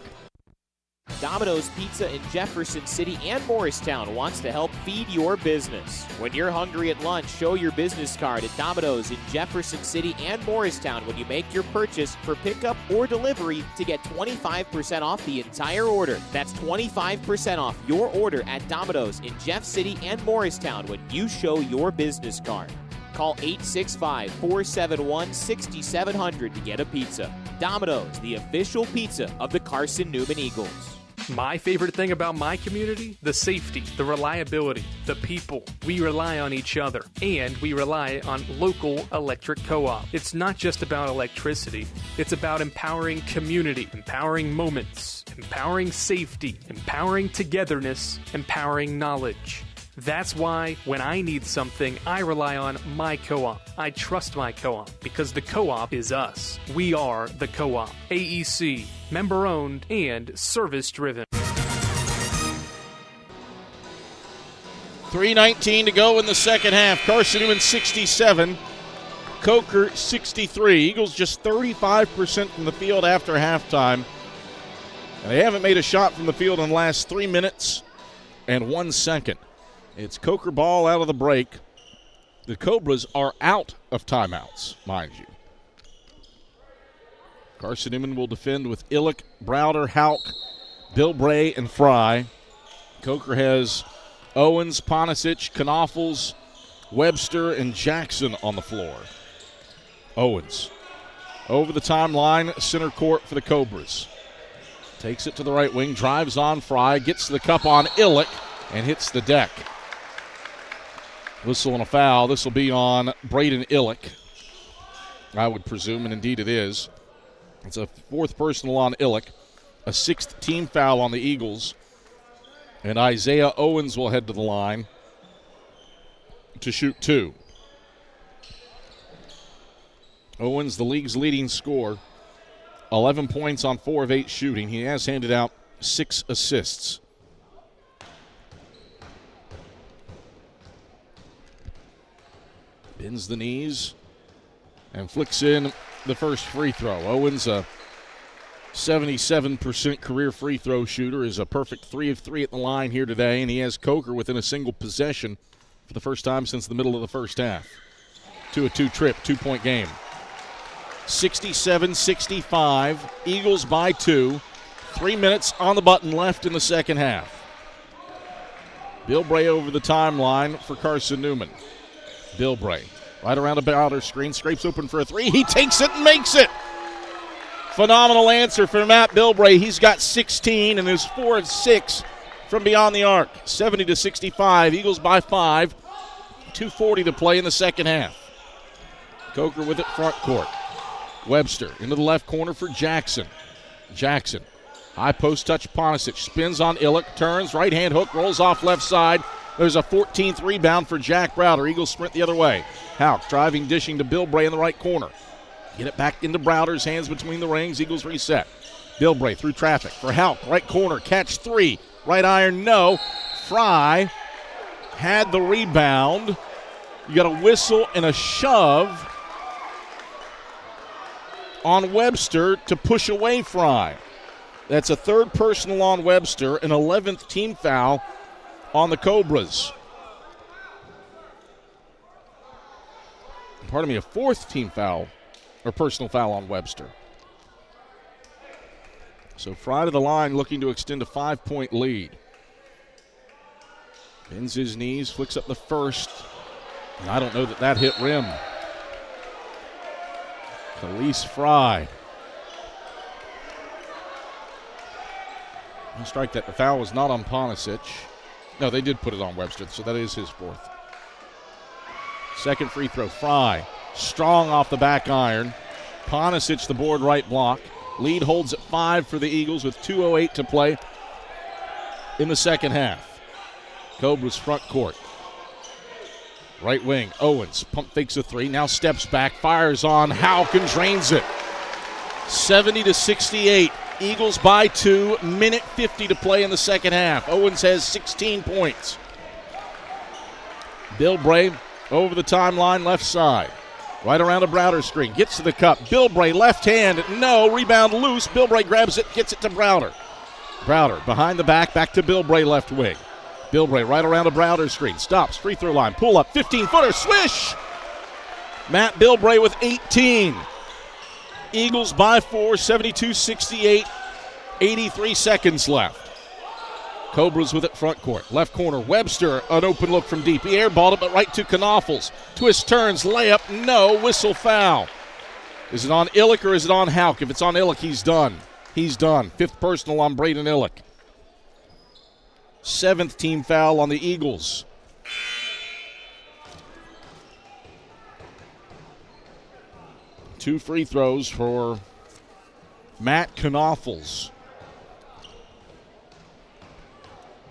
Domino's Pizza in Jefferson City and Morristown wants to help feed your business. When you're hungry at lunch, show your business card at Domino's in Jefferson City and Morristown when you make your purchase for pickup or delivery to get 25% off the entire order. That's 25% off your order at Domino's in Jeff City and Morristown when you show your business card. Call 865-471-6700 to get a pizza. Domino's, the official pizza of the Carson-Newman Eagles. My favorite thing about my community? The safety, the reliability, the people. We rely on each other, and we rely on local electric co-op. It's not just about electricity. It's about empowering community, empowering moments, empowering safety, empowering togetherness, empowering knowledge. That's why when I need something, I rely on my co-op. I trust my co-op because the co-op is us. We are the co-op. AEC, member-owned and service-driven. 3:19 to go in the second half. Carson-Newman 67, Coker 63. Eagles just 35% from the field after halftime. And they haven't made a shot from the field in the last 3 minutes and 1 second. It's Coker ball out of the break. The Cobras are out of timeouts, mind you. Carson-Newman will defend with Illick, Browder, Hauk, Bilbray, and Fry. Coker has Owens, Ponicic, Knaufels, Webster, and Jackson on the floor. Owens over the timeline, center court for the Cobras. Takes it to the right wing, drives on Fry, gets to the cup on Illick, and hits the deck. Whistle and a foul. This will be on Braden Illick, I would presume, and indeed it is. It's a fourth personal on Illick, a sixth team foul on the Eagles, and Isaiah Owens will head to the line to shoot two. Owens, the league's leading scorer, 11 points on 4 of 8 shooting. He has handed out 6 assists. Bends the knees and flicks in the first free throw. Owens, a 77% career free throw shooter, is a perfect 3 of 3 at the line here today, and he has Coker within a single possession for the first time since the middle of the first half. 2-2 trip, 2-point game. 67-65, Eagles by 2. 3 minutes on the button left in the second half. Bilbray over the timeline for Carson-Newman. Bilbray, right around the outer screen, scrapes open for a three. He takes it and makes it. Phenomenal answer for Matt Bilbray. He's got 16 and is 4 of 6 from beyond the arc. 70-65, Eagles by 5. 2:40 to play in the second half. Coker with it front court. Webster into the left corner for Jackson. Jackson, high post touch Ponicic, spins on Illick, turns, right hand hook, rolls off left side. There's a 14th rebound for Jack Browder. Eagles sprint the other way. Hauk driving, dishing to Bilbray in the right corner. Get it back into Browder's hands between the rings. Eagles reset. Bilbray through traffic for Hauk. Right corner, catch three. Right iron, no. Fry had the rebound. You got a whistle and a shove on Webster to push away Fry. That's a third personal on Webster, an 11th team foul on the Cobras. Pardon me, a fourth team foul or personal foul on Webster. So Fry to the line looking to extend a 5-point lead. Bends his knees, flicks up the first. And I don't know that hit rim. Khalees Fry. No strike that. The foul was not on Ponisic. No, they did put it on Webster, so that is his fourth. Second free throw, Fry. Strong off the back iron. Ponisic, the board right block. Lead holds at 5 for the Eagles with 2:08 to play in the second half. Cobras front court. Right wing, Owens, pump fakes a three, now steps back, fires on, Houken drains it. 70-68, Eagles by 2, minute 50 to play in the second half. Owens has 16 points. Bilbray over the timeline, left side. Right around a Browder screen, gets to the cup. Bilbray, left hand, no, rebound loose. Bilbray grabs it, gets it to Browder. Browder behind the back to Bilbray left wing. Bilbray right around a Browder screen, stops, free throw line, pull up, 15-footer, swish! Matt Bilbray with 18. Eagles by 4, 72-68, 83 seconds left. Cobras with it front court, left corner, Webster, an open look from deep. He airballed it, but right to Knoffels. Twist, turns, layup, no, whistle, foul. Is it on Illick or is it on Houck? If it's on Illick, he's done. He's done. 5th personal on Braden Illick. 7th team foul on the Eagles. Two free throws for Matt Knoffels.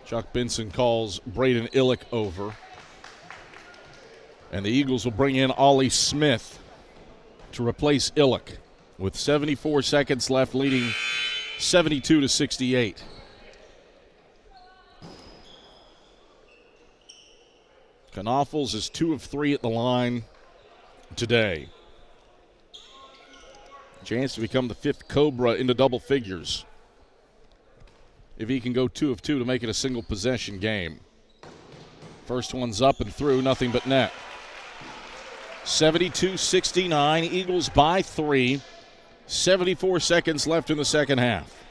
Chuck Benson calls Braden Illick over. And the Eagles will bring in Ollie Smith to replace Illick with 74 seconds left, leading 72-68. Knoffels is 2 of 3 at the line today. Chance to become the 5th Cobra into double figures if he can go 2 of 2 to make it a single possession game. First one's up and through, nothing but net. 72-69, Eagles by 3. 74 seconds left in the second half.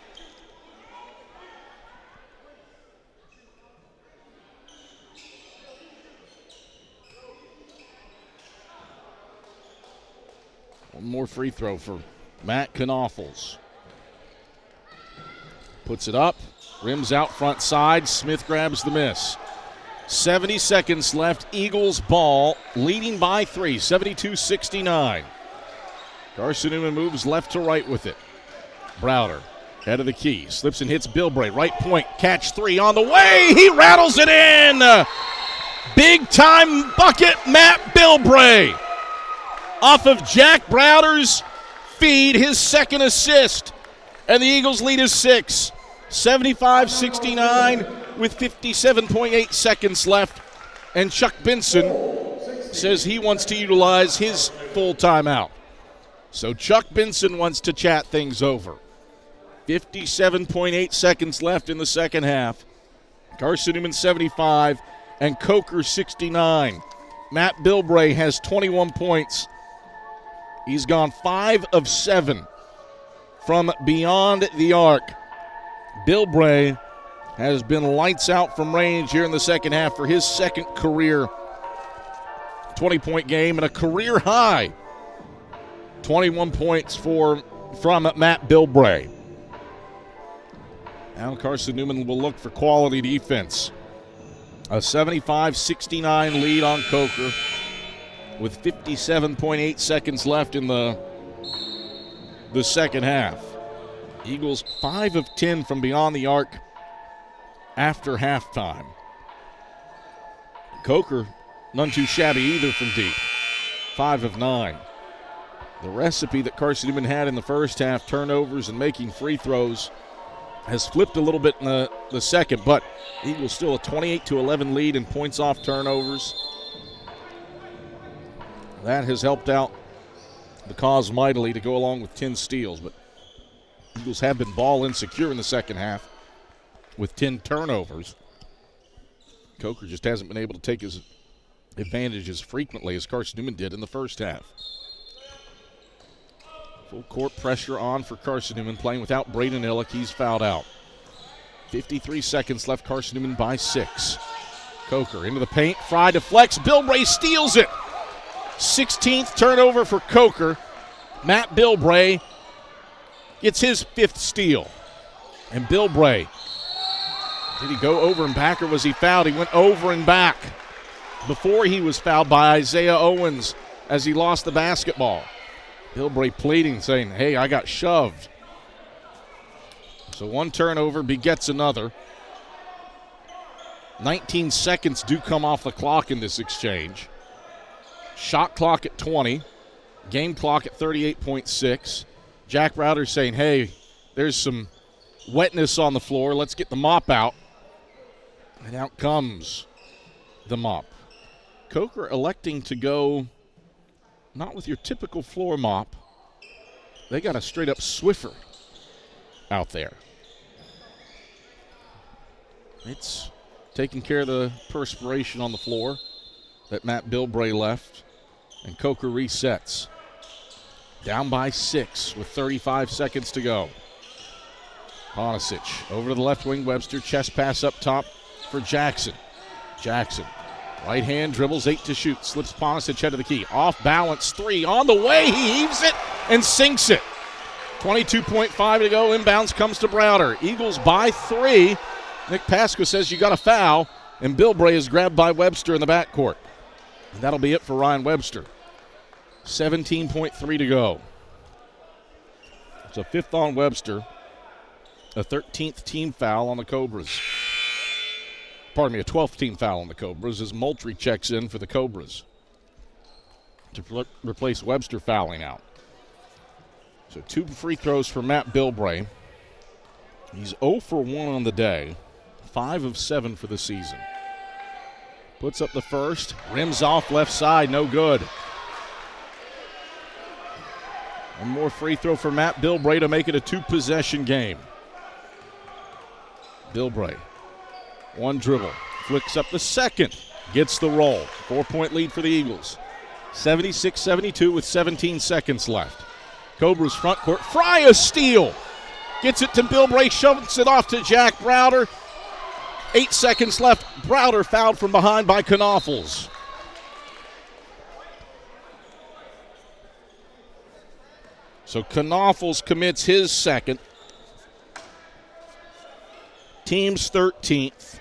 One more free throw for Matt Knoffels. Puts it up, rims out front side, Smith grabs the miss. 70 seconds left, Eagles ball, leading by 3, 72-69. Carson-Newman moves left to right with it. Browder, head of the key, slips and hits Bilbray, right point, catch 3 on the way, he rattles it in! Big time bucket, Matt Bilbray. Off of Jack Browder's feed, his second assist. And the Eagles lead is 6. 75-69 with 57.8 seconds left. And Chuck Benson says he wants to utilize his full timeout. So Chuck Benson wants to chat things over. 57.8 seconds left in the second half. Carson-Newman 75 and Coker 69. Matt Bilbray has 21 points. He's gone 5 of 7 from beyond the arc. Bilbray has been lights out from range here in the second half for his second career 20-point game and a career high 21 points from Matt Bilbray. Now Carson-Newman will look for quality defense. A 75-69 lead on Coker with 57.8 seconds left in the second half. Eagles 5 of 10 from beyond the arc after halftime. Coker, none too shabby either from deep. 5 of 9. The recipe that Carson-Newman had in the first half, turnovers and making free throws, has flipped a little bit in the second, but Eagles still a 28-11 lead in points off turnovers. That has helped out the cause mightily to go along with 10 steals, but Eagles have been ball insecure in the second half with 10 turnovers. Coker just hasn't been able to take his advantage as frequently as Carson-Newman did in the first half. Full court pressure on for Carson-Newman, playing without Braden Illick. He's fouled out. 53 seconds left, Carson-Newman by 6. Coker into the paint. Fry deflects. Bilbray steals it. 16th turnover for Coker. Matt Bilbray gets his 5th steal. And Bilbray, did he go over and back or was he fouled? He went over and back before he was fouled by Isaiah Owens as he lost the basketball. Bilbray pleading, saying, hey, I got shoved. So one turnover begets another. 19 seconds do come off the clock in this exchange. Shot clock at 20. Game clock at 38.6. Jack Browder saying, hey, there's some wetness on the floor. Let's get the mop out. And out comes the mop. Coker electing to go not with your typical floor mop. They got a straight-up Swiffer out there. It's taking care of the perspiration on the floor that Matt Bilbray left. And Coker resets. Down by 6 with 35 seconds to go. Ponisic over to the left wing. Webster, chest pass up top for Jackson. Jackson, right hand dribbles, 8 to shoot. Slips Ponisic head of the key. Off balance, 3 on the way. He heaves it and sinks it. 22.5 to go. Inbounds comes to Browder. Eagles by 3. Nick Pasco says you got a foul, and Bilbray is grabbed by Webster in the backcourt. And that'll be it for Ryan Webster. 17.3 to go. It's a 5th on Webster. A 13th team foul on the Cobras. Pardon me, a 12th team foul on the Cobras as Moultrie checks in for the Cobras to replace Webster fouling out. So 2 free throws for Matt Bilbray. He's 0 for 1 on the day, 5 of 7 for the season. Puts up the first, rims off left side, no good. One more free throw for Matt Bilbray to make it a 2-possession game. Bilbray, 1 dribble, flicks up the second, gets the roll. 4-point lead for the Eagles. 76-72 with 17 seconds left. Cobras front court, Fry a steal. Gets it to Bilbray, shoves it off to Jack Browder. 8 seconds left. Browder fouled from behind by Knoffels. So Knoffels commits his second. Team's 13th.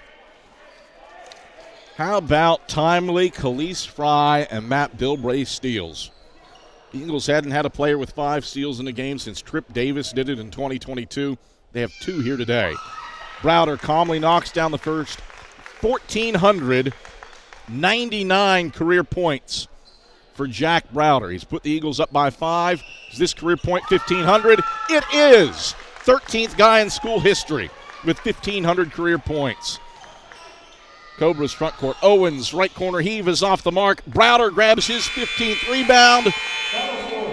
How about timely Khalees Fry and Matt Bilbray steals? The Eagles hadn't had a player with 5 steals in a game since Trip Davis did it in 2022. They have 2 here today. Browder calmly knocks down the first. 1,499 career points for Jack Browder. He's put the Eagles up by 5. Is this career point 1,500? It is. 13th guy in school history with 1,500 career points. Cobras front court. Owens, right corner heave is off the mark. Browder grabs his 15th rebound.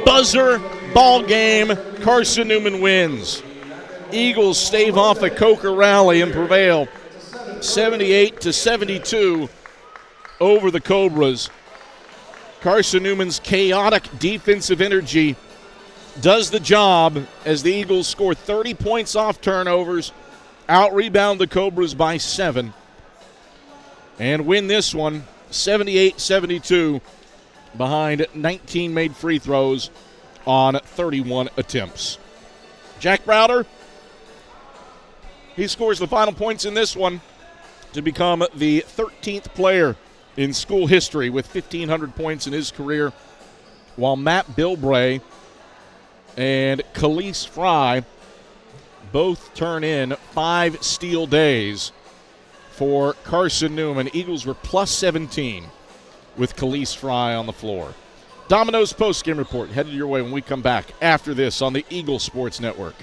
Buzzer, ball game. Carson-Newman wins. Eagles stave off a Coker rally and prevail 78-72 over the Cobras. Carson-Newman's chaotic defensive energy does the job as the Eagles score 30 points off turnovers, out-rebound the Cobras by 7, and win this one 78-72 behind 19 made free throws on 31 attempts. Jack Browder, he scores the final points in this one to become the 13th player in school history with 1,500 points in his career, while Matt Bilbray and Khalees Fry both turn in 5 steal days for Carson-Newman. Eagles were plus 17 with Khalees Fry on the floor. Domino's postgame report headed your way when we come back after this on the Eagle Sports Network.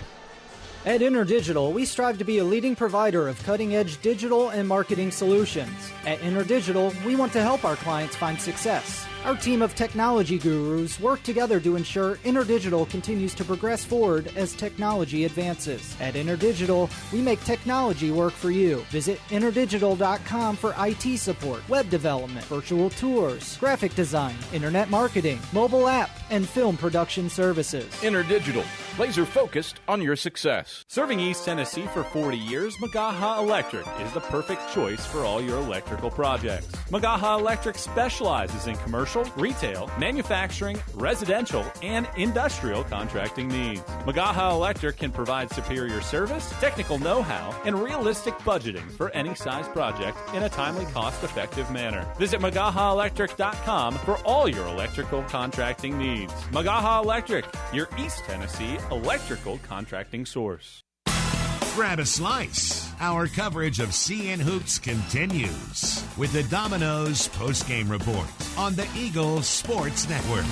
At InterDigital, we strive to be a leading provider of cutting-edge digital and marketing solutions. At InterDigital, we want to help our clients find success. Our team of technology gurus work together to ensure InterDigital continues to progress forward as technology advances. At InterDigital, we make technology work for you. Visit interdigital.com for IT support, web development, virtual tours, graphic design, internet marketing, mobile app, and film production services. InterDigital, laser focused on your success. Serving East Tennessee for 40 years, Magaha Electric is the perfect choice for all your electrical projects. Magaha Electric specializes in commercial, retail, manufacturing, residential, and industrial contracting needs. Magaha Electric can provide superior service, technical know-how, and realistic budgeting for any size project in a timely, cost-effective manner. Visit MagahaElectric.com for all your electrical contracting needs. Magaha Electric, your East Tennessee electrical contracting source. Grab a slice. Our coverage of CN Hoops continues with the Domino's postgame report on the Eagles Sports Network.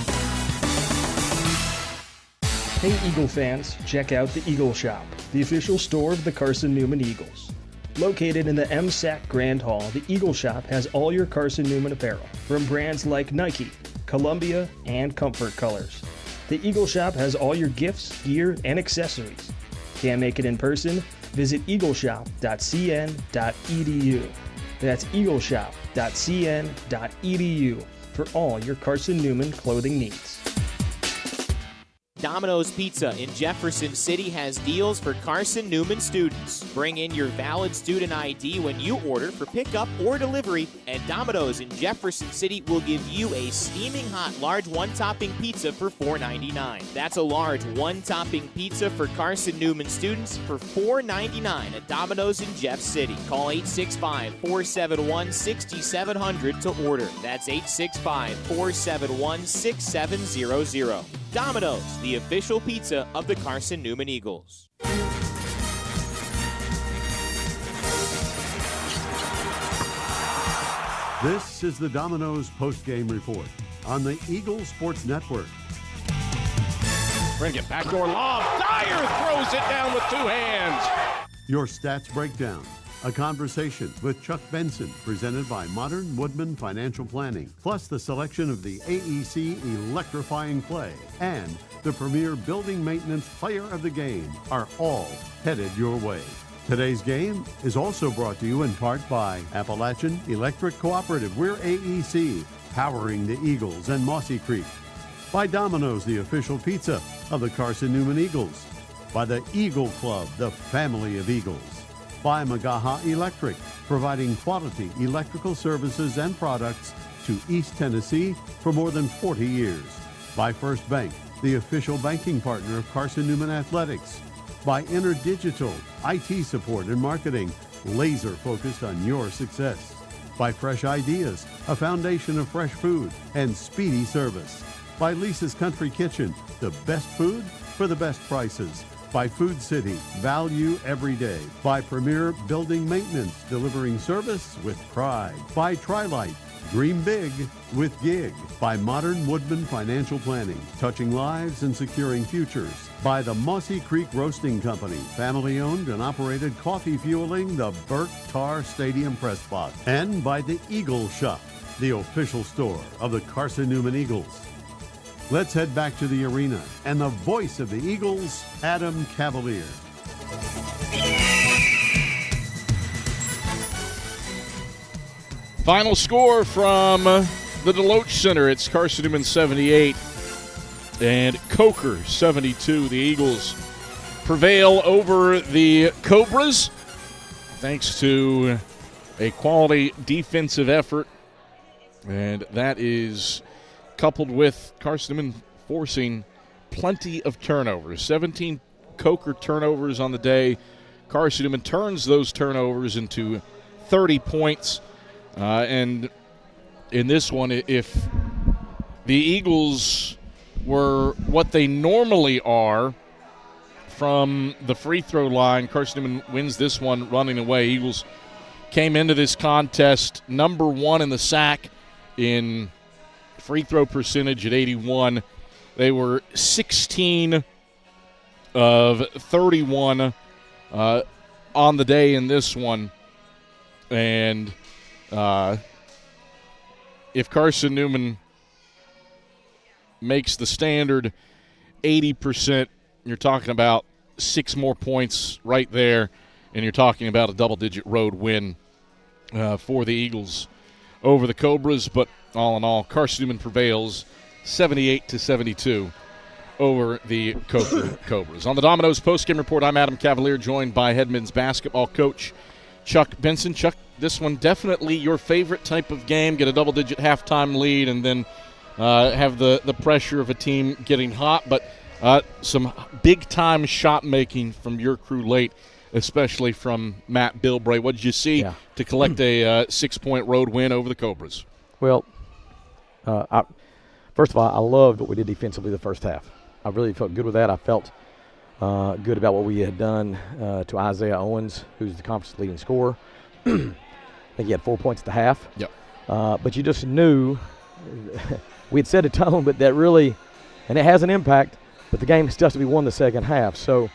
Hey Eagle fans, check out the Eagle Shop, the official store of the Carson-Newman Eagles. Located in the MSAC Grand Hall, the Eagle Shop has all your Carson-Newman apparel from brands like Nike, Columbia, and Comfort Colors. The Eagle Shop has all your gifts, gear, and accessories. Can't make it in person? Visit eagleshop.cn.edu. That's eagleshop.cn.edu for all your Carson-Newman clothing needs. Domino's Pizza in Jefferson City has deals for Carson-Newman students. Bring in your valid student ID when you order for pickup or delivery, and Domino's in Jefferson City will give you a steaming hot large one-topping pizza for $4.99. That's a large one-topping pizza for Carson-Newman students for $4.99 at Domino's in Jeff City. Call 865-471-6700 to order. That's 865-471-6700. Domino's, the official pizza of the Carson-Newman Eagles. This is the Domino's postgame report on the Eagles Sports Network. Bring it backdoor lob. Dyer throws it down with two hands. Your stats breakdown. A conversation with Chuck Benson, presented by Modern Woodman Financial Planning, plus the selection of the AEC Electrifying Play and the premier building maintenance player of the game are all headed your way. Today's game is also brought to you in part by Appalachian Electric Cooperative. We're AEC, powering the Eagles and Mossy Creek. By Domino's, the official pizza of the Carson-Newman Eagles. By the Eagle Club, the family of Eagles. By Magaha Electric, providing quality electrical services and products to East Tennessee for more than 40 years. By First Bank, the official banking partner of Carson-Newman Athletics. By InterDigital, IT support and marketing, laser focused on your success. By Fresh Ideas, a foundation of fresh food and speedy service. By Lisa's Country Kitchen, the best food for the best prices. By Food City, value every day. By Premier Building Maintenance, delivering service with pride. By Trilite, dream big with gig. By Modern Woodman Financial Planning, touching lives and securing futures. By the Mossy Creek Roasting Company, family owned and operated, coffee fueling the Burt Tarr Stadium press box. And by the Eagle Shop, the official store of the Carson-Newman Eagles. Let's head back to the arena and the voice of the Eagles, Adam Cavalier. Final score from the Deloach Center. It's Carson-Newman 78 and Coker 72. The Eagles prevail over the Cobras thanks to a quality defensive effort, and that is coupled with Carson-Newman forcing plenty of turnovers. 17 Coker turnovers on the day. Carson-Newman turns those turnovers into 30 points. And in this one, if the Eagles were what they normally are from the free throw line, Carson-Newman wins this one running away. Eagles came into this contest number one in the SAC in free throw percentage at 81. They were 16 of 31 on the day in this one. And if Carson-Newman makes the standard 80%. You're talking about 6 more points right there, and you're talking about a double-digit road win for the Eagles over the Cobras. But all in all, Carson-Newman prevails 78-72 over the Cobras. On the Domino's postgame report, I'm Adam Cavalier, joined by head men's basketball coach Chuck Benson. Chuck, this one definitely your favorite type of game. Get a double-digit halftime lead and then have the pressure of a team getting hot. But some big-time shot-making from your crew late, especially from Matt Bilbray. What did you see to collect a 6-point road win over the Cobras? Well, first of all, I loved what we did defensively the first half. I really felt good with that. I felt good about what we had done to Isaiah Owens, who's the conference leading scorer. I think he had 4 points at the half. Yep. But you just knew we had set a tone, but that really, and it has an impact, but the game still has to be won the second half. So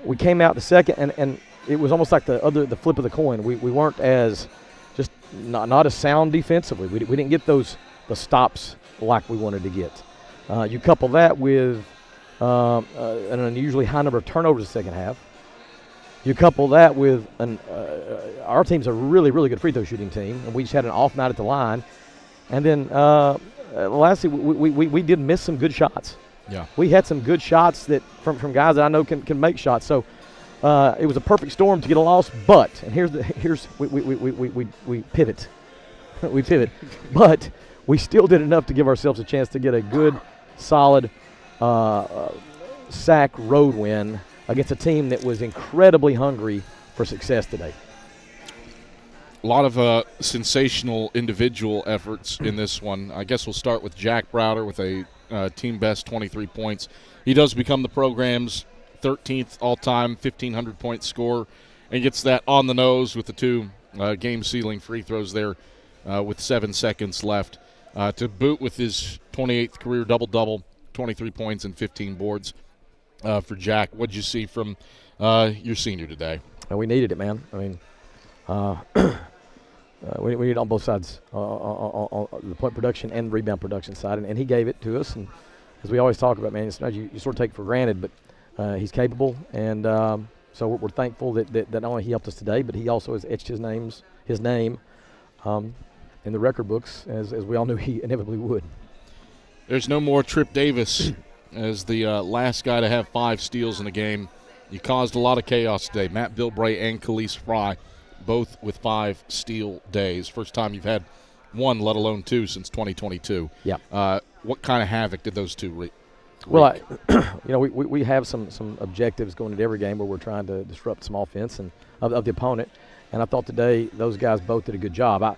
we came out the second, and it was almost like the flip of the coin. We weren't as just not as sound defensively. We didn't get the stops like we wanted to get. You couple that with an unusually high number of turnovers in the second half. You couple that with our team's a really, really good free throw shooting team, and we just had an off night at the line. And then lastly, we did miss some good shots. Yeah, we had some good shots that from guys that I know can make shots. So it was a perfect storm to get a loss. But and here's we pivot, we pivot, but we still did enough to give ourselves a chance to get a good, solid SAC road win against a team that was incredibly hungry for success today. A lot of sensational individual efforts in this one. I guess we'll start with Jack Browder with a team best 23 points. He does become the program's 13th all-time 1,500-point scorer and gets that on the nose with the 2 game-sealing free throws there with 7 seconds left. To boot with his 28th career double-double, 23 points and 15 boards for Jack. What did you see from your senior today? And we needed it, man. I mean, we need it on both sides, on the point production and rebound production side, and he gave it to us. And as we always talk about, man, it's not you sort of take it for granted, but he's capable, and so we're thankful that not only he helped us today, but he also has etched his name in the record books, as we all knew he inevitably would. There's no more Trip Davis as the last guy to have 5 steals in the game. You caused a lot of chaos today. Matt Bilbray and Khalees Fry, both with 5 steal days. First time you've had 1, let alone 2, since 2022. Yeah. What kind of havoc did those 2 wreak? Well, we have some objectives going into every game where we're trying to disrupt some offense and of the opponent. And I thought today those guys both did a good job.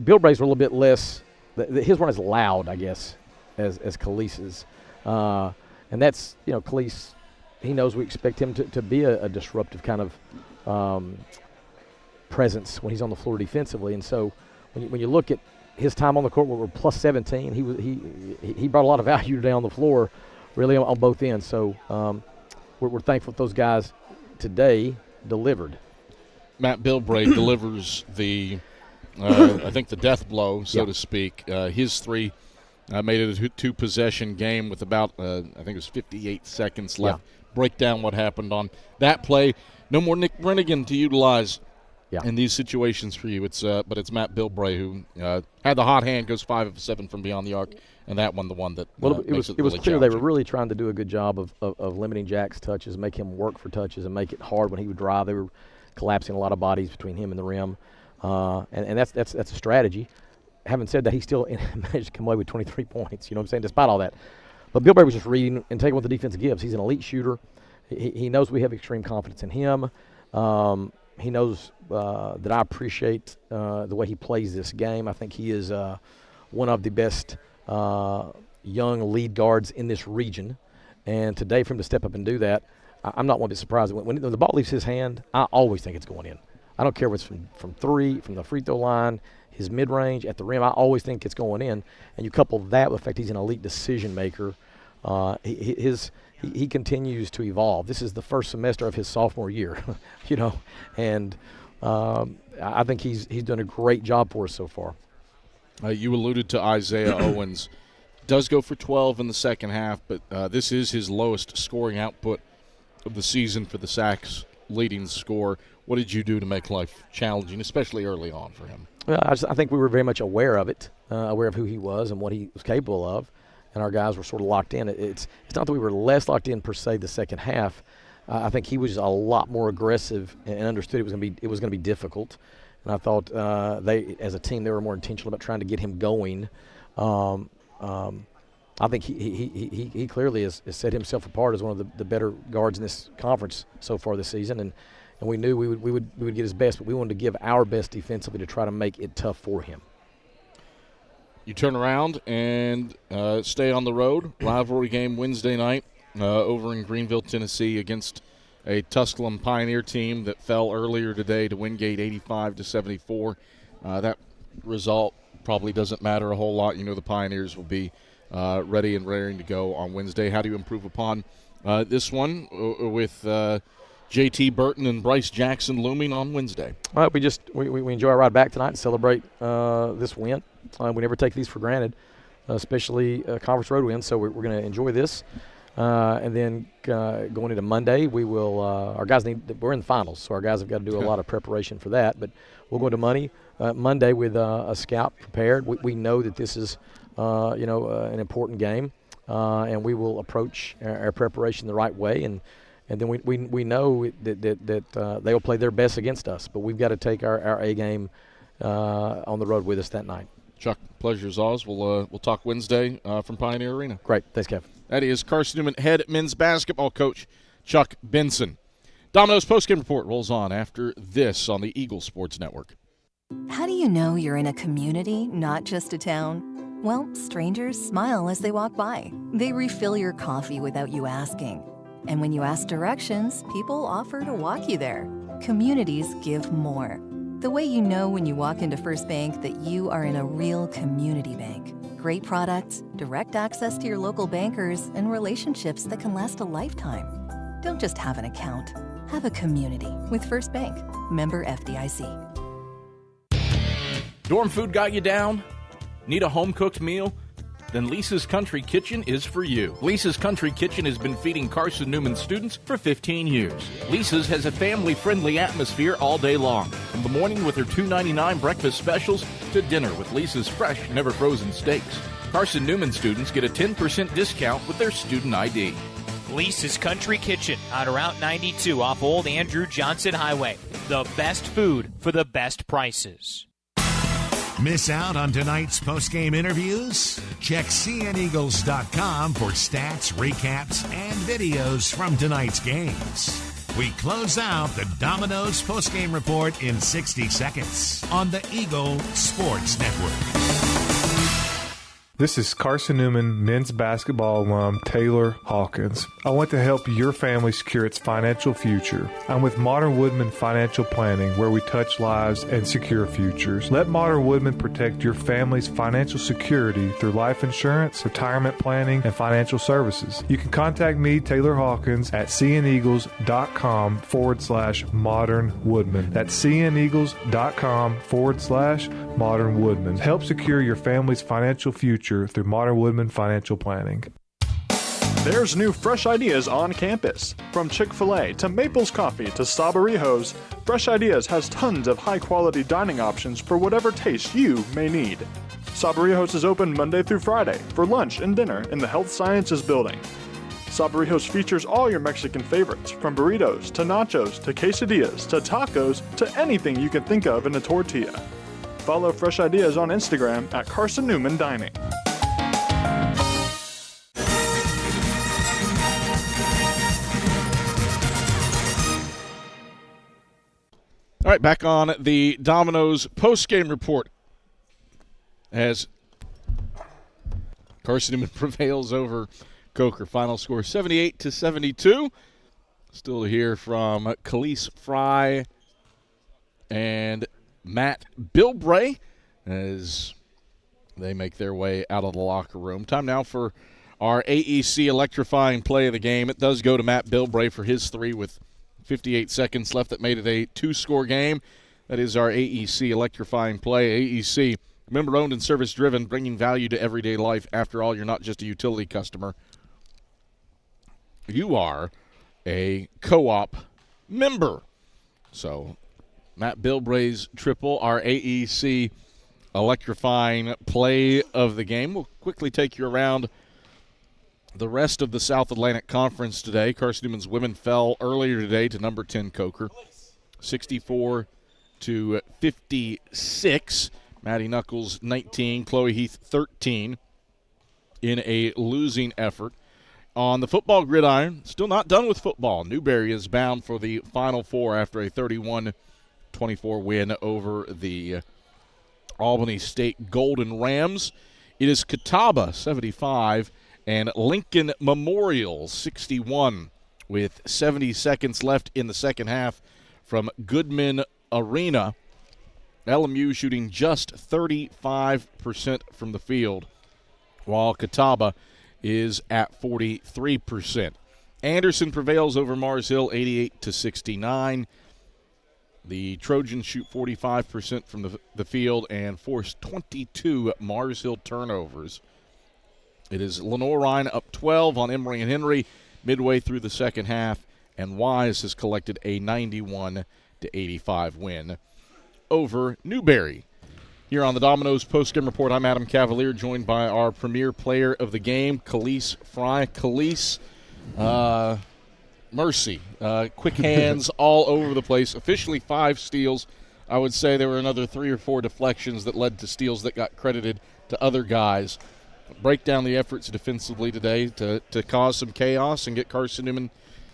Bilbray's were a little bit less. His weren't as loud, I guess, as Khalees's. And that's, Khalees, he knows we expect him to be a disruptive kind of presence when he's on the floor defensively. And so when you look at his time on the court, where we're plus 17, he brought a lot of value today on the floor, really on both ends. So we're thankful that those guys today delivered. Matt Bilbray delivers the I think the death blow, so to speak. His 3 made it a 2-possession game with about, I think it was 58 seconds left. Yeah. Break down what happened on that play. No more Nick Brennigan to utilize in these situations for you. But it's Matt Bilbray who had the hot hand, goes 5 of 7 from beyond the arc, and that one the one that it was really clear they were really trying to do a good job of limiting Jack's touches, make him work for touches, and make it hard when he would drive. They were collapsing a lot of bodies between him and the rim. And that's a strategy. Having said that, he still managed to come away with 23 points, you know what I'm saying, despite all that. But Bilbray was just reading and taking what the defense gives. He's an elite shooter. He knows we have extreme confidence in him. He knows that I appreciate the way he plays this game. I think he is one of the best young lead guards in this region. And today, for him to step up and do that, I'm not one bit surprised. When the ball leaves his hand, I always think it's going in. I don't care if it's from 3, from the free throw line, his mid-range, at the rim. I always think it's going in. And you couple that with the fact he's an elite decision maker. He continues to evolve. This is the first semester of his sophomore year, and I think he's done a great job for us so far. You alluded to Isaiah Owens. Does go for 12 in the second half, but this is his lowest scoring output of the season for the Sacks leading score. What did you do to make life challenging, especially early on for him? Well, I think we were very much aware of it, aware of who he was and what he was capable of, and our guys were sort of locked in. It's not that we were less locked in per se the second half. I think he was a lot more aggressive and understood it was going to be difficult. And I thought they, as a team, they were more intentional about trying to get him going. I think he clearly has set himself apart as one of the better guards in this conference so far this season, and we knew we would get his best, but we wanted to give our best defensively to try to make it tough for him. You turn around and stay on the road. Rivalry game Wednesday night over in Greenville, Tennessee, against a Tusculum Pioneer team that fell earlier today to Wingate 85-74. That result probably doesn't matter a whole lot. You know the Pioneers will be ready and raring to go on Wednesday. How do you improve upon this one with J.T. Burton and Bryce Jackson looming on Wednesday? All right, we enjoy our ride back tonight and celebrate this win. We never take these for granted, especially conference road wins, so we're going to enjoy this. And then going into Monday, we will our guys we're in the finals, so our guys have got to do a lot of preparation for that. But we'll go to Monday with a scout prepared. We know that this is an important game, and we will approach our preparation the right way. And then we know that they will play their best against us, but we've got to take our A game on the road with us that night. Chuck, pleasure's ours. We'll talk Wednesday from Pioneer Arena. Great. Thanks, Kev. That is Carson-Newman head men's basketball coach Chuck Benson. Domino's postgame report rolls on after this on the Eagle Sports Network. How do you know you're in a community, not just a town? Well, strangers smile as they walk by. They refill your coffee without you asking. And when you ask directions, people offer to walk you there. Communities give more. The way you know when you walk into First Bank that you are in a real community bank. Great products, direct access to your local bankers, and relationships that can last a lifetime. Don't just have an account. Have a community with First Bank. Member FDIC. Dorm food got you down? Need a home-cooked meal? Then Lisa's Country Kitchen is for you. Lisa's Country Kitchen has been feeding Carson-Newman students for 15 years. Lisa's has a family-friendly atmosphere all day long, from the morning with her $2.99 breakfast specials to dinner with Lisa's fresh, never-frozen steaks. Carson-Newman students get a 10% discount with their student ID. Lisa's Country Kitchen on Route 92 off Old Andrew Johnson Highway. The best food for the best prices. Miss out on tonight's postgame interviews? Check cneagles.com for stats, recaps, and videos from tonight's games. We close out the Domino's postgame report in 60 seconds on the Eagle Sports Network. This is Carson-Newman men's basketball alum Taylor Hawkins. I want to help your family secure its financial future. I'm with Modern Woodman Financial Planning, where we touch lives and secure futures. Let Modern Woodman protect your family's financial security through life insurance, retirement planning, and financial services. You can contact me, Taylor Hawkins, at cneagles.com/Modern Woodman. That's cneagles.com/Modern Woodman. Help secure your family's financial future through Modern Woodman Financial Planning. There's new fresh ideas on campus. From Chick-fil-A to Maples Coffee to Sabarijo's, Fresh Ideas has tons of high-quality dining options for whatever taste you may need. Sabarijo's is open Monday through Friday for lunch and dinner in the Health Sciences Building. Sabarijo's features all your Mexican favorites, from burritos to nachos to quesadillas to tacos to anything you can think of in a tortilla. Follow Fresh Ideas on Instagram at Carson-Newman Dining. All right, back on the Domino's postgame report as Carson-Newman prevails over Coker. Final score 78-72. Still to hear from Khalees Fry and Matt Bilbray as they make their way out of the locker room. Time now for our AEC electrifying play of the game. It does go to Matt Bilbray for his three with 58 seconds left. That made it a two-score game. That is our AEC electrifying play. AEC Member-owned and service-driven, bringing value to everyday life. After all, you're not just a utility customer. You are a co-op member. So Matt Bilbray's triple, our AEC electrifying play of the game. We'll quickly take you around the rest of the South Atlantic Conference today. Carson-Newman's women fell earlier today to number 10 Coker, 64-56. Maddie Knuckles 19, Chloe Heath 13 in a losing effort. On the football gridiron, still not done with football. Newberry is bound for the Final Four after a 31-24 win over the Albany State Golden Rams. It is Catawba 75 and Lincoln Memorial 61 with 70 seconds left in the second half from Goodman Arena. LMU shooting just 35% from the field, while Catawba is at 43%. Anderson prevails over Mars Hill 88-69. The Trojans shoot 45% from the field and force 22 Mars Hill turnovers. It is Lenore Ryan up 12 on Emory and Henry midway through the second half, and Wise has collected a 91-85 win over Newberry. Here on the Domino's postgame report, I'm Adam Cavalier, joined by our premier player of the game, Khalees Fry. Khalees, mercy. Quick hands all over the place. Officially 5 steals. I would say there were another 3 or 4 deflections that led to steals that got credited to other guys. Break down the efforts defensively today to cause some chaos and get Carson-Newman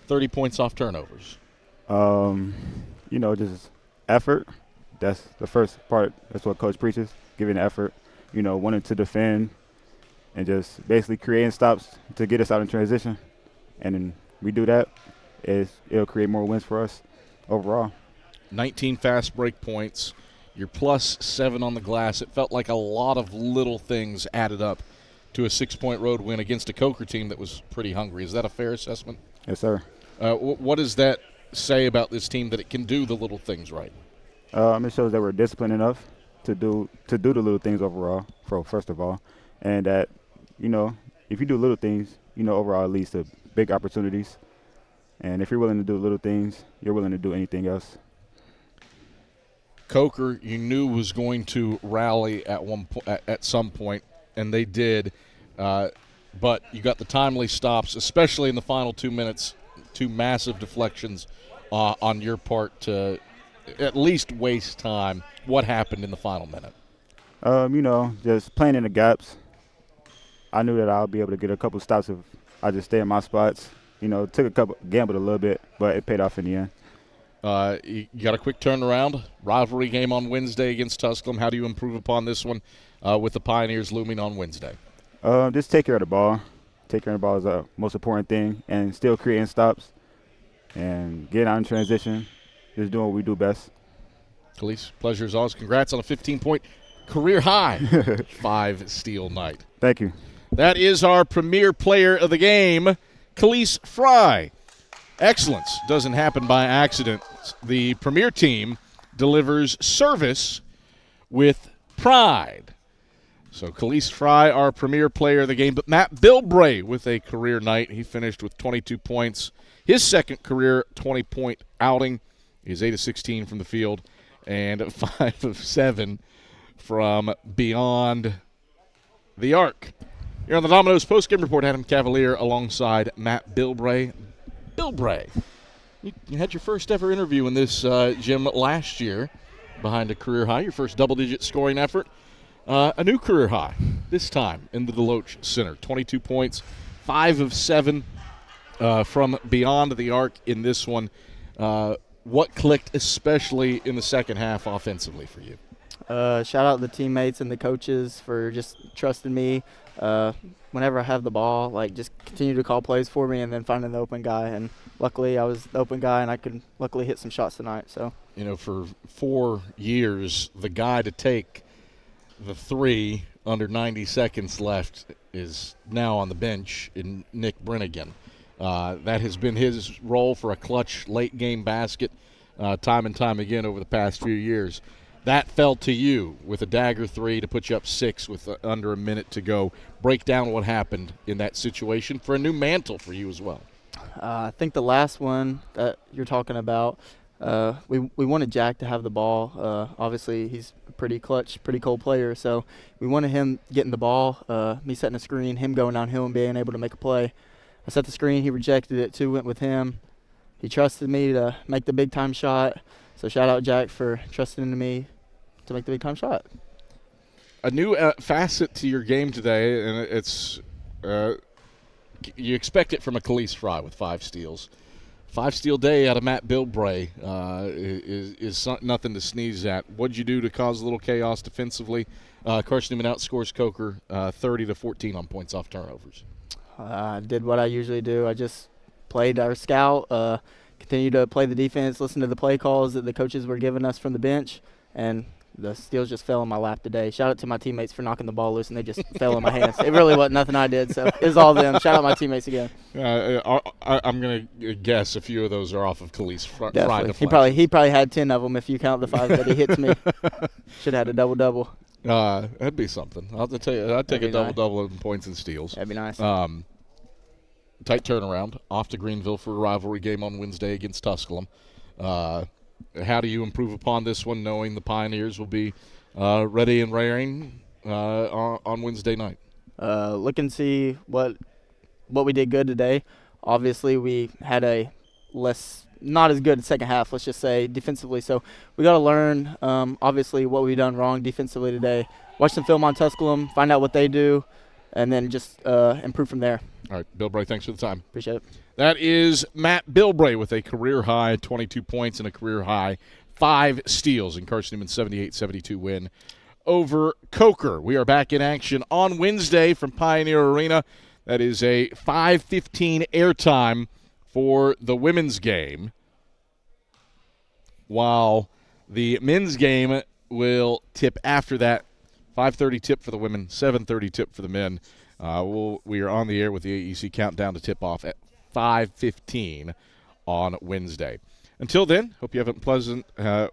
30 points off turnovers. Just effort. That's the first part. That's what Coach preaches, giving effort, wanting to defend and just basically creating stops to get us out in transition. And then we do that, it'll create more wins for us overall. 19 fast break points. You're plus 7 on the glass. It felt like a lot of little things added up to a 6-point road win against a Coker team that was pretty hungry. Is that a fair assessment? Yes, sir. What does that say about this team that it can do the little things right? It shows that we're disciplined enough to do the little things overall, first of all, and that, if you do little things, overall it leads to big opportunities. And if you're willing to do little things, you're willing to do anything else. Coker, you knew was going to rally at some point, and they did. But you got the timely stops, especially in the final 2 minutes, 2 massive deflections on your part to at least waste time. What happened in the final minute? Just playing in the gaps. I knew that I'll be able to get a couple stops if I just stay in my spots. Gambled a little bit, but it paid off in the end. You got a quick turnaround. Rivalry game on Wednesday against Tusculum. How do you improve upon this one with the Pioneers looming on Wednesday? Just take care of the ball. Take care of the ball is the most important thing, and still creating stops and getting out in transition. Just doing what we do best. Khalees, pleasure as always. Congrats on a 15-point career high 5-steal night. Thank you. That is our premier player of the game, Khalees Fry. Excellence doesn't happen by accident. The premier team delivers service with pride. So Khalees Fry, our premier player of the game, but Matt Bilbray with a career night. He finished with 22 points. His second career 20-point outing. He's 8 of 16 from the field and 5 of 7 from beyond the arc. Here on the Domino's postgame report, Adam Cavalier alongside Matt Bilbray. Bilbray, you had your first ever interview in this gym last year behind a career high, your first double-digit scoring effort. A new career high this time in the Deloach Center. 22 points, 5 of 7 from beyond the arc in this one. What clicked especially in the second half offensively for you? Shout out the teammates and the coaches for just trusting me. Whenever I have the ball, just continue to call plays for me and then finding the open guy. And luckily I was the open guy and I could luckily hit some shots tonight. So for 4 years, the guy to take the 3 under 90 seconds left is now on the bench in Nick Brennigan. That has been his role for a clutch late-game basket time and time again over the past few years. that fell to you with a dagger 3 to put you up 6 with under a minute to go. Break down what happened in that situation for a new mantle for you as well. I think the last one that you're talking about, we wanted Jack to have the ball. Obviously, he's a pretty clutch, pretty cold player, so we wanted him getting the ball, me setting a screen, him going downhill and being able to make a play. I set the screen, he rejected it, 2 went with him. He trusted me to make the big-time shot, so shout out Jack for trusting in me to make the big-time shot. A new facet to your game today, and it's you expect it from a Khalees Fry with 5 steals. 5-steal day out of Matt Bilbray is nothing to sneeze at. What'd you do to cause a little chaos defensively? Carson-Newman outscores Coker 30-14 on points off turnovers. I did what I usually do. I just played our scout, continued to play the defense, listen to the play calls that the coaches were giving us from the bench, and the steals just fell in my lap today. Shout out to my teammates for knocking the ball loose, and they just fell in my hands. It really wasn't nothing I did, so it was all them. Shout out my teammates again. I'm going to guess a few of those are off of Khalees Fry. Definitely. He probably had 10 of them if you count the 5 that he hits me. Should have had a double-double. That'd be something. I'll have to tell you, I'd take a double-double in points and steals. That'd be nice. Tight turnaround. Off to Greenville for a rivalry game on Wednesday against Tusculum. How do you improve upon this one, knowing the Pioneers will be ready and raring on Wednesday night? Look and see what we did good today. Obviously, we had a not as good second half, let's just say, defensively. So we got to learn, obviously, what we've done wrong defensively today. Watch some film on Tusculum, find out what they do, and then just improve from there. All right, Bilbray, thanks for the time. Appreciate it. That is Matt Bilbray with a career-high 22 points and a career-high 5 steals in Carson-Newman's 78-72 win over Coker. We are back in action on Wednesday from Pioneer Arena. That is a 5:15 airtime for the women's game, while the men's game will tip after that. 5:30 tip for the women, 7:30 tip for the men. We are on the air with the AEC countdown to tip off at 5:15 on Wednesday. Until then, hope you have a pleasant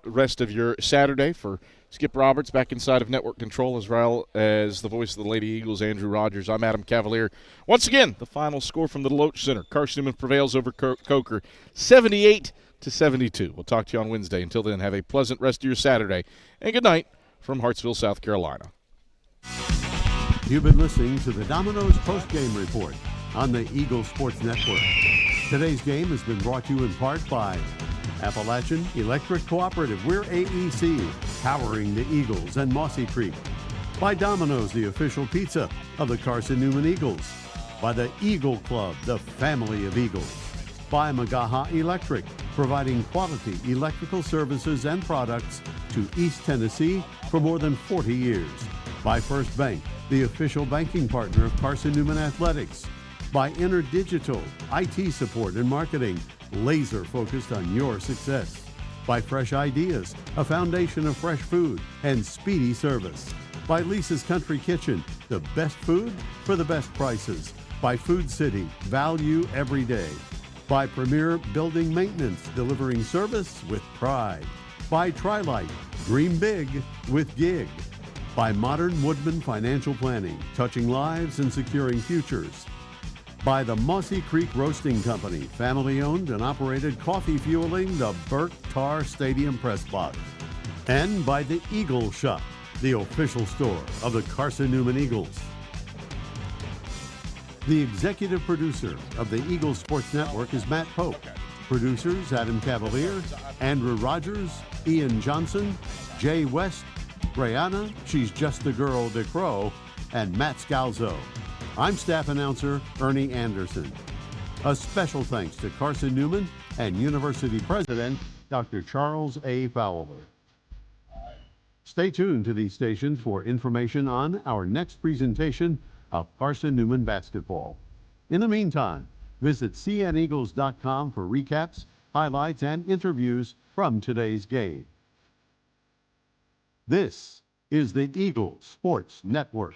rest of your Saturday. For Skip Roberts, back inside of Network Control, as well as the voice of the Lady Eagles, Andrew Rogers, I'm Adam Cavalier. Once again, the final score from the Deloach Center. Carson-Newman prevails over Coker, 78-72. We'll talk to you on Wednesday. Until then, have a pleasant rest of your Saturday, and good night from Hartsville, South Carolina. You've been listening to the Domino's Post-Game Report on the Eagles Sports Network. Today's game has been brought to you in part by Appalachian Electric Cooperative. We're AEC, powering the Eagles and Mossy Creek. By Domino's, the official pizza of the Carson-Newman Eagles. By the Eagle Club, the family of Eagles. By Magaha Electric, providing quality electrical services and products to East Tennessee for more than 40 years. By First Bank, the official banking partner of Carson-Newman Athletics. By InterDigital, IT support and marketing, laser focused on your success. By Fresh Ideas, a foundation of fresh food and speedy service. By Lisa's Country Kitchen, the best food for the best prices. By Food City, value every day. By Premier Building Maintenance, delivering service with pride. By Trilite, dream big with Gig. By Modern Woodman Financial Planning, touching lives and securing futures. By the Mossy Creek Roasting Company, family-owned and operated, coffee fueling the Burt Tarr Stadium Press Box. And by the Eagle Shop, the official store of the Carson-Newman Eagles. The executive producer of the Eagles Sports Network is Matt Pope. Producers Adam Cavalier, Andrew Rogers, Ian Johnson, Jay West, Brianna, she's just the girl, DeCrow, and Matt Scalzo. I'm staff announcer Ernie Anderson. A special thanks to Carson-Newman and University President Dr. Charles A. Fowler. Stay tuned to these stations for information on our next presentation of Carson-Newman basketball. In the meantime, visit cneagles.com for recaps, highlights, and interviews from today's game. This is the Eagles Sports Network.